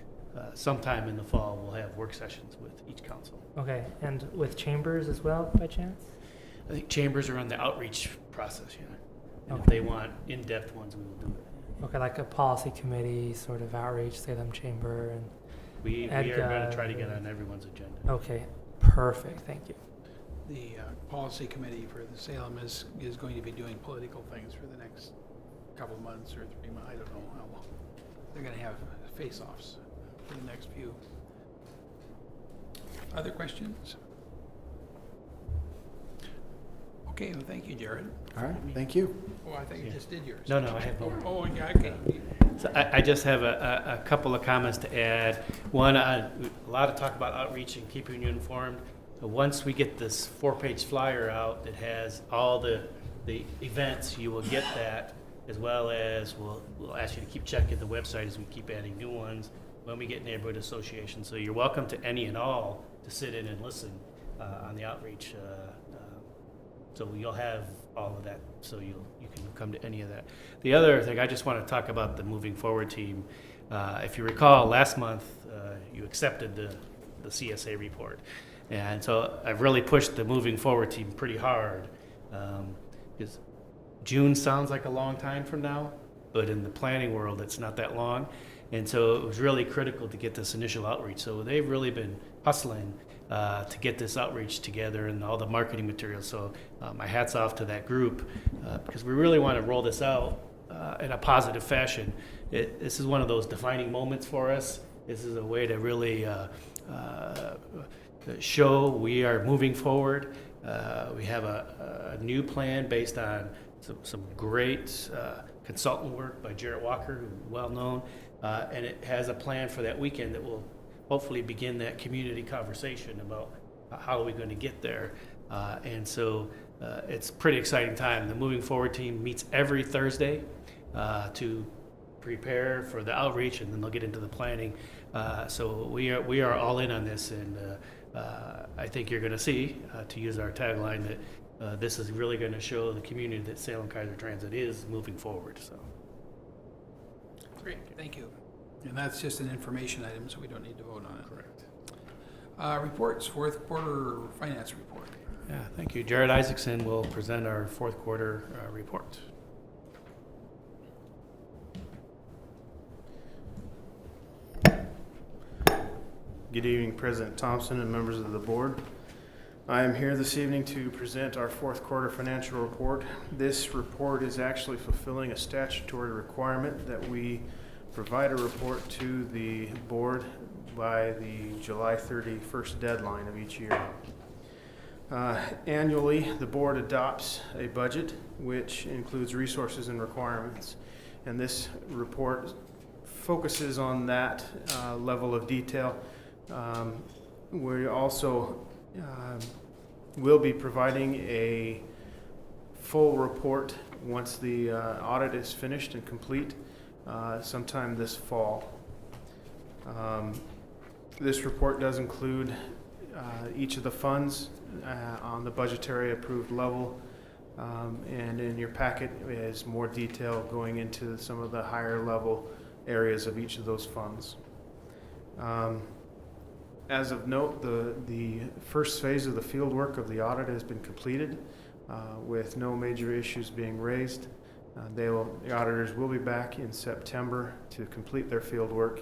sometime in the fall we'll have work sessions with each council. Okay, and with chambers as well, by chance? I think chambers are on the outreach process, yeah. And Okay. if they want in-depth ones, we will do it. Okay, like a policy committee sort of outreach, Salem Chamber and We are going to try to get on everyone's agenda. Okay, perfect, thank you. The policy committee for the Salem is going to be doing political things for the next couple of months or 3 months. I don't know how long. They're going to have face-offs for the next few. Other questions? Okay, well, thank you, Jared. All right, thank you. Oh, I think you just did yours. No, I have more. Oh, yeah, okay. So I just have a couple of comments to add. One, a lot of talk about outreach and keeping you informed. Once we get this 4-page flyer out that has all the events, you will get that, as well as we'll ask you to keep checking the website as we keep adding new ones when we get neighborhood associations. So you're welcome to any and all to sit in and listen on the outreach. So you'll have all of that, so you can come to any of that. The other thing, I just want to talk about the Moving Forward team. If you recall, last month you accepted the CSA report. And so I've really pushed the Moving Forward team pretty hard, because June sounds like a long time from now, but in the planning world, it's not that long. And so it was really critical to get this initial outreach. So they've really been hustling to get this outreach together and all the marketing materials. So my hat's off to that group, because we really want to roll this out in a positive fashion. This is one of those defining moments for us. This is a way to really show we are moving forward. We have a new plan based on some great consultant work by Jarrett Walker, who's well known, and it has a plan for that weekend that will hopefully begin that community conversation about how are we going to get there. And so it's a pretty exciting time. The Moving Forward team meets every Thursday to prepare for the outreach, and then they'll get into the planning. So we are all in on this, and I think you're going to see, to use our tagline, that this is really going to show the community that Salem Keizer Transit is moving forward. So, Great, thank you. And that's just an information item, so we don't need to vote on it. correct. Reports, fourth quarter finance report. Yeah, thank you. Jared Isaacson will present our fourth quarter report. Good evening, President Thompson and members of the board. I am here this evening to present our fourth quarter financial report. This report is actually fulfilling a statutory requirement that we provide a report to the board by the July 31st deadline of each year. Annually, the board adopts a budget which includes resources and requirements, and this report focuses on that level of detail. We also will be providing a full report once the audit is finished and complete sometime this fall. This report does include each of the funds on the budgetary approved level, and in your packet is more detail going into some of the higher level areas of each of those funds. As of note, the first phase of the field work of the audit has been completed with no major issues being raised. The auditors will be back in September to complete their field work,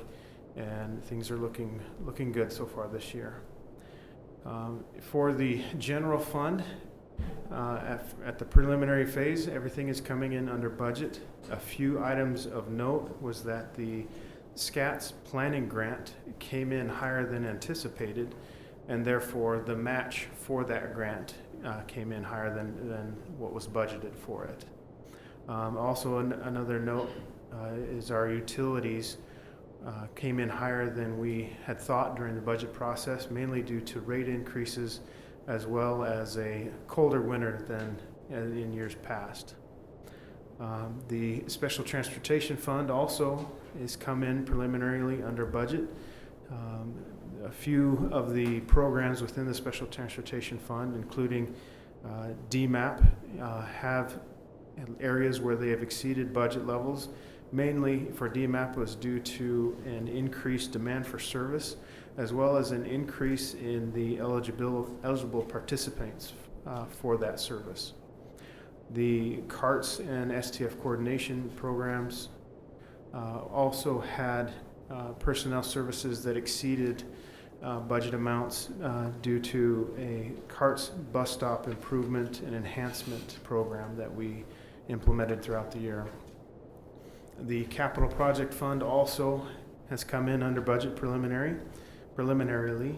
and things are looking good so far this year. For the general fund, at the preliminary phase, everything is coming in under budget. A few items of note was that the SCATS planning grant came in higher than anticipated, and therefore the match for that grant came in higher than what was budgeted for it. Also, another note is our utilities came in higher than we had thought during the budget process, mainly due to rate increases as well as a colder winter than in years past. The Special Transportation Fund also is come in preliminarily under budget. A few of the programs within the Special Transportation Fund, including DMAP, have areas where they have exceeded budget levels. Mainly for DMAP was due to an increased demand for service, as well as an increase in the eligible participants for that service. The CARTS and STF coordination programs also had personnel services that exceeded budget amounts due to a CARTS bus stop improvement and enhancement program that we implemented throughout the year. The Capital Project Fund also has come in under budget preliminarily,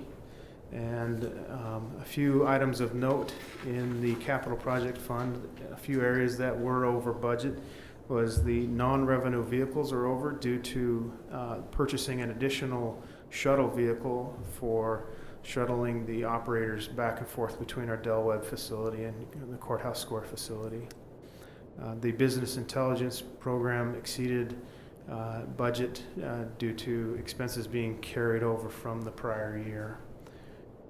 and a few items of note in the Capital Project Fund. A few areas that were over budget was the non-revenue vehicles are over due to purchasing an additional shuttle vehicle for shuttling the operators back and forth between our Del Webb facility and the Courthouse Square facility. The business intelligence program exceeded budget due to expenses being carried over from the prior year.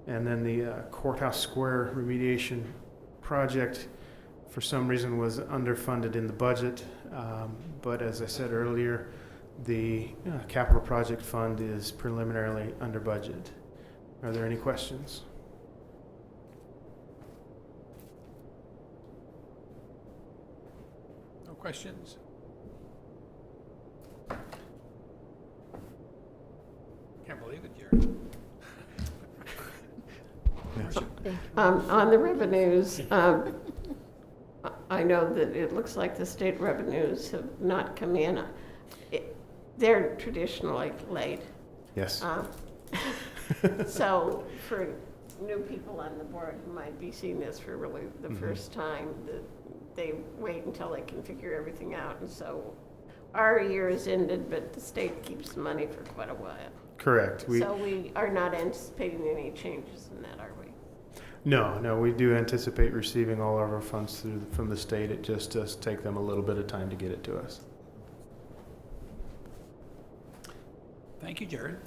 And then the Courthouse Square remediation project, for some reason, was underfunded in the budget. But as I said earlier, the Capital Project Fund is preliminarily under budget. Are there any questions? Questions? Can't believe it, Jared. On the revenues, I know that it looks like the state revenues have not come in. They're traditionally late. Yes. So for new people on the board who might be seeing this for really the first time, they wait until they can figure everything out. And so our year is ended, but the state keeps the money for quite a while. Correct. So we are not anticipating any changes in that, are we? No, we do anticipate receiving all of our funds from the state. It just does take them a little bit of time to get it to us. Thank you, Jared.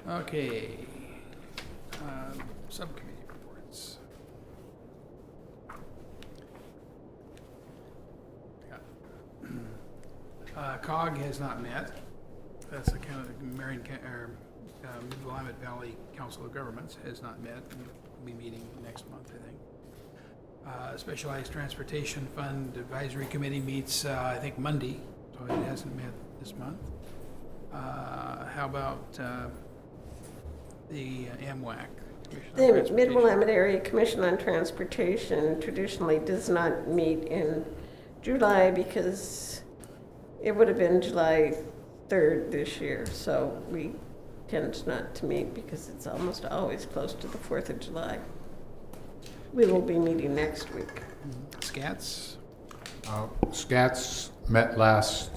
Okay. Subcommittee reports. COG has not met. That's the kind of Willamette Valley Council of Governments has not met. We'll be meeting next month, I think. Specialized Transportation Fund Advisory Committee meets, I think, Monday, so it hasn't met this month. How about the AMWAC? The Mid-Willamette Area Commission on Transportation traditionally does not meet in July because it would have been July 3rd this year, so we tend not to meet because it's almost always close to the 4th of July. We will be meeting next week. SCATS? SCATS met this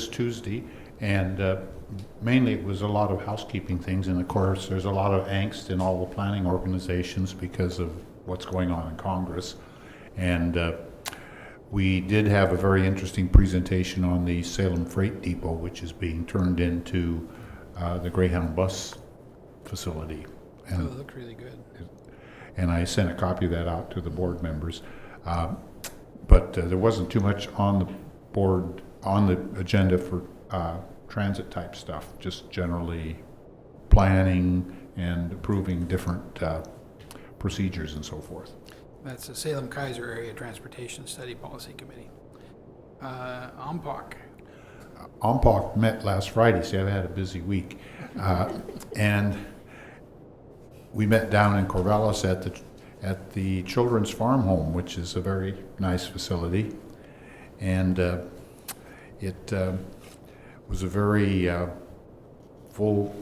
Tuesday, and mainly it was a lot of housekeeping things, and of course there's a lot of angst in all the planning organizations because of what's going on in Congress. And we did have a very interesting presentation on the Salem Freight Depot, which is being turned into the Greyhound bus facility. And it looked really good. And I sent a copy of that out to the board members. But there wasn't too much on the board, on the agenda for transit type stuff, just generally planning and approving different procedures and so forth. That's the Salem Keizer Area Transportation Study Policy Committee. OMPOC. OMPOC met last Friday. See, I've had a busy week. And we met down in Corvallis at the Children's Farm Home, which is a very nice facility. And it was a very full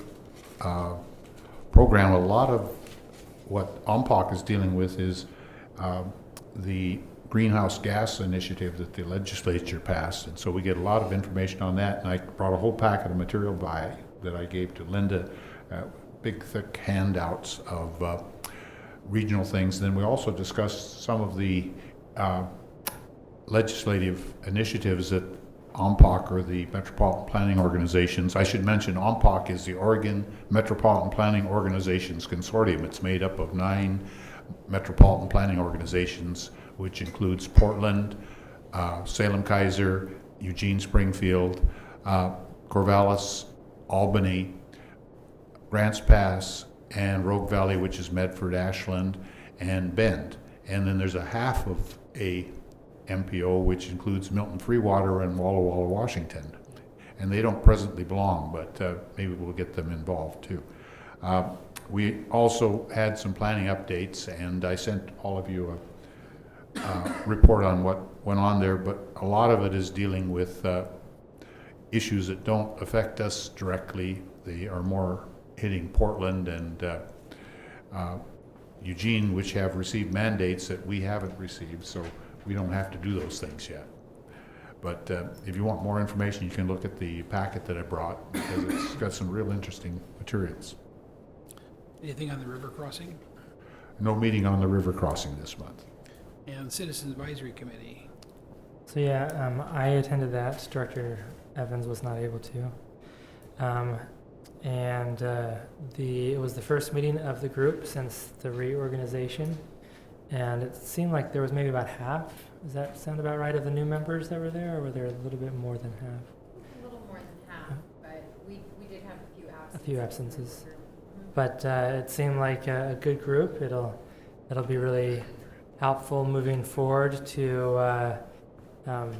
program. A lot of what OMPOC is dealing with is the greenhouse gas initiative that the legislature passed, and so we get a lot of information on that. And I brought a whole packet of material by that I gave to Linda, big thick handouts of regional things. Then we also discussed some of the legislative initiatives that OMPOC, or the Metropolitan Planning Organizations. I should mention OMPOC is the Oregon Metropolitan Planning Organizations Consortium. It's made up of 9 metropolitan planning organizations, which includes Portland, Salem Keizer, Eugene Springfield, Corvallis, Albany, Grants Pass, and Rogue Valley, which is Medford, Ashland, and Bend. And then there's a half of a MPO, which includes Milton Freewater and Walla Walla, Washington. And they don't presently belong, but maybe we'll get them involved too. We also had some planning updates, and I sent all of you a report on what went on there, but a lot of it is dealing with issues that don't affect us directly. They are more hitting Portland and Eugene, which have received mandates that we haven't received, so we don't have to do those things yet. But if you want more information, you can look at the packet that I brought, because it's got some real interesting materials. Anything on the river crossing? No meeting on the river crossing this month. And Citizen Advisory Committee. So yeah, I attended that. Director Evans was not able to. It was the first meeting of the group since the reorganization, and it seemed like there was maybe about half. Does that sound about right, of the new members that were there, or were there a little bit more than half? A little more than half, but we did have a few absences. A few absences. But it seemed like a good group. It'll be really helpful moving forward to. I've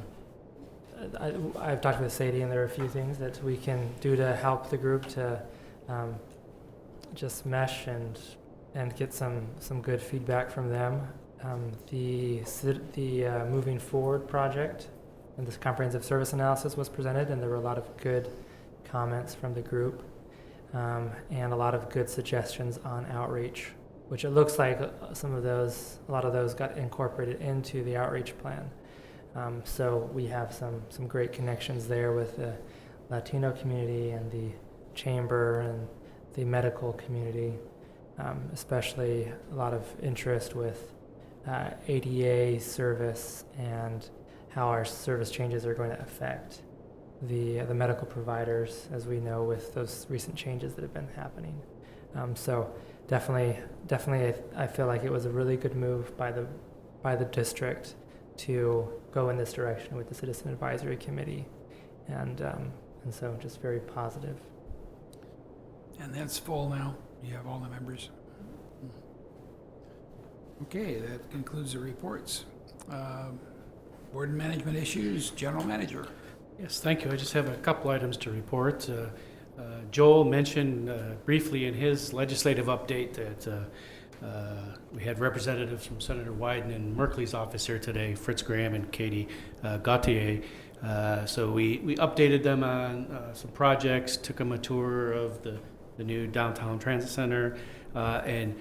talked with Sadie, and there are a few things that we can do to help the group to just mesh and get some good feedback from them. The moving forward project and this comprehensive service analysis was presented, and there were a lot of good comments from the group. And a lot of good suggestions on outreach, which it looks like a lot of those got incorporated into the outreach plan. So we have some great connections there with the Latino community and the chamber and the medical community, especially a lot of interest with ADA service and how our service changes are going to affect the medical providers, as we know, with those recent changes that have been happening. So definitely, I feel like it was a really good move by the district to go in this direction with the Citizen Advisory Committee, and so just very positive. And that's full now. You have all the members. Okay, that concludes the reports. Board and management issues, General Manager. Yes, thank you. I just have a couple items to report. Joel mentioned briefly in his legislative update that we had representatives from Senator Wyden and Merkley's office here today, Fritz Graham and Katie Gauthier. So we updated them on some projects, took them a tour of the new downtown transit center, and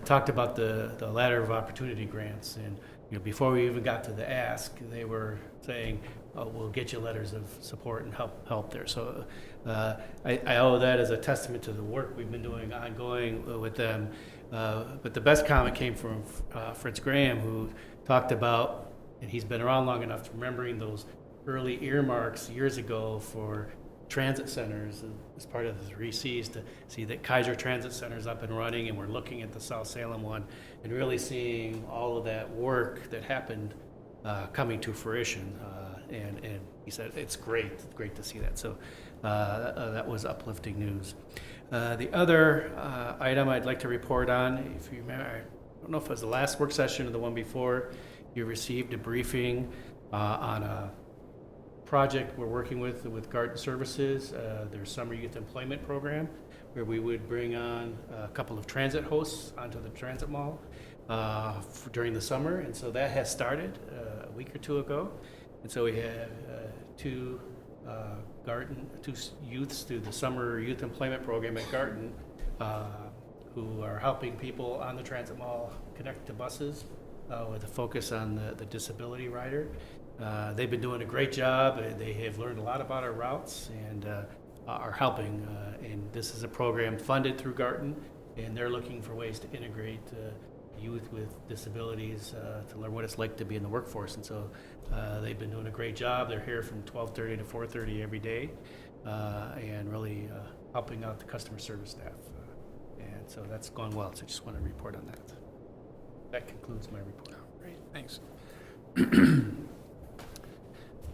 talked about the ladder of opportunity grants. And before we even got to the ask, they were saying, we'll get you letters of support and help there. So I owe that as a testament to the work we've been doing ongoing with them. But the best comment came from Fritz Graham, who talked about, and he's been around long enough to remembering those early earmarks years ago for transit centers as part of the 3Cs, to see that Keizer Transit Center is up and running, and we're looking at the South Salem one and really seeing all of that work that happened coming to fruition. And he said it's great to see that. So that was uplifting news. The other item I'd like to report on, if you remember, I don't know if it was the last work session or the one before, you received a briefing on a project we're working with Garden Services, their summer youth employment program, where we would bring on a couple of transit hosts onto the transit mall during the summer. And so that has started a week or two ago. And so we had two youths through the summer youth employment program at Garden who are helping people on the transit mall connect to buses with a focus on the disability rider. They've been doing a great job. They have learned a lot about our routes and are helping. And this is a program funded through Garden, and they're looking for ways to integrate youth with disabilities to learn what it's like to be in the workforce. And so they've been doing a great job. They're here from 12:30 to 4:30 every day and really helping out the customer service staff. And so that's gone well. So I just want to report on that. That concludes my report. Great, thanks.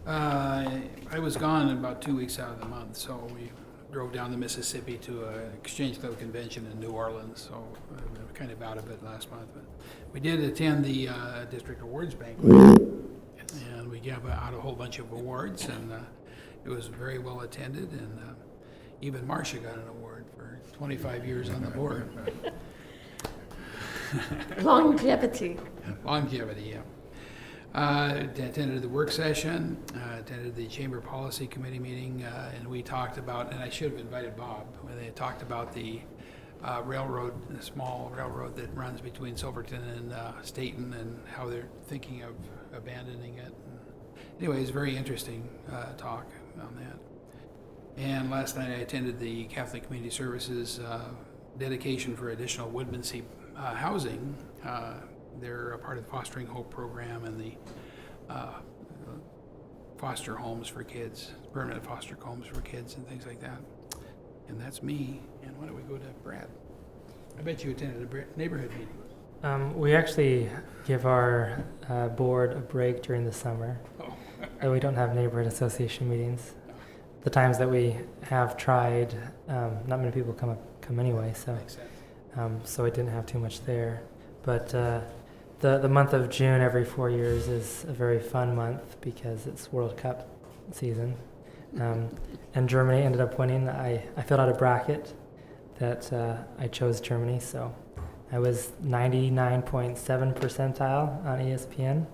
I was gone about 2 weeks out of the month, so we drove down the Mississippi to an Exchange Club convention in New Orleans, so I'm kind of out of it last month. But we did attend the District Awards Banquet, and we gave out a whole bunch of awards, and it was very well attended, and even Marcia got an award for 25 years on the board. Longevity. Longevity, yeah. Attended the work session, attended the Chamber Policy Committee meeting, and we talked about, and I should have invited Bob, when they talked about the railroad, the small railroad that runs between Silverton and Staten, and how they're thinking of abandoning it. Anyway, it's a very interesting talk on that. And last night I attended the Catholic Community Services dedication for additional Woodmansee housing. They're a part of the Fostering Hope program and the foster homes for kids, permanent foster homes for kids and things like that. And that's me. And why don't we go to Brad? I bet you attended a neighborhood meeting. We actually give our board a break during the summer. Oh. We don't have neighborhood association meetings. The times that we have tried, not many people come anyway, so Makes sense. so I didn't have too much there. But the month of June every 4 years is a very fun month because it's World Cup season. And Germany ended up winning. I filled out a bracket that I chose Germany, so I was 99.7 percentile on ESPN.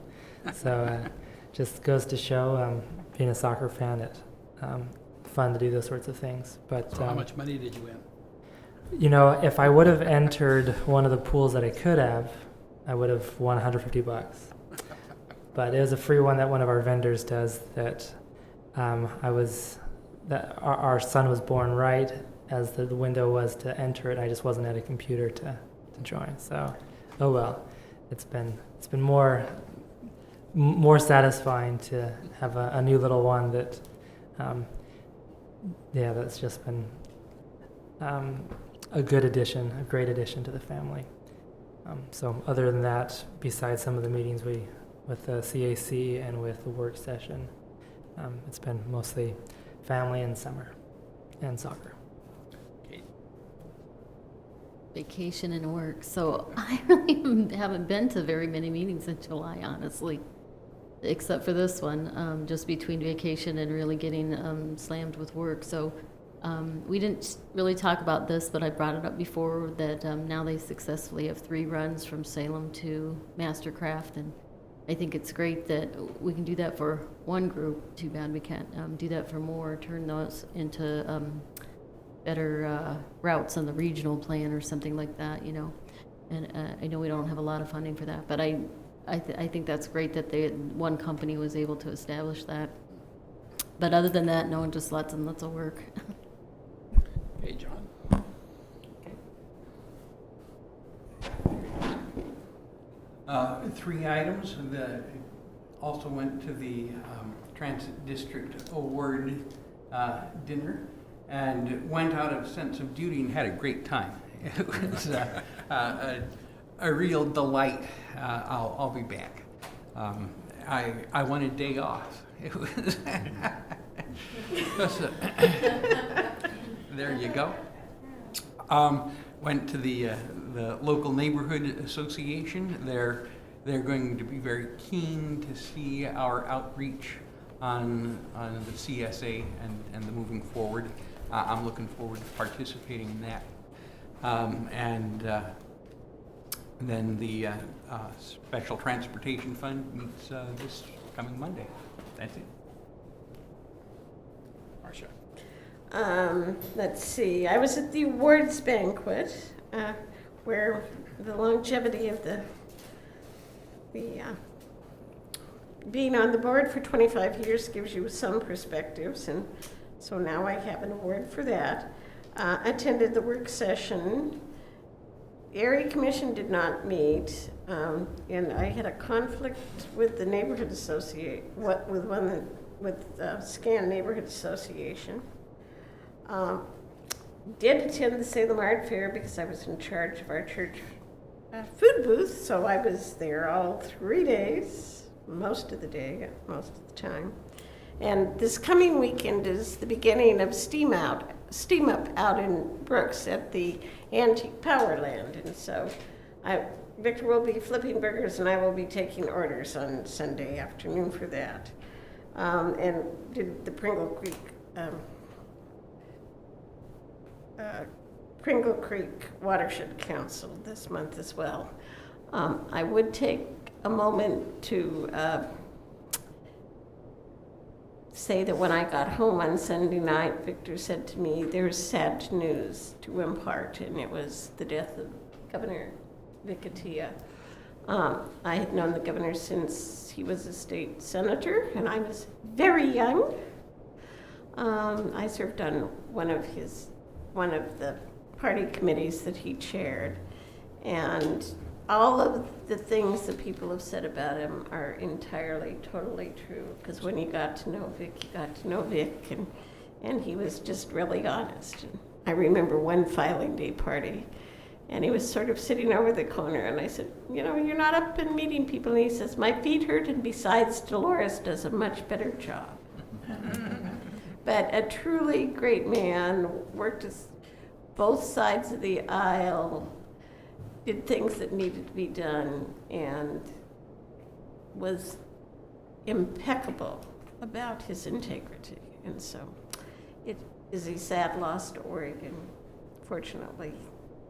So just goes to show, being a soccer fan, it's fun to do those sorts of things. But So how much money did you win? You know, if I would have entered one of the pools that I could have, I would have won $150. But it was a free one that one of our vendors does that our son was born right as the window was to enter it. I just wasn't at a computer to join. So, oh well, it's been more satisfying to have a new little one that, that's just been a good addition, a great addition to the family. So other than that, besides some of the meetings with the CAC and with the work session, it's been mostly family and summer and soccer. Vacation and work. So I really haven't been to very many meetings in July, honestly, except for this one, just between vacation and really getting slammed with work. So we didn't really talk about this, but I brought it up before that now they successfully have 3 runs from Salem to Mastercraft, and I think it's great that we can do that for one group. Too bad we can't do that for more, turn those into better routes on the regional plan or something like that, you know. And I know we don't have a lot of funding for that, but I think that's great that one company was able to establish that. But other than that, no, just lots and lots of work. Hey, John. 3 items that also went to the Transit District Award dinner and went out of sense of duty and had a great time. It was a real delight. I'll be back. I wanted a day off. It was There you go. Went to the local neighborhood association. They're going to be very keen to see our outreach on the CSA and the moving forward. I'm looking forward to participating in that. And then the Special Transportation Fund meets this coming Monday. That's it. Marcia. Let's see, I was at the awards banquet, where the longevity of the being on the board for 25 years gives you some perspectives, and so now I have an award for that. Attended the work session. Area Commission did not meet, and I had a conflict with the neighborhood with Scan Neighborhood Association. Did attend the Salem Art Fair because I was in charge of our church food booth, so I was there all 3 days, most of the day, most of the time. And this coming weekend is the beginning of Steam Up out in Brooks at the Antique Powerland, and so Victor will be flipping burgers and I will be taking orders on Sunday afternoon for that. And did the Pringle Creek Watershed Council this month as well. I would take a moment to say that when I got home on Sunday night, Victor said to me, "There's sad news to impart," and it was the death of Governor Vicatia. I had known the governor since he was a state senator, and I was very young. I served on one of the party committees that he chaired, and all of the things that people have said about him are entirely, totally true, because when you got to know Vic, you got to know Vic, and he was just really honest. And I remember one filing day party, and he was sort of sitting over the corner, and I said, "You know, you're not up and meeting people," and he says, "My feet hurt, and besides, Dolores does a much better job." But a truly great man, worked as both sides of the aisle, did things that needed to be done, and was impeccable about his integrity. And so it is a sad loss to Oregon. Fortunately,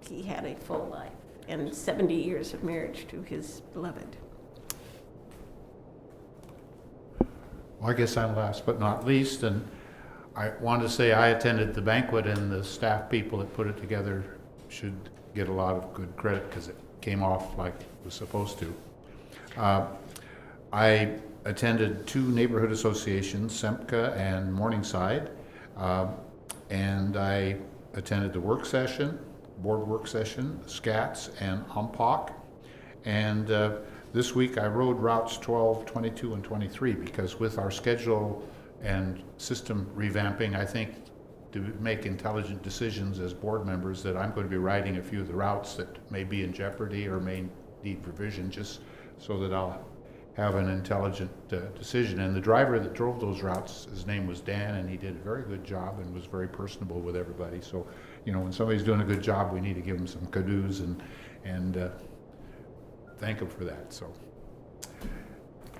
he had a full life and 70 years of marriage to his beloved. Well, I guess I'm last but not least, and I wanted to say I attended the banquet, and the staff people that put it together should get a lot of good credit because it came off like it was supposed to. I attended 2 neighborhood associations, Semka and Morningside, and I attended the work session, board work session, SCATS and OMPOC, and this week I rode routes 12, 22, and 23 because with our schedule and system revamping, I think to make intelligent decisions as board members that I'm going to be riding a few of the routes that may be in jeopardy or may need revision, just so that I'll have an intelligent decision. And the driver that drove those routes, his name was Dan, and he did a very good job and was very personable with everybody. So, you know, when somebody's doing a good job, we need to give them some kudos and thank them for that. So.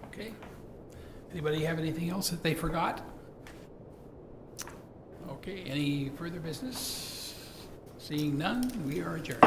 Okay. Anybody have anything else that they forgot? Okay, any further business? Seeing none, we are adjourned.